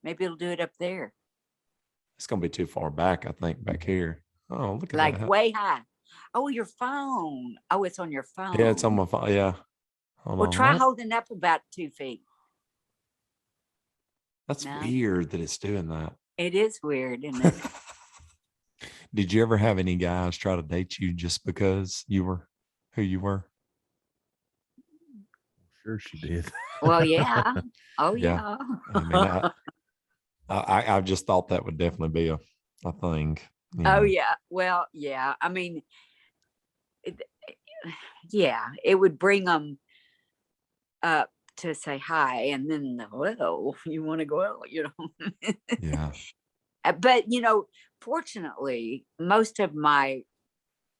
Maybe it'll do it up there. It's gonna be too far back, I think, back here. Oh, look at like that. way high. Oh, your phone. Oh, it's on your phone. Yeah, it's on my phone. Yeah. Well, try holding up about 2 feet. That's weird that it's doing that. It is weird, isn't it? Did you ever have any guys try to date you just because you were who you were? Sure she did. Well, yeah. Oh, Yeah. yeah. I mean, I just thought that would definitely be a thing. You know. Oh, yeah. Well, yeah. I mean, it would bring them up to say hi, and then, well, you want to go out, you know. Yeah. But, you know, fortunately, most of my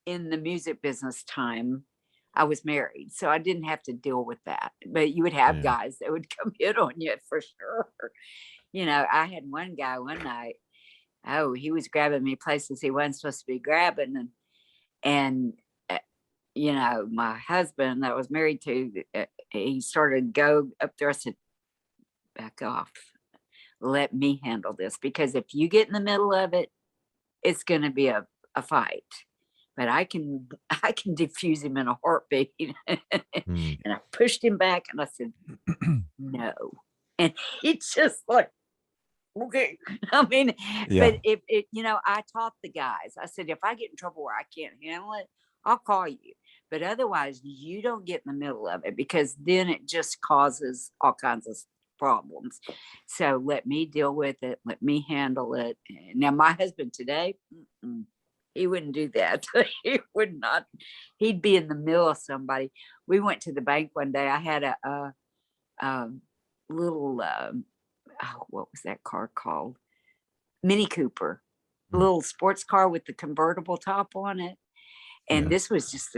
in the music business time, I was married, so I didn't have to deal with that. But you would have Yeah. guys that would come hit on you for sure. You know, I had one guy one night. Oh, he was grabbing me places he wasn't supposed to be grabbing, and you know, my husband that I was married to, he started to go up there. I said, "Back off. Let me handle this, because if you get in the middle of it, it's going to be a fight." But I can defuse him in a heartbeat. Mm. And I pushed him back and I said, "No." And he's just like, "Okay." I mean, Yeah. but if it, you know, I taught the guys, I said, if I get in trouble where I can't handle it, I'll call you. But otherwise, you don't get in the middle of it, because then it just causes all kinds of problems. So let me deal with it. Let me handle it. Now, my husband today, he wouldn't do that. He would not. He'd be in the middle of somebody. We went to the bank one day. I had a little, what was that car called? Mini Cooper, a little sports car with the convertible top on it. And Yeah. this was just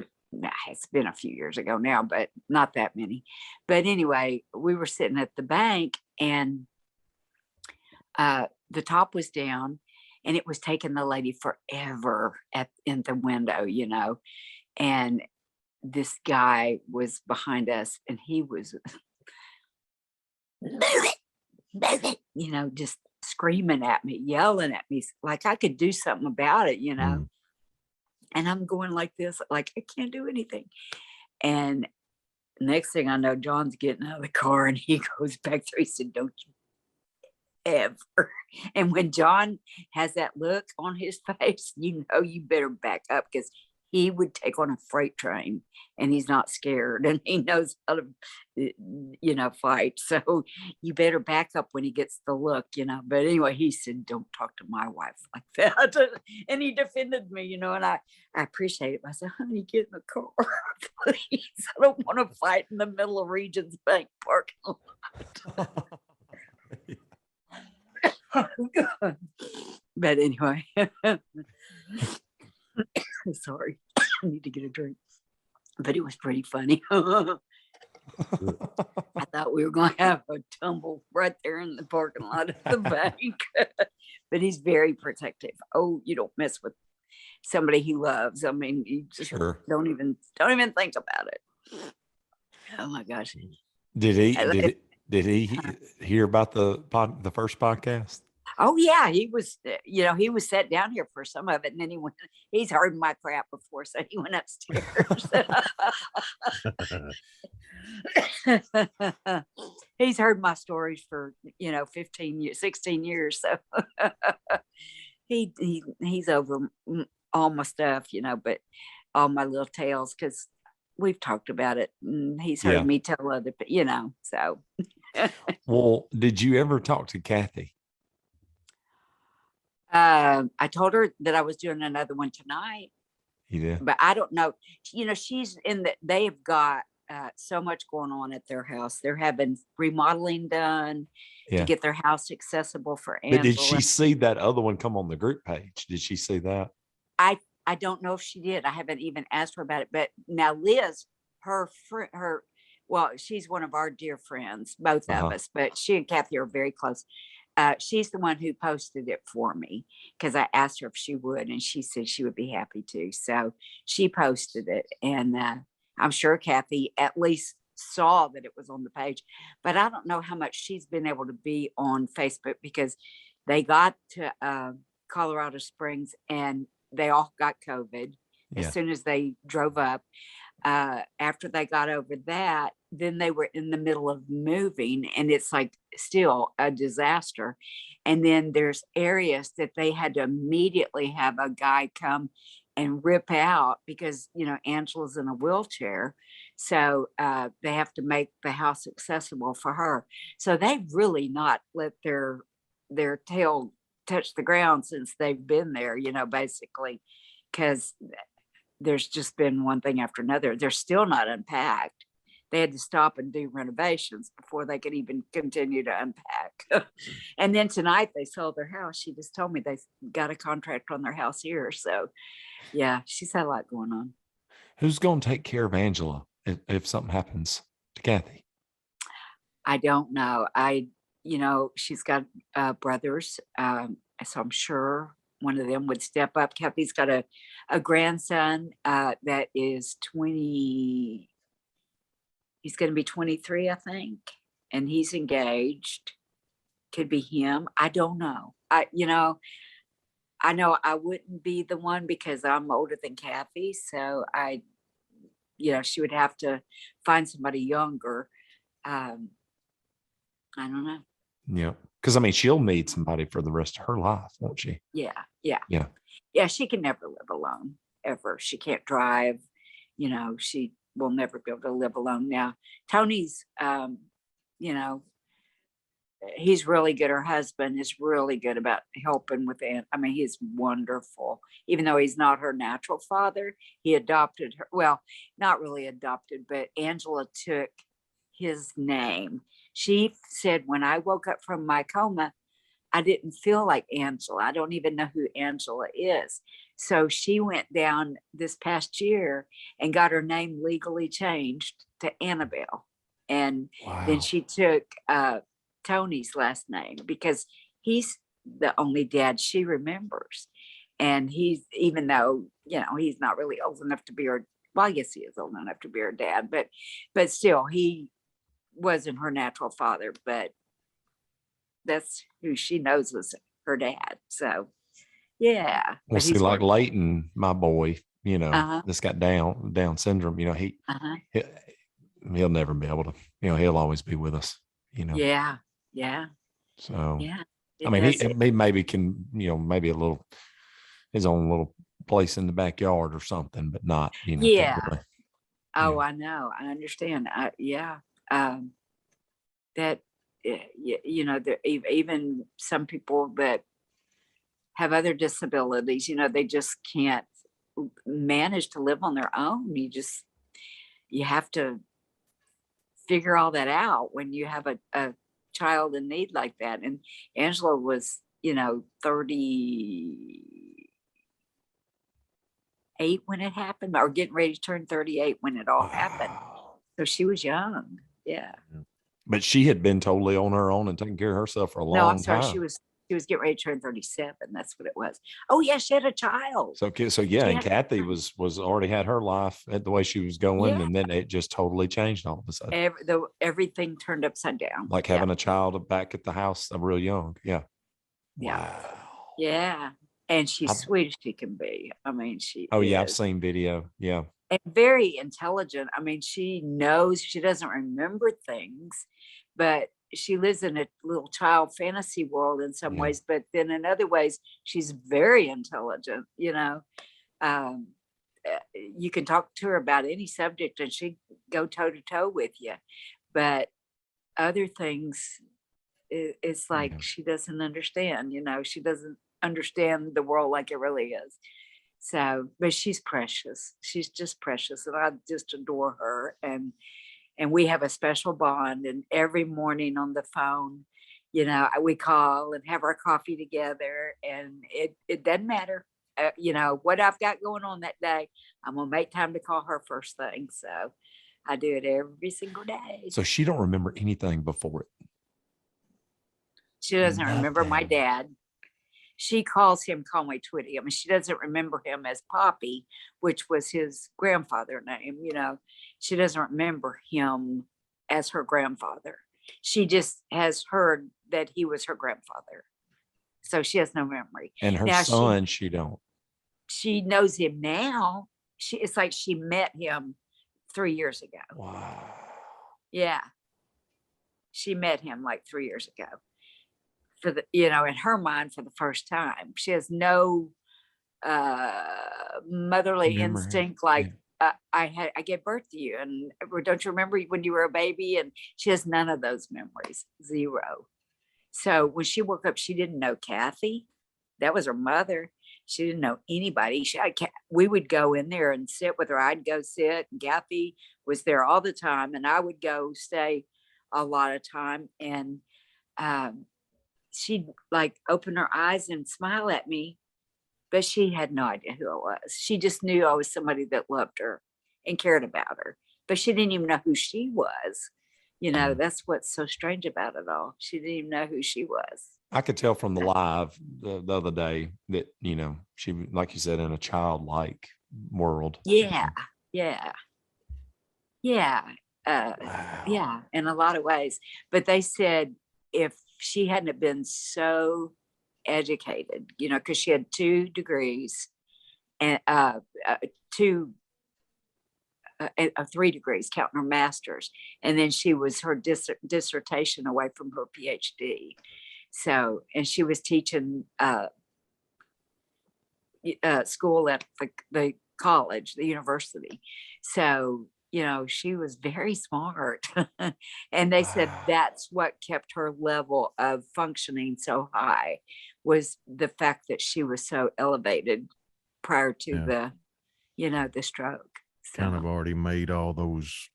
it's been a few years ago now, but not that many. But anyway, we were sitting at the bank, and the top was down, and it was taking the lady forever in the window, you know. And this guy was behind us, and he was "Move it, move it," you know, just screaming at me, yelling at me like I could do something about it, you know. Mm. And I'm going like this, like I can't do anything. And next thing I know, John's getting out of the car, and he goes back there. He said, "Don't you ever." And when John has that look on his face, you know, you better back up, because he would take on a freight train, and he's not scared, and he knows how to, you know, fight. So you better back up when he gets the look, you know. But anyway, he said, "Don't talk to my wife like that." And he defended me, you know, and I appreciate it. I said, "Honey, get in the car, please. I don't want to fight in the middle of Regions Bank parking lot." But anyway, sorry, I need to get a drink. But it was pretty funny. I thought we were going to have a tumble right there in the parking lot of the bank. But he's very protective. Oh, you don't mess with somebody he loves. I mean, you just Sure. don't even think about it. Oh my gosh. Did he hear about the first podcast? Oh yeah, he was, you know, he was sat down here for some of it, and then he's heard my crap before, so he went upstairs. He's heard my stories for, you know, 15 years, 16 years. So he's over all my stuff, you know, but all my little tales, because we've talked about it, and he's heard me tell other, you know, so. Well, did you ever talk to Kathy? I told her that I was doing another one tonight. You did? But I don't know. You know, she's they have got so much going on at their house. They're having remodeling done to get their house accessible for Angela. But did she see that other one come on the group page? Did she see that? I don't know if she did. I haven't even asked her about it. But now Liz, well, she's one of our dear friends, both of us, but she and Kathy are very close. She's the one who posted it for me, because I asked her if she would, and she said she would be happy to. So she posted it, and I'm sure Kathy at least saw that it was on the page. But I don't know how much she's been able to be on Facebook, because they got to Colorado Springs and they all got COVID as soon as they drove up. After they got over that, then they were in the middle of moving, and it's like still a disaster. And then there's areas that they had to immediately have a guy come and rip out, because, you know, Angela's in a wheelchair. So they have to make the house accessible for her. So they've really not let their tail touch the ground since they've been there, you know, basically, because there's just been one thing after another. They're still not unpacked. They had to stop and do renovations before they could even continue to unpack. And then tonight they sold their house. She just told me they got a contract on their house here. So yeah, she's had a lot going on. Who's going to take care of Angela if something happens to Kathy? I don't know. She's got brothers, so I'm sure one of them would step up. Kathy's got a grandson that is 20. He's going to be 23, I think, and he's engaged. Could be him. I don't know. I know I wouldn't be the one because I'm older than Kathy, so she would have to find somebody younger. I don't know. Yeah. Because I mean, she'll need somebody for the rest of her life, won't she? Yeah. Yeah. She can never live alone ever. She can't drive. She will never be able to live alone. Now, Tony's, he's really good. Her husband is really good about helping with it. I mean, he's wonderful. Even though he's not her natural father, he adopted her. Well, not really adopted, but Angela took his name. She said, when I woke up from my coma, I didn't feel like Angela. I don't even know who Angela is. So she went down this past year and got her name legally changed to Annabelle. And then she took Tony's last name because he's the only dad she remembers. And he's, even though, he's not really old enough to be her, well, I guess he is old enough to be her dad, but still, he wasn't her natural father, but that's who she knows was her dad. So, yeah. Well, see, like Leighton, my boy, that's got Down syndrome, he'll never be able to, he'll always be with us, Yeah. So, yeah. I mean, he maybe can, maybe his own little place in the backyard or something, but not, Yeah. really, Oh, I know. I understand. Yeah. That, even some people that have other disabilities, they just can't manage to live on their own. You have to figure all that out when you have a child in need like that. And Angela was, 38 when it happened, or getting ready to turn 38 when it all happened. So she was young. Yeah. But she had been totally on her own and taking care of herself for a long time. No, I'm sorry. She was getting ready to turn 37. That's what it was. Oh yeah, she had a child. So yeah, and Kathy was already had her life at the way she was going, and then it just totally changed all of a sudden. Everything turned upside down. Like having a child back at the house, real young. Yeah. Wow. Yeah. And she's sweet as she can be. I mean, she. Oh yeah, I've seen video. Yeah. And very intelligent. I mean, she knows, she doesn't remember things, but she lives in a little child fantasy world in some ways, but then in other ways, she's very intelligent. You can talk to her about any subject and she'd go toe to toe with you. But other things, it's like she doesn't understand, she doesn't understand the world like it really is. So, but she's precious. She's just precious. And I just adore her. And we have a special bond. And every morning on the phone, we call and have our coffee together. And it doesn't matter, what I've got going on that day. I'm going to make time to call her first thing. So I do it every single day. So she don't remember anything before it. She doesn't remember my dad. She calls him Conway Twitty. I mean, she doesn't remember him as Poppy, which was his grandfather name. She doesn't remember him as her grandfather. She just has heard that he was her grandfather. So she has no memory. And her son, she don't. She knows him now. It's like she met him 3 years ago. Wow. Yeah. She met him like 3 years ago. For the, in her mind, for the first time. She has no motherly instinct like I gave birth to you, and don't you remember when you were a baby? And she has none of those memories, zero. So when she woke up, she didn't know Kathy. That was her mother. She didn't know anybody. We would go in there and sit with her. I'd go sit, and Kathy was there all the time, and I would go stay a lot of time. And she'd like open her eyes and smile at me, but she had no idea who I was. She just knew I was somebody that loved her. and cared about her, but she didn't even know who she was. You know, that's what's so strange about it all. She didn't even know who she was. I could tell from the live the other day that, you know, she, like you said, in a childlike world. Yeah, yeah, yeah, Wow. yeah, in a lot of ways. But they said if she hadn't have been so educated, you know, because she had 2 degrees and 3 degrees, counting her master's, and then she was her dissertation away from her PhD. So, and she was teaching school at the college, the university. So, you know, she was very smart. And they said Wow. that's what kept her level of functioning so high, was the fact that she was so elevated prior to Yeah. the, you know, the stroke. So Kind of already made all those,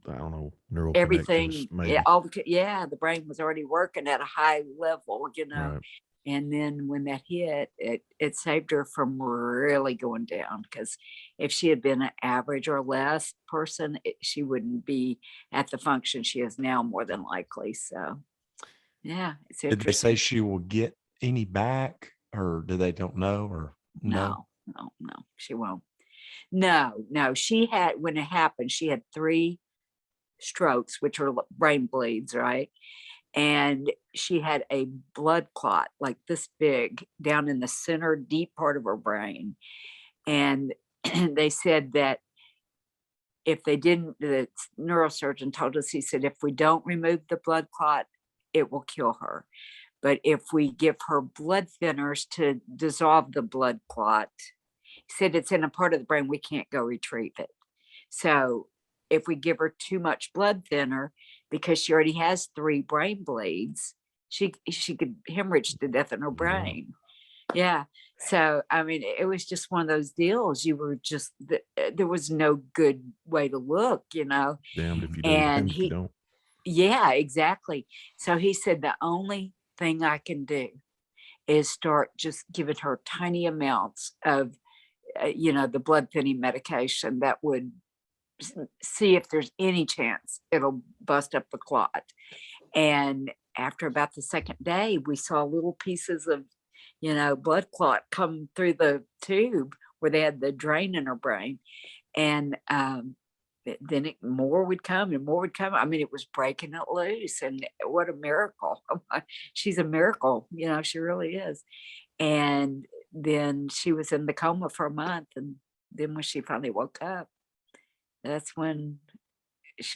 I don't know, neural everything, connections, maybe. yeah, the brain was already working at a high level, you know. Right. And then when that hit, it saved her from really going down, because if she had been an average or less person, she wouldn't be at the function she is now, more than likely. So yeah, it's Did they say interesting. she will get any back, or do they don't know, or no? No, she won't. No, she had, when it happened, she had 3 strokes, which are brain bleeds, right? And she had a blood clot like this big down in the center deep part of her brain. And they said that if they didn't, the neurosurgeon told us, he said, if we don't remove the blood clot, it will kill her. But if we give her blood thinners to dissolve the blood clot, he said it's in a part of the brain we can't go retrieve it. So if we give her too much blood thinner, because she already has 3 brain bleeds, she could hemorrhage to death in her brain. Yeah. So I mean, it was just one of those deals. You were just there was no good way to look, you know. Damned if you do, And damned if you don't. yeah, exactly. So he said the only thing I can do is start just giving her tiny amounts of you know, the blood thinning medication that would see if there's any chance it'll bust up the clot. And after about the 2nd day, we saw little pieces of, you know, blood clot come through the tube where they had the drain in her brain. And then more would come and more would come. I mean, it was breaking it loose. And what a miracle. She's a miracle, you know, she really is. And then she was in the coma for a month. And then when she finally woke up, that's when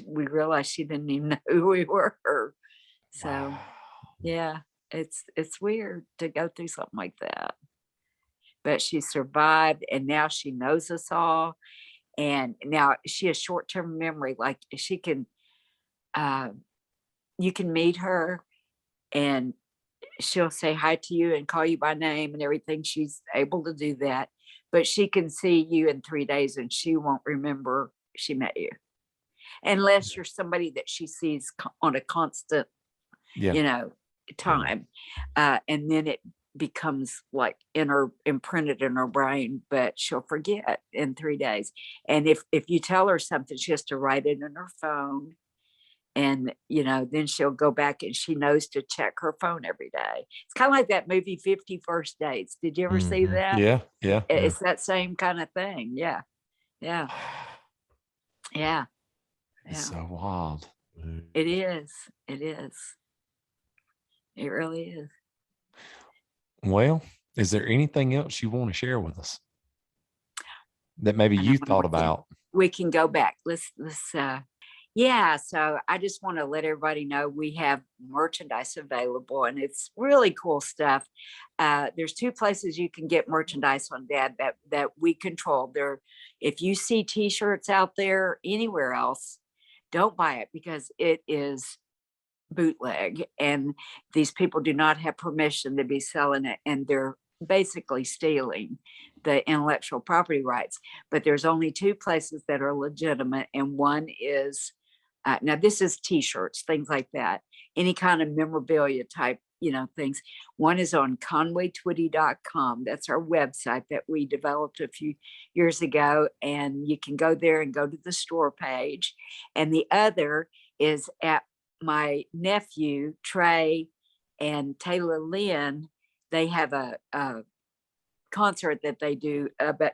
we realized she didn't even know who we were. So Wow. yeah, it's weird to go through something like that. But she survived, and now she knows us all. And now she has short-term memory. Like she can, you can meet her and she'll say hi to you and call you by name and everything. She's able to do that, but she can see you in 3 days and she won't remember she met you, unless you're somebody that she sees on a constant, Yeah. you know, time. And then it becomes like imprinted in her brain, but she'll forget in 3 days. And if you tell her something, she has to write it in her phone. And, you know, then she'll go back and she knows to check her phone every day. It's kind of like that movie 50 First Dates. Did you ever see Mhm. that? Yeah. Yeah. It's that same kind of thing. Yeah. Yeah. Yeah. It's Yeah. so wild. It is. It is. It really is. Well, is there anything else you want to share with us that maybe you thought about? We can go back. Let's yeah, so I just want to let everybody know we have merchandise available, and it's really cool stuff. There's 2 places you can get merchandise on Dad that we control. There, if you see t-shirts out there anywhere else, don't buy it, because it is bootleg, and these people do not have permission to be selling it, and they're basically stealing the intellectual property rights. But there's only 2 places that are legitimate, and one is now this is t-shirts, things like that, any kind of memorabilia type things. One is on conwaytwitty.com. That's our website that we developed a few years ago. And you can go there and go to the store page. And the other is at my nephew, Trey, and Taylor Lynn. They have a concert that they do about,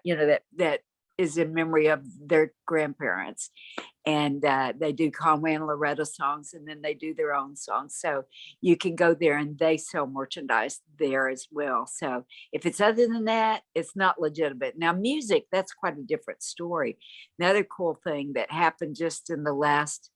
that is in memory of their grandparents. And they do Conway and Loretta songs, and then they do their own songs. So you can go there, and they sell merchandise there as well. So if it's other than that, it's not legitimate. Now, music, that's quite a different story. Another cool thing that happened just in the last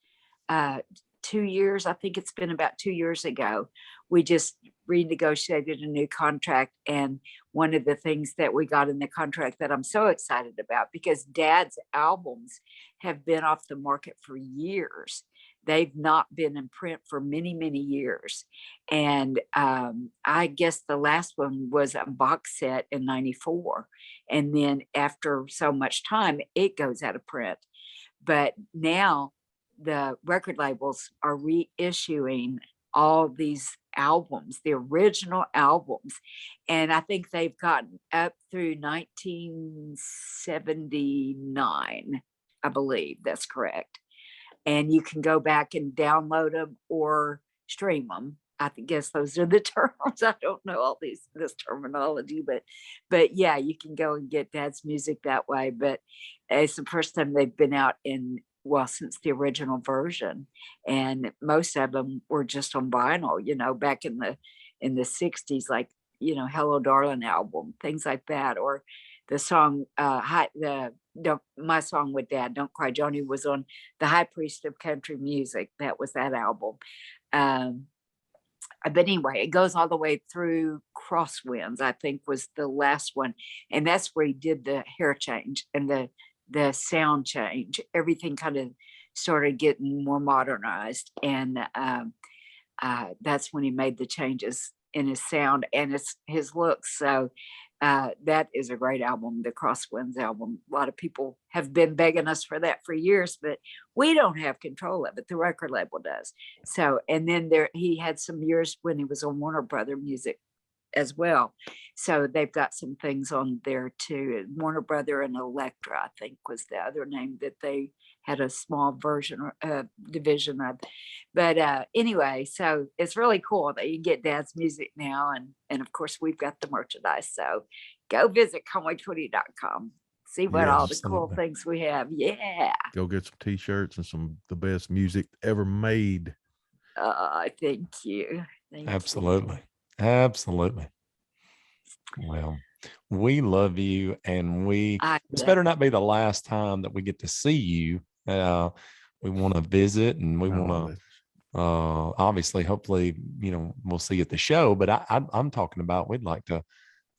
2 years, I think it's been about 2 years ago, we just renegotiated a new contract. And one of the things that we got in the contract that I'm so excited about, because Dad's albums have been off the market for years. They've not been in print for many, many years. And I guess the last one was a box set in '94. And then after so much time, it goes out of print. But now the record labels are reissuing all these albums, the original albums. And I think they've gotten up through 1979, I believe that's correct. And you can go back and download them or stream them. I guess those are the terms. I don't know all this terminology, but yeah, you can go and get Dad's music that way. But it's the first time they've been out since the original version. And most of them were just on vinyl, back in the 60s, like, Hello Darling album, things like that. Or the song, my song with Dad, Don't Cry Joni, was on the High Priest of Country Music. That was that album. But anyway, it goes all the way through Crosswinds, I think was the last one. And that's where he did the hair change and the sound change. Everything kind of started getting more modernized. And that's when he made the changes in his sound and his looks. So that is a great album, the Crosswinds album. A lot of people have been begging us for that for years, but we don't have control of it. The record label does. So, and then he had some years when he was on Warner Brother Music as well. So they've got some things on there too. Warner Brother and Elektra, I think, was the other name that they had a small version division of. But anyway, so it's really cool that you get Dad's music now. And of course, we've got the merchandise. So go visit conwaytwitty.com. See what all the cool things we have. Yeah. Go get some t-shirts and the best music ever made. Thank you. Absolutely. Absolutely. Well, we love you, and this better not be the last time that we get to see you. We want to visit, and we want to obviously, hopefully, we'll see you at the show, but I'm talking about, we'd like to,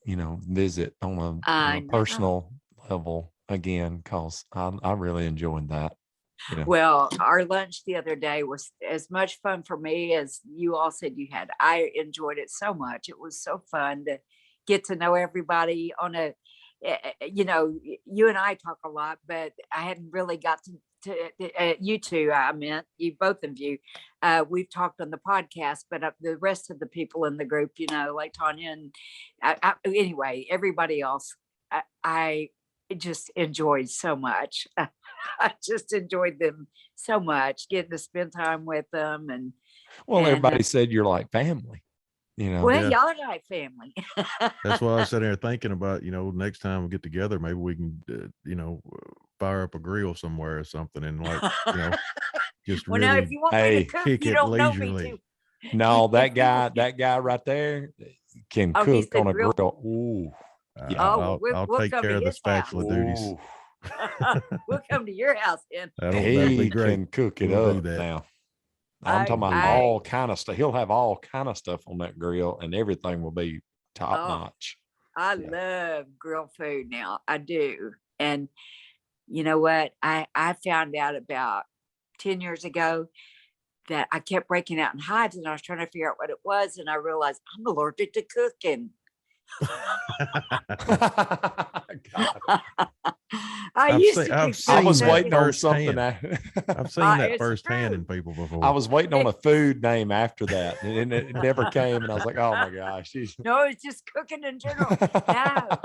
visit on a personal level again, because I really enjoyed that. Well, our lunch the other day was as much fun for me as you all said you had. I enjoyed it so much. It was so fun to get to know everybody on you and I talk a lot, but I hadn't really got to you two, I meant you, both of you. We've talked on the podcast, but the rest of the people in the group, like Tanya and anyway, everybody else, I just enjoyed so much. I just enjoyed them so much, getting to spend time with them. And everybody said you're like family, Well, y'all are like family. That's why I was sitting there thinking about, next time we get together, maybe we can, fire up a grill somewhere or something, and just well, really now, if you want me to cook, kick you it don't know leisurely. me to. No, that guy right there can cook on a grill. Ooh. Yeah, I'll we'll take care of the spatula duties. We'll come to your house then. That'll be great. Can cook it We'll up now. I'm talking about all kind of stuff. He'll have all kind of stuff on that grill, and everything will be top notch. I love grilled food now. I do. And you know what? I found out about 10 years ago that I kept breaking out in hives, and I was trying to figure out what it was. And I realized I'm allergic to cooking. God. I I've used seen- to I've cook seen I was that so waiting on good. something. firsthand. I've seen that It's firsthand in true. people before. I was waiting on a food name after that, and it never came. And I was like, "Oh my gosh!" No, it's just cooking in general. No,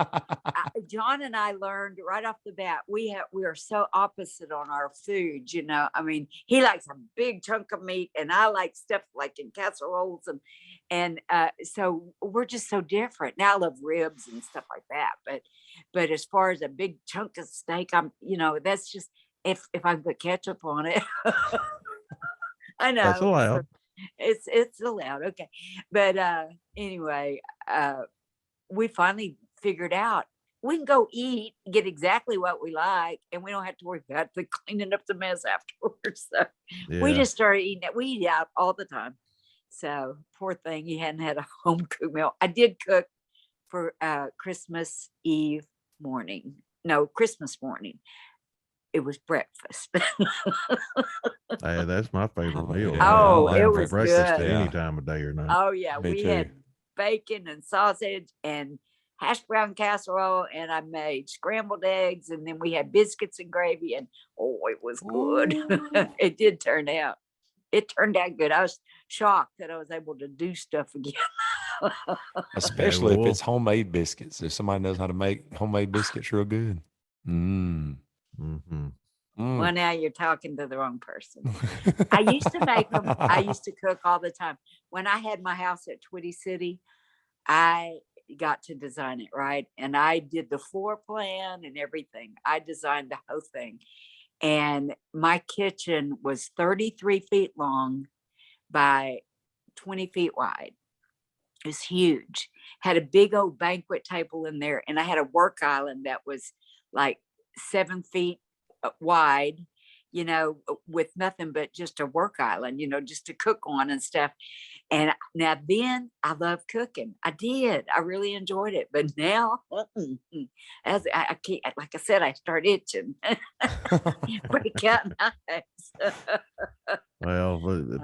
John and I learned right off the bat, we are so opposite on our food, you know. I mean, he likes a big chunk of meat and I like stuff like in casseroles and so we're just so different. Now I love ribs and stuff like that, but as far as a big chunk of steak, I'm, you know, that's just if I can put ketchup on it. I know That's allowed. it's allowed, okay. But anyway, we finally figured out we can go eat, get exactly what we like, and we don't have to worry about the cleaning up the mess afterwards. So we Yeah. just started eating it. We eat out all the time. So poor thing, he hadn't had a home cooked meal. I did cook for Christmas Eve morning. No, Christmas morning. It was breakfast. Hey, that's my favorite Oh, meal. yeah, man. Oh, I'm it down for was breakfast good. at any Yeah. time of day or night. Oh yeah, Me we too. had bacon and sausage and hash brown casserole, and I made scrambled eggs, and then we had biscuits and gravy, and oh, it was good. Ooh. It did turn out. It turned out good. I was shocked that I was able to do stuff again. Especially if well- it's homemade biscuits. If somebody knows how to make homemade biscuits real good. Mm. Mm-hmm. Well, now you're talking to the wrong person. I used to make them. I used to cook all the time. When I had my house at Twitty City, I got to design it, right? And I did the floor plan and everything. I designed the whole thing. And my kitchen was 33 feet long by 20 feet wide. It was huge. Had a big old banquet table in there. And I had a work island that was like 7 feet wide, you know, with nothing but just a work island, you know, just to cook on and stuff. And now then I love cooking. I did. I really enjoyed it. But now, as I can't, like I said, I start itching. Break out knives. Well,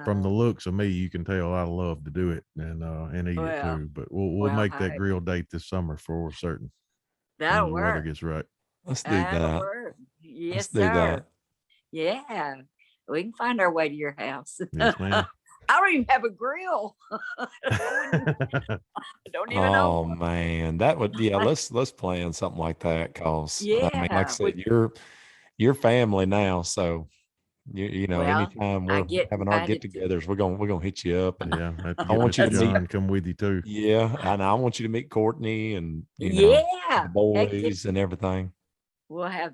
from the looks of me, you can tell I love to do it and eat it Well, too. But we'll well, make that hey. grill date this summer for certain when That'll the weather work. gets right. Let's do That'll that. work. Yes, Let's do sir. that. Yeah. We can find our way to your house. Yes, ma'am. I don't even have a grill. I don't even know. Oh man, that would let's plan something like that because I mean, like I Yeah. said, you're family now, so you know, Well, anytime I we're get having our invited to- get-togethers, we're gonna hit you up, and Yeah, I have to I get want you Mr. to meet- John to come with you too. yeah, and I want you to meet Courtney and you know Yeah. the Heck, boys and everything. we'll have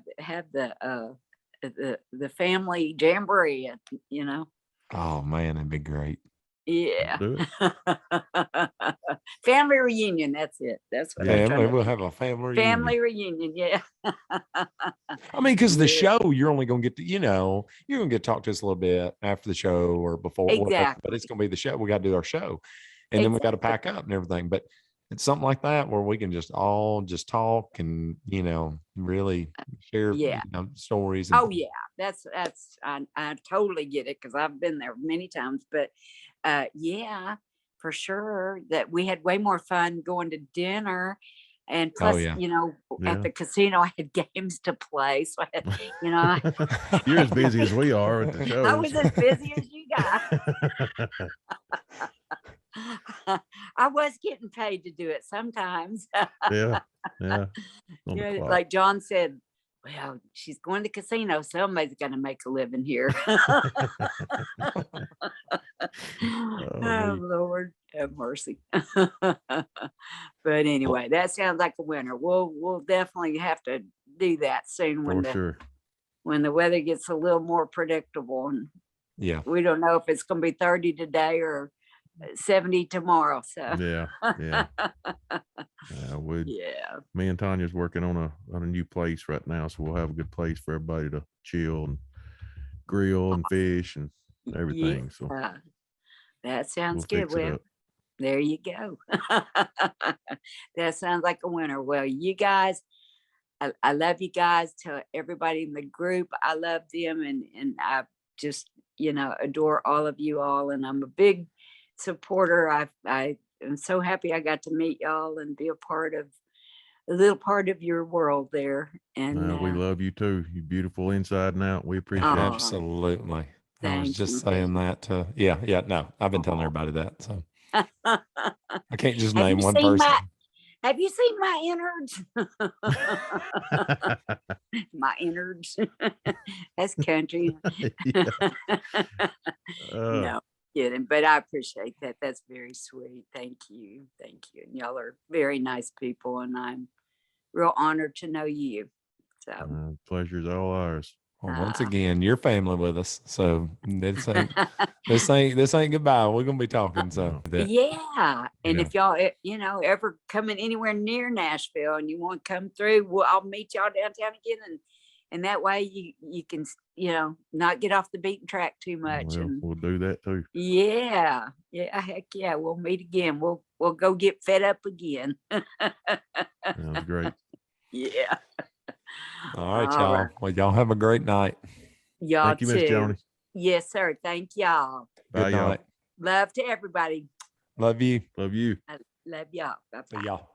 the family jamboree, you know. Oh man, that'd be great. Yeah. Do it. Family reunion. That's it. That's what I'm Family, trying to we'll think. have a family Family reunion. reunion. Yeah. I mean, because the Yeah. show, you're only gonna get to, you know, you're gonna get to talk to us a little bit after the show or before, whatever, but Exactly. it's gonna be the show. We gotta do our show, and then we gotta Exactly. pack up and everything. But it's something like that where we can just all just talk and you know really share Yeah. you know, stories. And Oh yeah, that's I totally get it because I've been there many times. But yeah, for sure that we had way more fun going to dinner, and plus, yeah. you know, Yeah. at the casino I had games to play, so I had, you know, You're as busy as we are at the shows. I was as busy as you guys. I was getting paid to do it sometimes. Yeah. On the Yeah, clock. like John said, well, she's going to the casino. Somebody's going to make a living here. Oh, neat. Lord, have mercy. But anyway, that sounds like a winner. We'll definitely have to do that soon For sure. when the weather gets a little more predictable. And yeah, we don't know if it's going to be 30 today or 70 tomorrow. So Yeah. Yeah. Me and Tanya's working on a new place right now, so we'll have a good place for everybody to chill and grill and fish and everything. So yeah, that sounds we'll good. fix it Well, up. there you go. That sounds like a winner. Well, you guys, I love you guys. To everybody in the group, I love them, and I just, you know, adore all of you all. And I'm a big supporter. I am so happy I got to meet y'all and be a little part of your world there. And We love you too. You're beautiful inside and out. We appreciate it. Absolutely. I was thank just you. saying that to, yeah, no, I've been telling everybody that. So I can't just Have name you one seen person. Have you seen my innards? My innards. That's country. No kidding, but I appreciate that. That's very sweet. Thank you. Thank you. And y'all are very nice people, and I'm real honored to know you. So Pleasure's all ours. Well, once again, your family with us. So this ain't goodbye. We're gonna be talking. So yeah. And Yeah. if y'all, ever coming anywhere near Nashville and you want to come through, I'll meet y'all downtown again, and that way you can, not get off the beaten track too much. Well, And we'll do that too. yeah, heck yeah, we'll meet again. We'll go get fed up again. Sounds great. Yeah. all right, y'all. Well, y'all have a great night. Y'all Thank you, Miss too. Joni. Yes, sir. Thank y'all. Bye, Good y'all. night. Love to everybody. Love you. Love you. I love y'all. Bye-bye. See y'all.